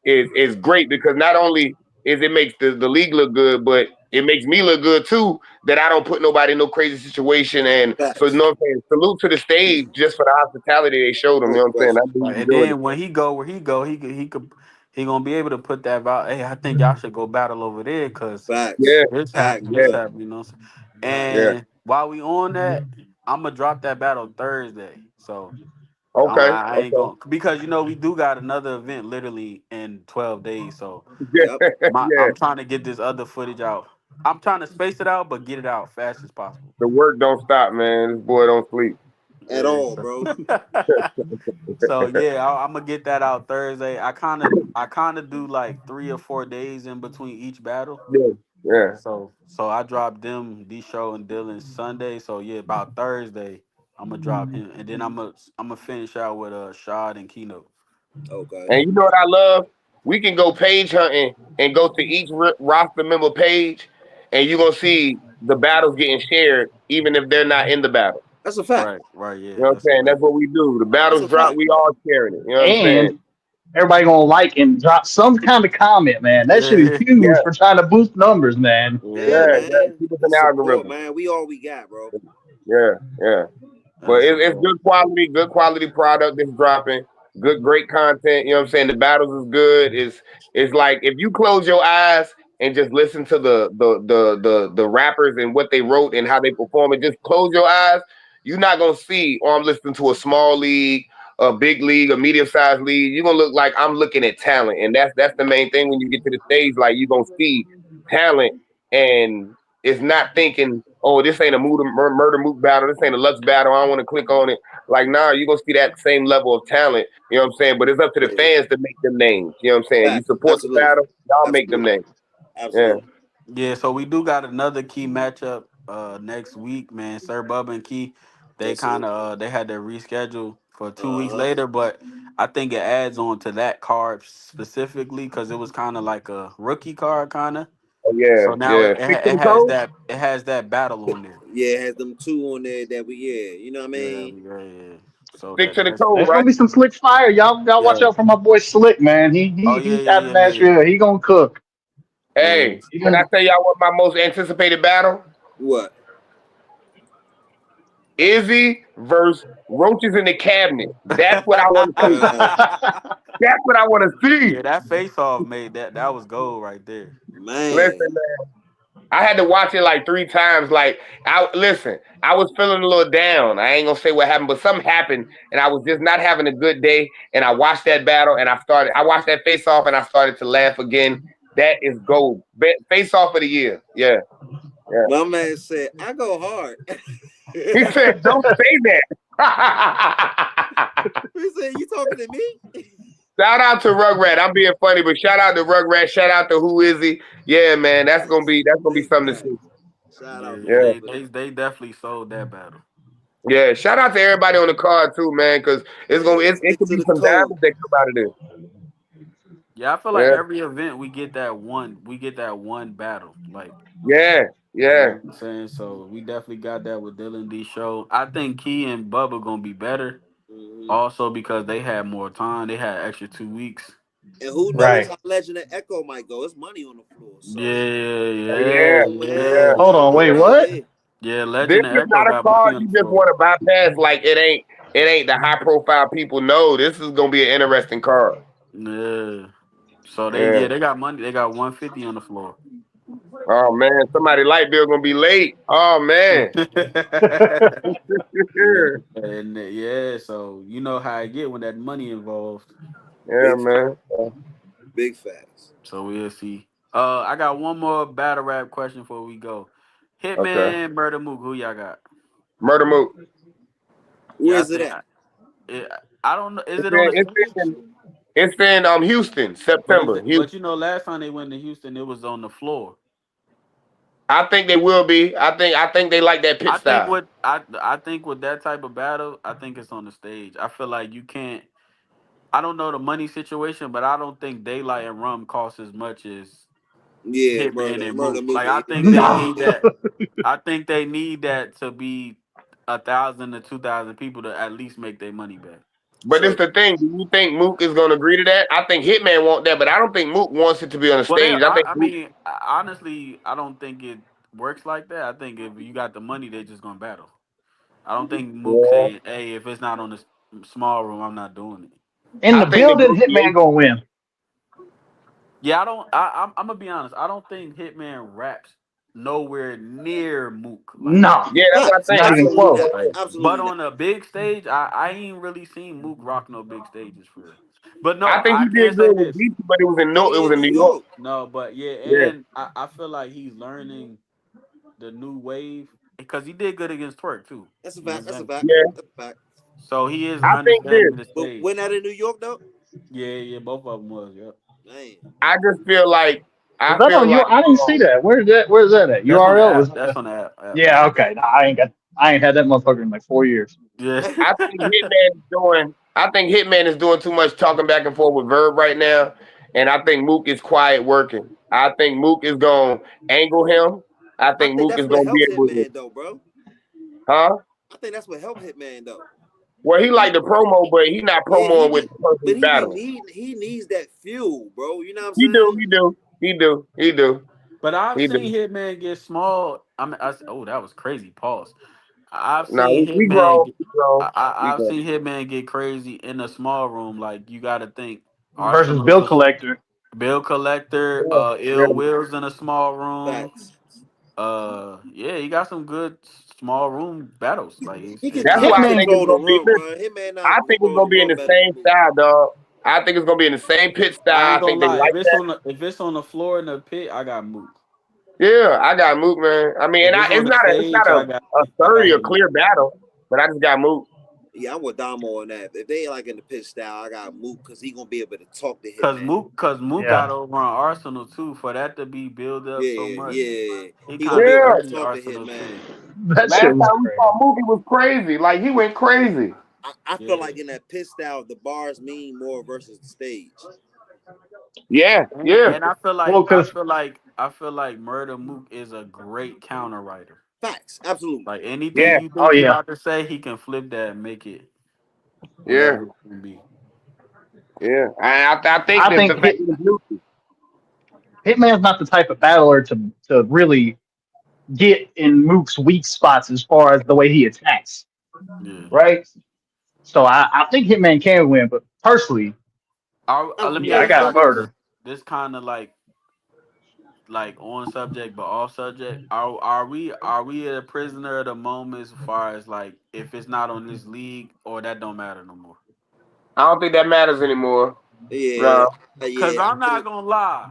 is great because not only is it makes the league look good, but it makes me look good too that I don't put nobody in no crazy situation. And so, you Facts. know what I'm saying? Salute to the stage just for the hospitality they showed them. You No know what I'm saying? question. I think Right, he's and doing it. then when he go where he go, he gonna be able to put that out. Hey, I think y'all should go battle over there because Facts. Yeah, Facts, this yeah, bro. happened. You know, what I'm saying? yeah. And while we on that, I'm gonna drop that battle Thursday. So Okay, I ain't okay. going because we do got another event literally in 12 days. So Yep. Yeah, I'm trying to get this other footage out. I'm trying to space it out, but get it out fast as possible. the work don't stop, man. This boy don't sleep. At Yeah. all, bro. So yeah, I'm gonna get that out Thursday. I kind of do like 3 or 4 days in between each battle. Yeah, yeah. So I dropped them D Show and Dylan Sunday. So yeah, about Thursday I'm gonna drop him, and then I'm gonna finish out with Shad and Keynote. Okay. And you know what I love? We can go page hunting and go to each roster member page, and you're gonna see the battles getting shared, even if they're not in the battle. That's a fact. Right, You yeah, know what I'm that's a saying? That's fact. what we do. The That's battles a drop, fact. we all sharing it. You know what I'm saying? And everybody gonna like and drop some kind of comment, man. That shit is Yeah, huge Yeah, for trying to boost numbers, man. Yeah, yeah, yeah. man. Keep us an It's support, algorithm. man. We all we got, bro. Yeah, yeah. But that's a it's fact. good quality product that's dropping. Great content. You know what I'm saying? The battles is good. It's like if you close your eyes and just listen to the rappers and what they wrote and how they perform, and just close your eyes, you're not gonna see. Oh, I'm listening to a small league, a big league, a medium sized league. You're gonna look like I'm looking at talent, and that's the main thing when you get to the stage. Like you're gonna see talent, and it's not thinking, oh, this ain't a murder mook battle, this ain't a Lux battle. I don't want to click on it. Like, nah, you're gonna see that same level of talent. You know what I'm saying? But it's up to the Yeah. fans to make them names. You know what I'm saying? You Facts. support the Absolutely. battle, y'all make them Absolutely. names. Yeah. Absolutely. Yeah, so we do got another key matchup next week, man. Sir Bubba and Key, they Yes, sir. kind of they had to reschedule for 2 weeks Uh-huh. later, but I think it adds on to that card specifically because it was kind of like a rookie card, kind of. Oh, yeah, So now yeah. Stick to it the has code. that battle on there. Yeah, it has them two on there that we you know what I Yeah, mean? yeah, yeah. So Stick to the that's code, There's right? gonna be some slick fire. Y'all watch yeah. out for my boy Slick, man. He Oh he yeah, he's yeah, out in yeah, yeah, Nashville. He gonna cook. yeah. Hey, He can I gonna, tell y'all what my most anticipated battle? What? Izzy versus Roaches in the Cabinet. That's what I want to see. Uh, That's what I want to see. Yeah, that face off made that was gold right there. man. Listen, I had to watch it like 3 times. Like, I was feeling a little down. I ain't gonna say what happened, but something happened, and I was just not having a good day. And I watched that battle, and I watched that face off, and I started to laugh again. That is gold. Face off of the year. Yeah, yeah. My man said, I go hard. He He said, "Don't say that." said, you talking to me? Shout out to Rugrat. I'm being funny, but shout out to Rugrat. Shout out to Who Is He? Yeah, man, Facts. that's gonna be Big something to see. facts. Shout Yeah, out to yeah, Yeah. they Rugrat. they they definitely sold that battle. Yeah, shout out to everybody on the card too, man, because Man, it stick could to be the some code. diamonds that come out of this. Yeah, I feel like Yeah, every event we get that one battle. Like, yeah, you yeah, know what I'm saying? So we definitely got that with Dylan D Show. I think Key and Bubba gonna be better. Hmm. Also because they had more time. They had extra 2 weeks. And who knows right. how Legend and Echo might go? It's money on the floor. Yeah, So, oh, yeah, yeah, yeah. yeah. Hold man, on, we wait, right what? here. Yeah, This Legend and is Echo not a got money card on you the just floor. want to bypass. Like it ain't the high profile people know. This is gonna be an interesting card. Yeah. So Yeah, they got money. They got 150 on the floor. Oh man, somebody light bill gonna be late. Oh man. Yeah, and yeah, so you know how I get when that money involved. Yeah, Big facts. man. Big facts. So we'll see. I got one more battle rap question before we go. Okay. Hitman, Murder Mook, who y'all got? Murder Mook. Where Yeah, is it at? it, I don't know. Is It's it on in the it's stage? in it's in Houston, But is September. it? Houston. But you know, last time they went to Houston, it was on the floor. I think they will be. I think they like that pit style. I think with that type of battle, I think it's on the stage. I feel like you can't. I don't know the money situation, but I don't think Daylight and Rum cost as much as Yeah, Hitman murder, and murder, Mook. Mook. Like Yeah, I you think can't they beat need No. that. that. I think they need that to be 1,000 to 2,000 people to at least make their money back. But it's So the thing. Do you think Mook is gonna agree to that? I think Hitman want that, but I don't think Mook wants it to be on the Well, stage. I think I Mook, mean, honestly, I don't think it works like that. I think if you got the money, they just gonna battle. I don't think Mook yeah. saying, "Hey, if it's not on the small room, I'm not doing it." In I the think building, Hitman negotiation. gonna win. Yeah, I don't. I'm gonna be honest. I don't think Hitman raps nowhere near Mook. Like, No, Yeah, that's what I facts. think. not I even think Absolutely Mook close. not. gonna win. but Absolutely not. on a big stage, I ain't really seen Mook rock no big stages for real. But I no, think I he did can say good with this. DC, but it was in He It was in in New New York. York. No, but yeah, Yeah. and I feel like he's learning the new wave because he did good against Twerk too. That's a You know fact. what I'm That's a saying? fact. Yeah. That's a fact. So he is I think this. understanding the But when stage. that in New York though, Yeah, yeah, both of them was. Yep. man, I just feel like Was I that feel on you? like I didn't see that. Where's that? Where's that at? That's on the URL? app. Was That's on the app. yeah. Okay. No, I ain't got. I ain't had that motherfucker in like 4 years. Yeah. I think Hitman is doing too much talking back and forth with Verb right now, and I think Mook is quiet working. I think Mook is gonna angle him. I I think think Mook that's is what gonna be helps able to, Hitman though, bro. huh? I think that's what helped Hitman though. Well, he like the promo, but he not Yeah, he promoing with need, the person but he's battling. he needs that fuel, bro. You know what I'm He do, saying? he do, he do, he do, But I've he seen do. Hitman get small. Oh, that was crazy. Pause. I've No, seen we Hitman. grow, we grow, we I've grow. seen Hitman get crazy in a small room. Like you got to think Versus Arsenal, bill collector. Bill Collector, Yeah, Ill yeah. Wills in a small room. Facts. Yeah, he got some good small room battles. Like it's He can That's I why don't I think Hitman. think it's control the gonna be. room, Listen, bro. Hitman not I think it's controlling gonna the be in room the better than same Mook. style, dog. I think it's gonna be in the same pit I style. ain't I gonna think they lie. like that. If it's on the floor in the pit, I got Mook. Yeah, I got Mook, man. I mean, If it's on it's the not stage, a I got 30 or Hitman. clear battle, but I just got Mook. Yeah, I'm with Damo on that. If they like in the pitch style, I got Mook because he gonna be able to talk to Hitman. Cause Mook got Yeah. over on Arsenal too. For that to be built up so Yeah, much, yeah. he He gonna kind be of able Yeah, to dirty talk to Arsenal Hitman. too. That shit last was time we crazy. saw Mook, he was crazy. Like he went crazy. I feel Yeah, like in that pitch style, the bars mean more versus the stage. Yeah, yeah, and Well, cause I feel like Murder Mook is a great counter writer. Facts, absolutely. Like anything yeah, you oh think he yeah, about to say, he can flip that and make it yeah, whatever it can be. yeah. I think I that the think fact he's new. Hitman's not the type of battler to really get in Mook's weak spots as far as the way he attacks, Yeah. right? So I think Hitman can win, but personally, Let me yeah, I Yeah, ask y'all got facts. this. murder. This kind of like on subject but off subject. Are we a prisoner of the moment as far as like if it's not on this league or that don't matter no more? I don't think that matters anymore. Yeah, No. Cause yeah. I I'm not think gonna lie.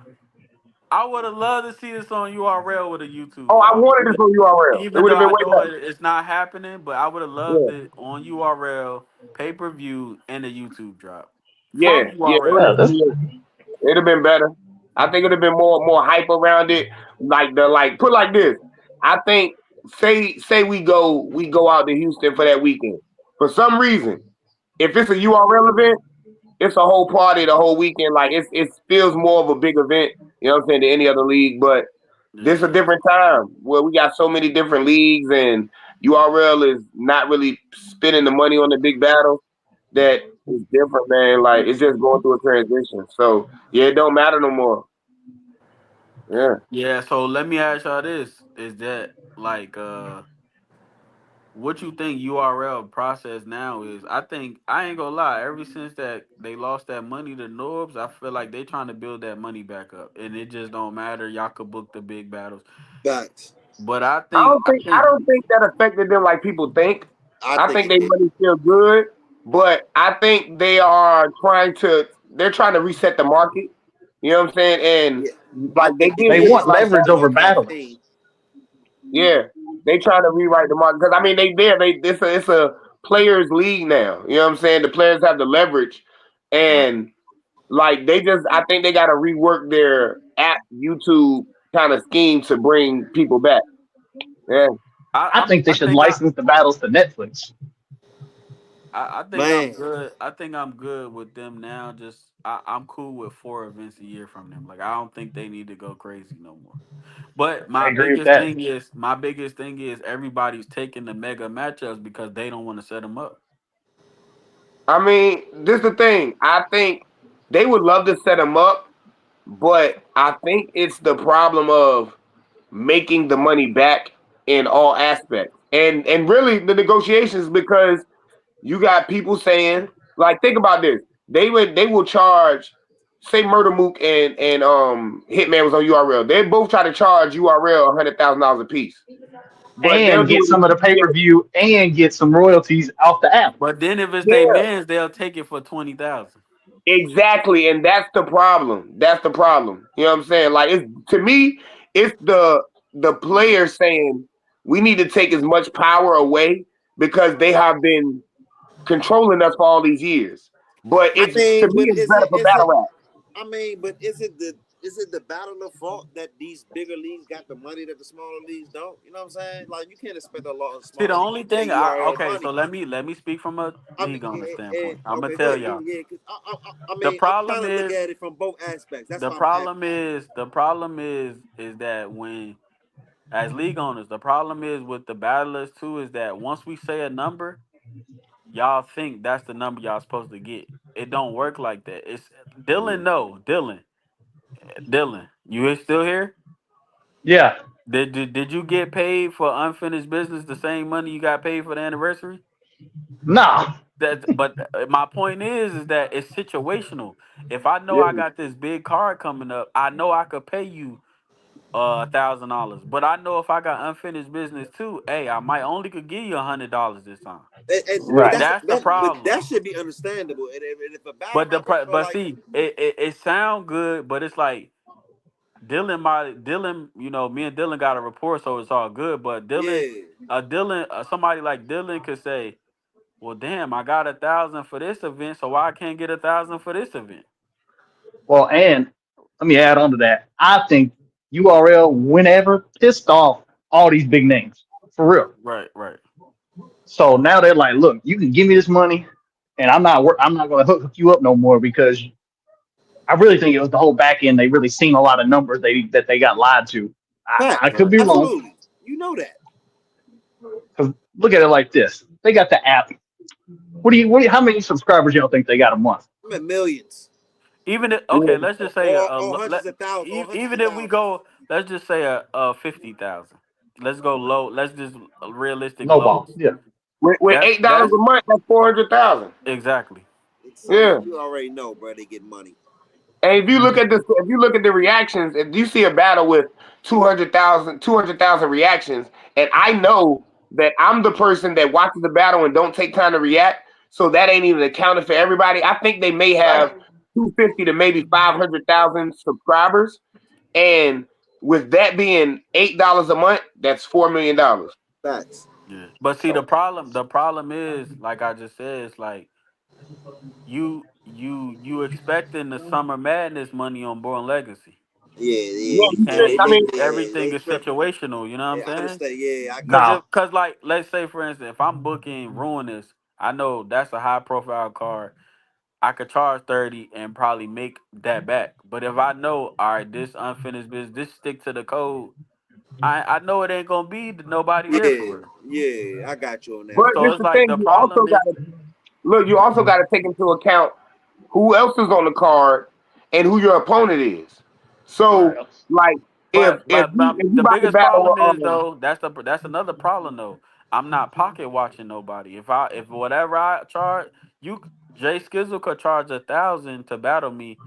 I would have loved to see this on URL with a YouTube Oh, I drop. wanted this on URL. It Even would though have been I way know better. it's not happening, but I would have loved Yeah, it on URL, pay per view, and a YouTube drop from yeah, yeah. URL. It'd have been better. I think it'd have been more hype around it. Like put like this. I think say we go out to Houston for that weekend. For some reason, if it's a URL event, it's a whole party the whole weekend. Like it feels more of a big event, you know what I'm saying, than any other league. But this is a Yeah, different time where we got so many different leagues and URL is not really spending the money on the big battles that is different, man. Like it's just going through a transition. So yeah, it don't matter no more. Yeah. yeah. So let me ask y'all this: is that what you think URL process now is? I think I ain't gonna lie. Ever since that they lost that money to Norbs, I feel like they trying to build that money back up, and it just don't matter. Y'all could book the big battles, Facts. but I I think don't I think I think don't think that affected them like people think. I I think think it they did. money still good, but I think they're trying to reset the market. You know what I'm saying? And Yeah, I like they think it did They did. with want It's like just a leverage little over Battle. battlers. campaign. Yeah, they trying to rewrite the market because I mean they there. It's a players league now. You know what I'm saying? The players have the leverage, right. and like they just I think they got to rework their app YouTube kind of scheme to bring people back. Yeah. I think they I should think license the battles to Netflix. I think I'm Man, good. I think I'm good with them now. Just I'm cool with 4 events a year from them. Like I don't think they need to go crazy no more. But I agree with that. my biggest thing is everybody's taking the mega matchups because they don't want to set them up. I mean, this is the thing. I think they would love to set them up, but I think it's the problem of making the money back in all aspects. And really the negotiations because you got people saying, like, think about this. They will charge, say Murder Mook and Hitman was on URL. They both try to charge URL $100,000 a piece. But they'll And do get it some of the pay yeah, per view and get some royalties off the app. But then if it's they yeah, mans, they'll take it for 20,000. exactly. And that's the problem. That's the problem. You know what I'm saying? Like it's to me, it's the player saying we need to take as much power away because they have been controlling us for all these years. But I it's to mean, me, but it's better for is battle it? rap. I mean, but is it the battle of fault that these bigger leagues got the money that the smaller leagues don't? You know what I'm saying? Like you can't expect a lot of See, the smaller leagues only to pay thing I URL okay, so money. let me speak from a I mean, league owner standpoint. I'm gonna okay, go tell ahead. y'all. Yeah, because I The mean, I'm problem trying to look is at it from both aspects. That's the why I'm asking. problem is the problem is that when as league owners, the problem is with the battlers too is that once we say a number, y'all think that's the number y'all supposed to get. It don't work like that. It's Dylan. No, Dylan. You still here? Yeah. Did you get paid for unfinished business the same money you got paid for the anniversary? Nah. That, but my point is that it's situational. If I know Yeah. I got this big card coming up, I know I could pay you $1,000. But I know if I got unfinished business too, hey, I might only could give you $100 this time. But Right. That's the that problem. should be understandable. And if a battle But happens for but like, see, it sound good, but it's like Dylan, me and Dylan got a rapport, so it's all good. But yeah, somebody like Dylan could say, "Well, damn, I got 1,000 for this event, so why I can't get 1,000 for this event?" Well, and let me add on to that. I think URL, whenever, pissed off all these big names. For real. Right, right. So now they're like, look, you can give me this money and I'm not gonna hook you up no more because I really think it was the whole back end. They really seen a lot of numbers that they got lied to. I facts, could Right. be wrong. absolutely. You know that. Because look at it like this. They got the app. How many subscribers y'all think they got a month? I'm at millions Even if okay, Yeah. let's just say or hundreds of thousands or hundreds even of if we thousands. go, let's just say a 50,000. Let's go low. Let's just realistic No ball. lowest. Yeah. With $8 That's a month, that's 400,000. exactly. So Yeah. you already know, bro. They get money. And if you look at the reactions, if you see a battle with 200,000 reactions, and I know that I'm the person that watches the battle and don't take time to react, so that ain't even accounted for everybody. I think they may Right. have 250 to maybe 500,000 subscribers, and with that being $8 a month, that's $4 million. Facts. Yeah. But see, So, the problem is, like I just said, it's like you expecting the summer madness money on Born Legacy. Yeah, yeah, You yeah. can't. I mean, Everything They is tripping. situational. You know what I'm Yeah, I saying? understand. Yeah, I got Nah. Cause like let's say for instance, if I'm booking Ruinous, I know that's a high profile card. I could charge 30 and probably make that back. But if I know, all right, this unfinished business, this stick to the code, I know it ain't gonna be nobody there you. for real. Yeah, yeah. I got you on that but one. So this it's the like thing. the You also problem got is to look. You also got to take into account who else is on the card and who your opponent is. Right. So, like, if but you the about to biggest battle, problem is though, that's another problem though. I'm not pocket watching nobody. If whatever I charge, you Jay Skizzle could charge 1,000 to battle me,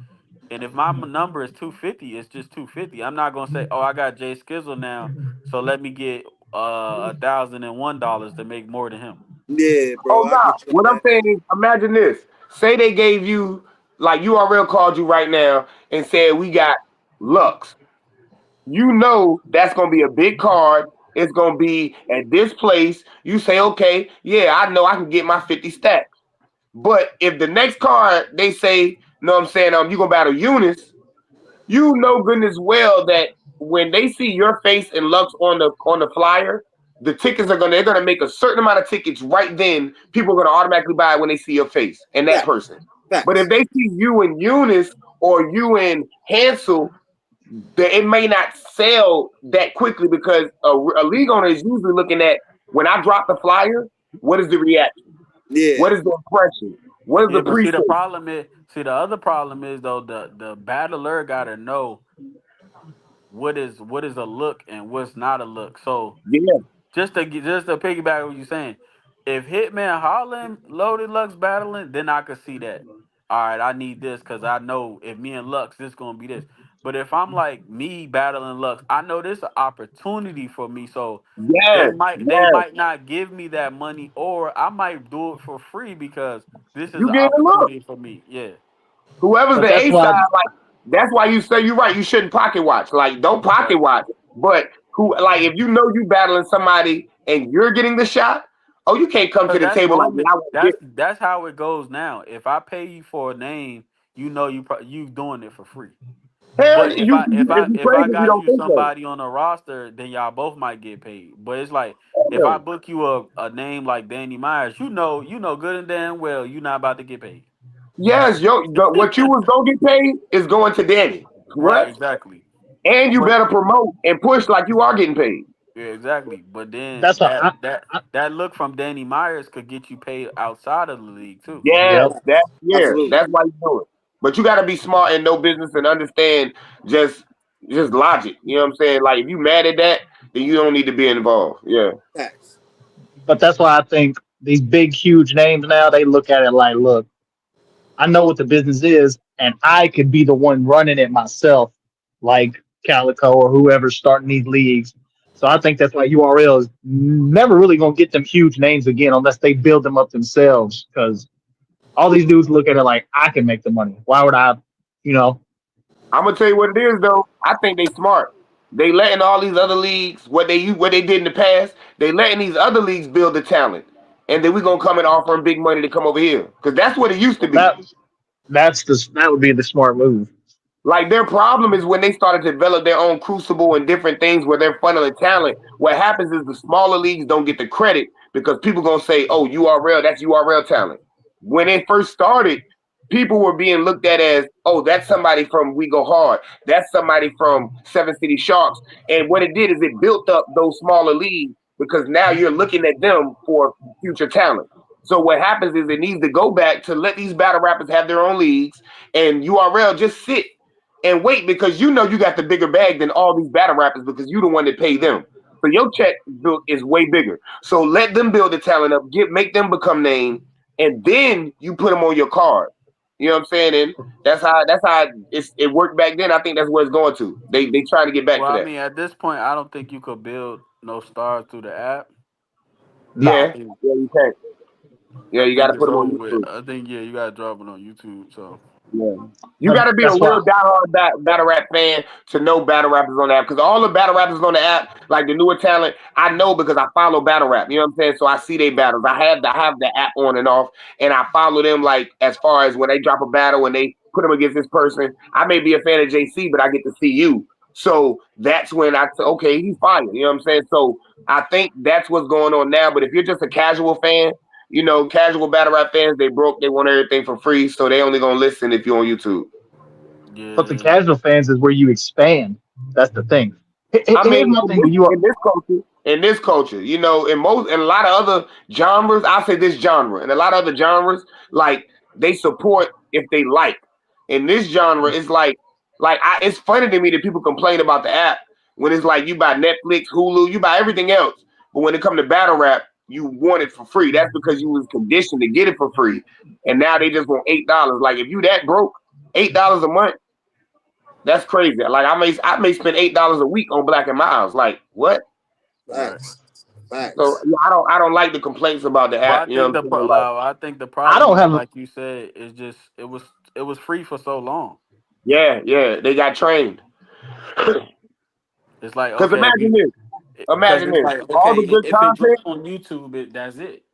and if my number is 250, it's just 250. I'm not gonna say, oh, I got Jay Skizzle now, so let me get $1,001 to make more than him. Yeah, bro, Oh I no, get you on what I'm that. saying is, imagine this. Say they gave you like URL called you right now and said we got Lux. You know that's gonna be a big card. It's gonna be at this place. You say, okay, yeah, I know I can get my 50 stacks. But if the next card they say, know what I'm saying, you gonna battle Eunice, you know goodness well that when they see your face and Lux on the flyer, the tickets are they're gonna make a certain amount of tickets right then. People are gonna automatically buy it when they see your face and that Facts, person. But if facts. they see you and Eunice or you and Hansel, it may not sell that quickly because a league owner is usually looking at when I drop the flyer, what is the reaction? Yeah, What is the impression? What is the Yeah, but see the pre-sale? problem is, see the other problem is though the battler gotta know what is a look and what's not a look. So Yeah, just to piggyback what you're saying, if Hitman Holland loaded Lux battling, then I could see that. All right, I need this because I know if me and Lux, this gonna be this. But if I'm like me battling Lux, I know this an opportunity for me. So they yes, might they yes. might not give me that money, or I might do it for free because this is You an get a look. opportunity for me. Yeah. Whoever's But the that's A why side, like that's why you say you're right. You shouldn't pocket watch. Like don't pocket Exactly. watch. But who like if you know you battling somebody and you're getting the shot, oh you can't come to Cause the that's table like normally I want this. that's how it goes now. If I pay you for a name, you know you doing it for free. Hell, But if you I if I it'd be if crazy I if you got don't you think so. somebody on a roster, then y'all both might get paid. But it's like if I Hell, book you a name like Danny Myers, you know good and damn well you're not about to get paid. yes, what you was gonna get paid is going to Danny. Right, Correct? exactly. And you But better promote and push like you are getting paid. yeah, exactly. But then that's why that look from Danny Myers could get you paid outside of the league too. Yes, yep. Facts. Absolutely. that's why you do it. But you got to be smart and know business and understand just just logic. You know what I'm saying? Like if you mad at that, then you don't need to be involved. Yeah, Facts. But that's why I think these big, huge names now they look at it like, look, I know what the business is, and I could be the one running it myself, like Calico or whoever's starting these leagues. So I think that's why URL is never really gonna get them huge names again unless they build them up themselves. Because all these dudes look at it like I can make the money. Why would I, you know? I'm gonna tell you what it is though. I think they smart. They letting all these other leagues what they did in the past. They letting these other leagues build the talent, and then we gonna come and offer them big money to come over here because that's what it used to Well, be. that would be the smart move. Like their problem is when they started to develop their own crucible and different things where they're funneling talent. What happens is the smaller leagues don't get the credit because people gonna say, "Oh, URL, that's URL talent." When it first started, people were being looked at as, "Oh, that's somebody from We Go Hard. That's somebody from Seven City Sharks." And what it did is it built up those smaller leagues because now you're looking at them for future talent. So what happens is it needs to go back to let these battle rappers have their own leagues and URL just sit and wait because you know you got the bigger bag than all these battle rappers because you the one that pay them. So your check book is way bigger. So let them build the talent up, make them become named, and then you put them on your card. You know what I'm saying? And that's how it worked back then. I think that's where it's going to. They trying to get back Well, to I that. mean, at this point, I don't think you could build no stars through the app. I Nah, Yeah, think yeah, you can't. Yeah, I you got think to put it's them over on with. YouTube. I think yeah, you gotta drop it on YouTube. So Yeah. You but got to be a that's real why. diehard battle rap fan to know battle rappers on the app. Because all the battle rappers on the app, like the newer talent, I know because I follow battle rap. You know what I'm saying? So I see their battles. I have the app on and off, and I follow them like as far as when they drop a battle and they put them against this person. I may be a fan of JC, but I get to see you. So that's when I say, okay, he's fine. You know what I'm saying? So I think that's what's going on now. But if you're just a casual fan, casual battle rap fans, they broke. They want everything for free, so they only gonna listen if you're on YouTube. But the yeah, casual fans is where you expand. That's the thing. I mean, Here's my thing with you. in this culture, in a lot of other genres, I say this genre, and a lot of other genres, like they support if they like. In this genre, it's it's funny to me that people complain about the app when it's like you buy Netflix, Hulu, you buy everything else, but when it comes to battle rap. you want it for free. That's because you was conditioned to get it for free, and now they just want $8. Like if you that broke, $8 a month, that's crazy. Like I may spend $8 a week on Black and Miles. Like what? Right. Facts. So Facts. yeah, I don't like the complaints about the But app. You know what I'm saying? Like I think the I problem don't is have. like you said, is just it was free for so long. yeah, they got trained. It's like Because okay, if you because imagine it's this, like all okay, the good if it content. drops on YouTube, that's it.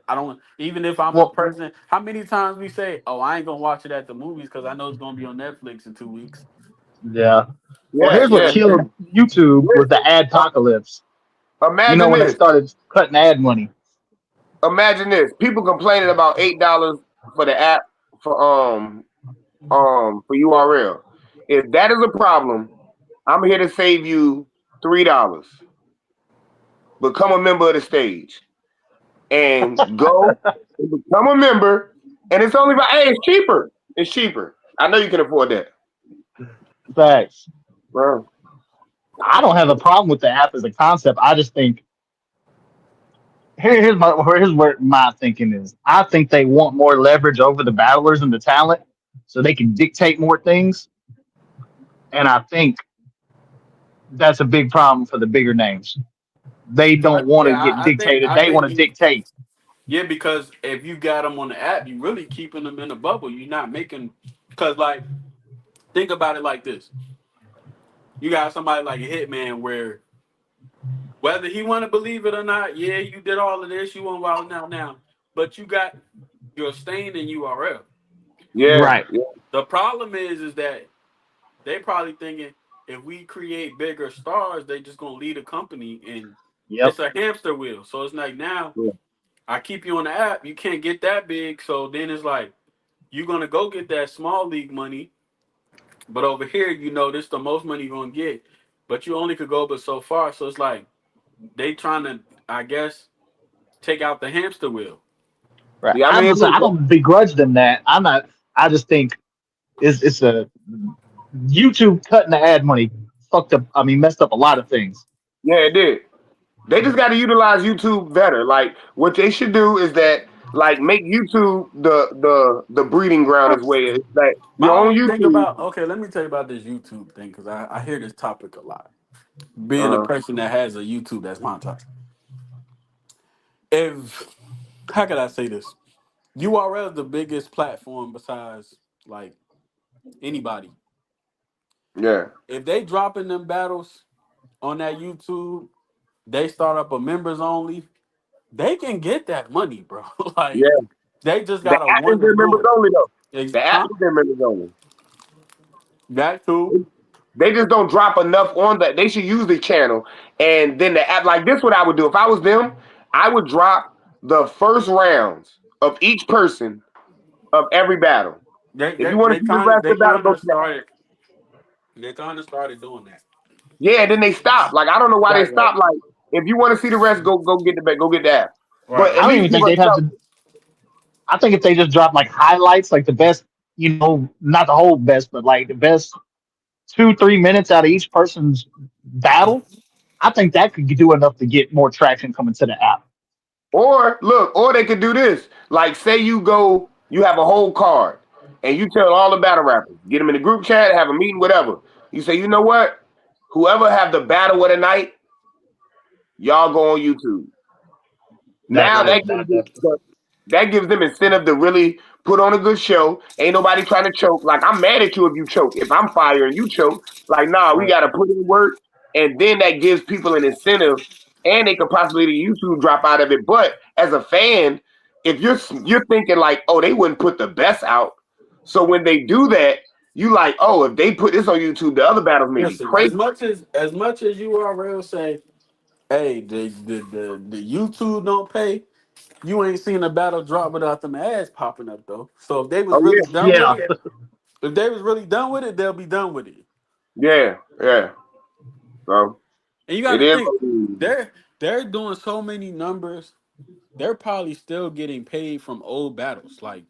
I don't even if I'm the Well, person. How many times we say, "Oh, I ain't gonna watch it at the movies because I know it's gonna be on Netflix in 2 weeks." yeah. Well, Yeah, here's what yeah. killed YouTube was the adpocalypse. You know, Imagine when they this. started cutting ad money. Imagine this. People complaining about $8 for the app for URL. If that is a problem, I'm here to save you $3. Become a member of the stage and go and become a member. And it's only about hey, it's cheaper. It's cheaper. I know you can afford that, Facts. bro. I don't have a problem with the app as a concept. I just think here's where my thinking is. I think they want more leverage over the battlers and the talent, so they can dictate more things. And I think that's a big problem for the bigger names. They don't want to get dictated. I They think want to dictate. yeah, because if you got them on the app, you really keeping them in a bubble. You're not making because like think about it like this: you got somebody like a Hitman where whether he want to believe it or not, yeah, you did all of this, you want wild now, but you got your stain in URL. Yeah, Right. yeah, The problem is that they probably thinking if we create bigger stars, they just gonna lead a company and Yep. it's a hamster wheel. So it's like now yeah. I keep you on the app, you can't get that big. So then it's like you're gonna go get that small league money, but over here, this the most money you're gonna get, but you only could go but so far. So it's like they trying to, I guess, take out the hamster wheel. Right. Yeah, I I'm mean, listen, look, I don't begrudge them that. I'm not. I just think it's a YouTube cutting the ad money fucked up. I mean, messed up a lot of things. yeah, it did. They just got to utilize YouTube better. Like what they should do is that like make YouTube the breeding ground as well. It's that My you're on only thing YouTube. about okay, let me tell you about this YouTube thing because I hear this topic a lot. Being a Uh, person that has a YouTube that's monetized, if how could I say this? URL is the biggest platform besides like anybody. yeah, If they dropping them battles on that YouTube, they start up a members only. They can get that money, bro. Like yeah. they just The gotta app is want to their do members it. only though. The app Huh? is their members only. That too. They just don't drop enough on that. They should use the channel and then the app. Like this, what I would do if I was them, I would drop the first rounds of each person of every battle. They If they you want to they see the kind rest they of the battle, kind go of to that. started they kind of started doing that. Yeah, then they stop. Like I don't know why they Right, right, stop. Like if you want to see the rest, go get the app. right, But at I right. don't least even give think us they'd have something. to. I think if they just drop like highlights, like the best, not the whole best, but like the best 2 3 minutes out of each person's battle, I think that could do enough to get more traction coming to the app. Or look, or they could do this. Like say you have a whole card, and you tell all the battle rappers, get them in the group chat, have a meeting, whatever. You say, you know what? Whoever have the battle of the night, y'all go on YouTube. That's Now Right. that gives them incentive to really put on a good show. Ain't nobody trying to choke. Like I'm mad at you if you choke. If I'm fire and you choke, like nah, we Right. got to put in work, and then that gives people an incentive, and they could possibly the YouTube drop out of it. But as a fan, if you're thinking like, oh, they wouldn't put the best out, so when they do that, you like, oh, if they put this on YouTube, the other battles may be Listen, crazy. as much as URL say, hey, the YouTube don't pay. You ain't seen a battle drop without them ads popping up though. So if they was Oh really done with Yeah, it, if they was really done with it, they'll be done with it. yeah. So And you got it to is. think they're doing so many numbers. They're probably still getting paid from old battles. Like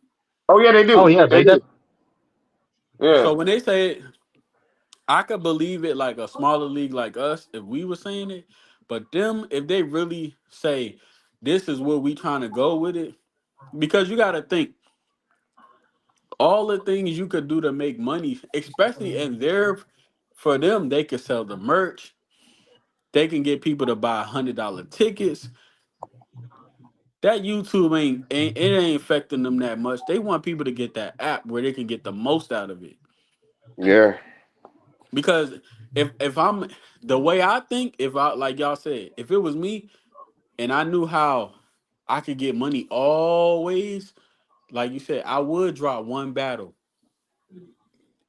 Oh yeah, they oh do. yeah, They do. so Yeah. when they say I could believe it like a smaller league like us if we were saying it, but them if they really say this is where we trying to go with it. Because you got to think all the things you could do to make money, especially in their, for them, they could sell the merch. They can get people to buy $100 tickets. That YouTube ain't it ain't affecting them that much. They want people to get that app where they can get the most out of it. Yeah. Because if I'm the way I think, if I like y'all said, if it was me and I knew how I could get money always, like you said, I would drop one battle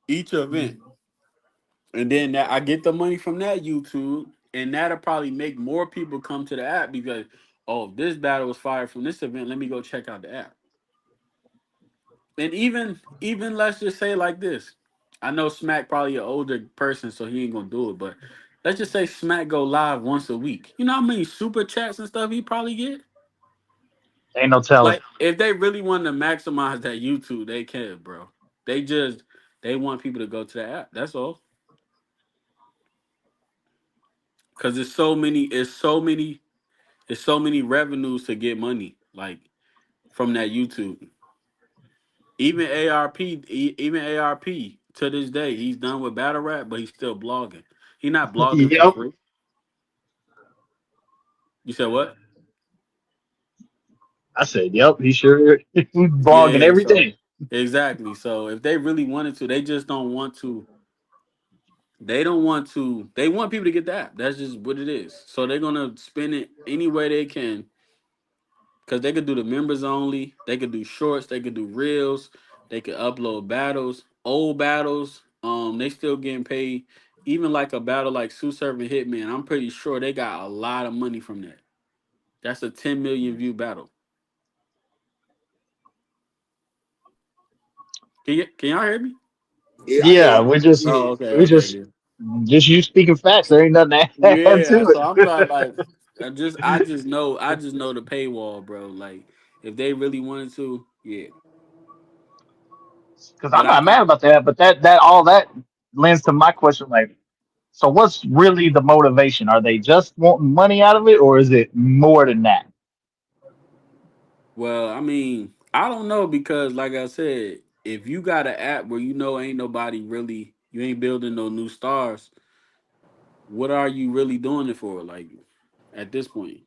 each event, and then that I get the money from that YouTube, and that'll probably make more people come to the app because oh, this battle was fired from this event. Let me go check out the app. And even let's just say like this. I know Smack probably an older person, so he ain't gonna do it. But let's just say Smack go live once a week. You know how many super chats and stuff he probably get? Ain't no telling. Like if they really want to maximize that YouTube, they can, bro. They just they want people to go to the app. That's all. Cause it's so many revenues to get money like from that YouTube. Even ARP to this day, he's done with battle rap, but he's still blogging. He's not blogging for Yep. free. You said what? I said, yep, he sure he's blogging Yeah, every so day. exactly. So if they really wanted to, they just don't want to. They don't want to. They want people to get the app. That's just what it is. So they're gonna spin it any way they can because they could do the members only. They could do shorts. They could do reels. They could upload battles, old battles. They still getting paid. Even like a battle like Sue Surf and Hitman, I'm pretty sure they got a lot of money from that. That's a 10 million view battle. Can y'all hear me? Yeah, I hear Yeah, you. we're just Oh, Yeah. okay, we okay, just yeah. just you speaking facts. There ain't nothing to add Yeah, to so I'm it. not like I just know the paywall, bro. Like if they really wanted to, yeah. Because But I'm I not mad can about that, but that all that lends to my question. Like, so what's really the motivation? Are they just wanting money out of it, or is it more than that? well, I mean, I don't know because like I said, if you got an app where you know ain't nobody really you ain't building no new stars, what are you really doing it for? Like at this point.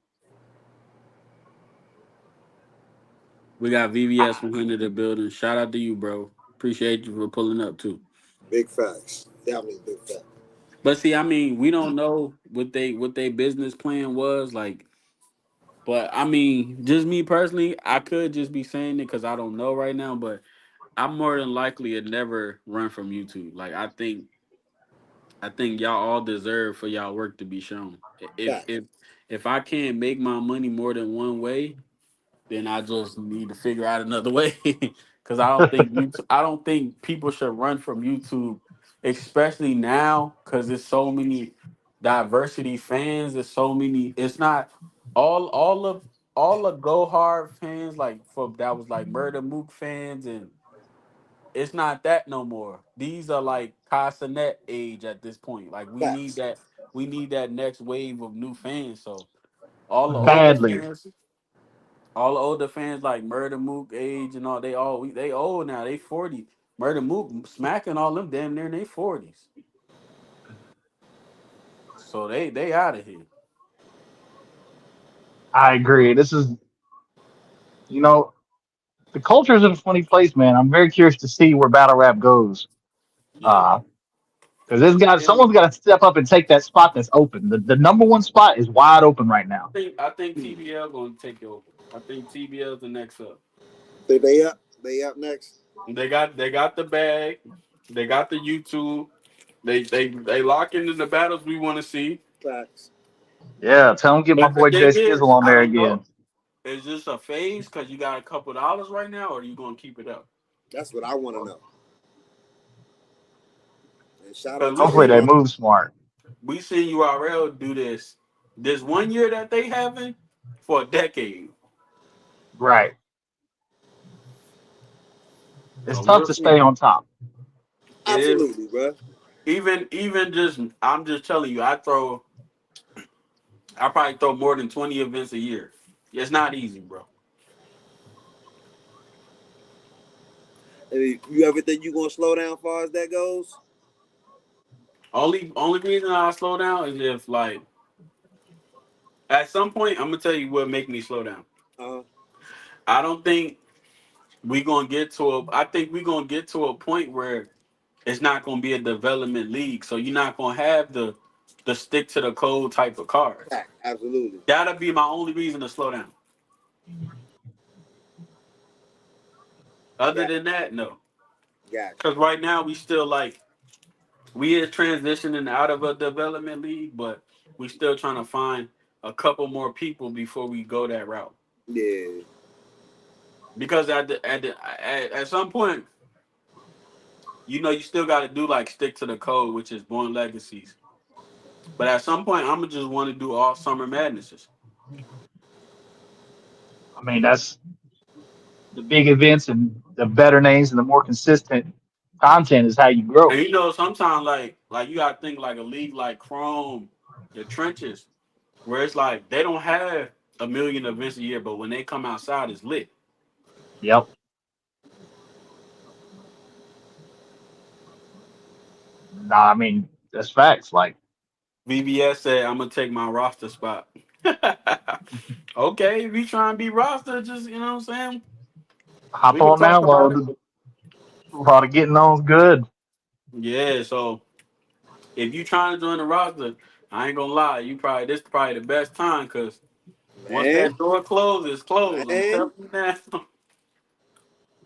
We got VVS 100 the building. Shout out to you, bro. Appreciate you for pulling up too. Big facts. Definitely big facts. But see, I mean, we don't know what they business plan was like. But I mean, just me personally, I could just be saying it because I don't know right now. But I'm more than likely to never run from YouTube. Like I think y'all all deserve for y'all work to be shown. Fact. If I can't make my money more than one way, then I just need to figure out another way. Because I don't think people should run from YouTube, especially now because there's so many diversity fans. There's so many. It's not all of Go Hard fans like for that was like Murda Mook fans, and it's not that no more. These are like Casanet age at this point. Like Facts. we need that next wave of new fans. So all the older Badly. fans all the older fans like Murder Mook age and all they old now. They 40. Murder Mook smacking all them damn near in their 40s. So they out of here. I agree. This is, you know, the culture is in a funny place, man. I'm very curious to see where battle rap goes. Yeah. Because this guy, And someone's got to step up and take that spot that's open. The number one spot is wide open right now. I think TBL gonna take it over. I think TBL's the next up. Think they up? They up next? They got the bag. They got the YouTube. They lock into the battles we want to see. Facts. Yeah, tell him get my But the boy Jay thing Skizzle is, on I there don't again. know. Is this a phase because you got a couple dollars right now, or are you gonna keep it up? That's what I want to know. And shout out Because to Hopefully they everybody. move smart. we seen URL do this 1 year that they having for a decade. Right. It's So tough we'll to stay see. on top. It is Absolutely, bro. even just I'm just telling you, I probably throw more than 20 events a year. It's not easy, bro. I mean, you ever think you gonna slow down as far as that goes? Only reason I slow down is if like at some point I'm gonna tell you what make me slow down. Uh, I don't think we gonna get to a. I think we gonna get to a point where it's not gonna be a development league, so you're not gonna have the stick to the code type of cards. fact, absolutely. That'll be my only reason to slow down. Other Got, than that, no. got Because right now we still like we is transitioning out of a development league, but we still trying to find a couple more people before we go that route. you. Yeah, Because at some point, you still got to do like stick to the code, which is Born Legacies. But at some point, I'm gonna just want to do all summer madnesses. I mean, that's the big events and the better names and the more consistent content is how you And grow. sometimes like you gotta think like a league like Chrome, the trenches, where it's like they don't have a million events a year, but when they come outside, it's lit. Yep. Nah, I mean, that's facts. Like, VBS said, "I'm gonna take my roster spot." Okay, if you try and be roster, just what I'm saying. hop We could on now talk while about it. the getting on's good. Yeah, so if you trying to join the roster, I ain't gonna lie, this probably the best time because once man, that door closes, it's closed. I'm man. telling you now.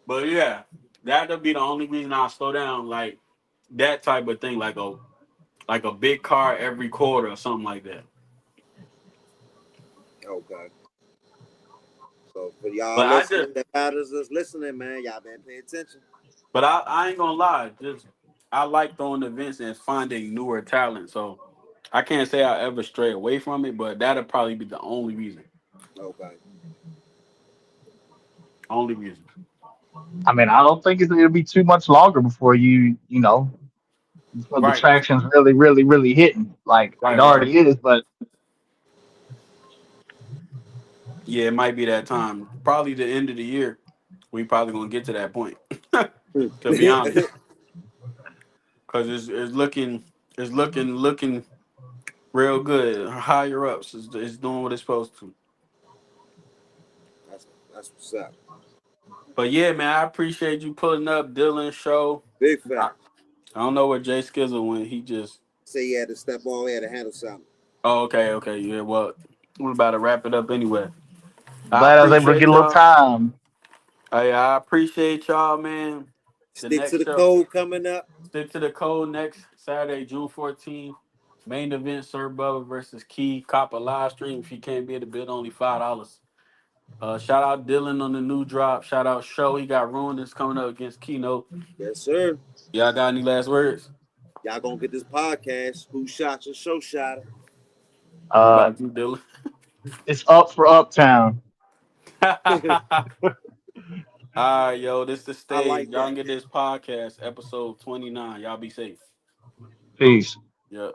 But yeah, that'll be the only reason I'll slow down, like that type of thing, like a big car every quarter or something like that. Okay. So for y'all But I just, listening, the batters that's listening, man, y'all better pay attention. but I ain't gonna lie, just I like throwing events and finding newer talent. So I can't say I ever stray away from it, but that'll probably be the only reason. Okay. Only reason. I mean, I don't think it'll be too much longer before before the Right, traction's really, really, really hitting. Like it right. already is, but Yeah, it might be that time. Probably the end of the year. We probably gonna get to that point. To be honest, because it's looking real good. Higher ups is doing what it's supposed to. that's that's what's up. But yeah, man, I appreciate you pulling up Dylan show. Big I, fact. I don't know where Jay Skizzle went. He just Say you had to step on, he had to handle something. oh okay yeah. Well, we're about to wrap it up anyway. I glad I was able to get appreciate a little y'all. time. I appreciate y'all, man. The Stick to next the show. code coming up. Stick to the code next Saturday, June 14th. Main event, Sir Bubba versus Key. Cop a live stream. If you can't be at the bid, only $5. Shout out Dylan on the new drop. Shout out Scho. He got ruined. This coming up against Keynote. Yes, sir. Y'all got any last words? Y'all gonna get this podcast. Who shot your show shot What Uh, about you, Dylan? it's up for Uptown. it? All right, yo, this the I stage. like Y'all that. can get this podcast, episode 29. Y'all be safe. Peace. Yep.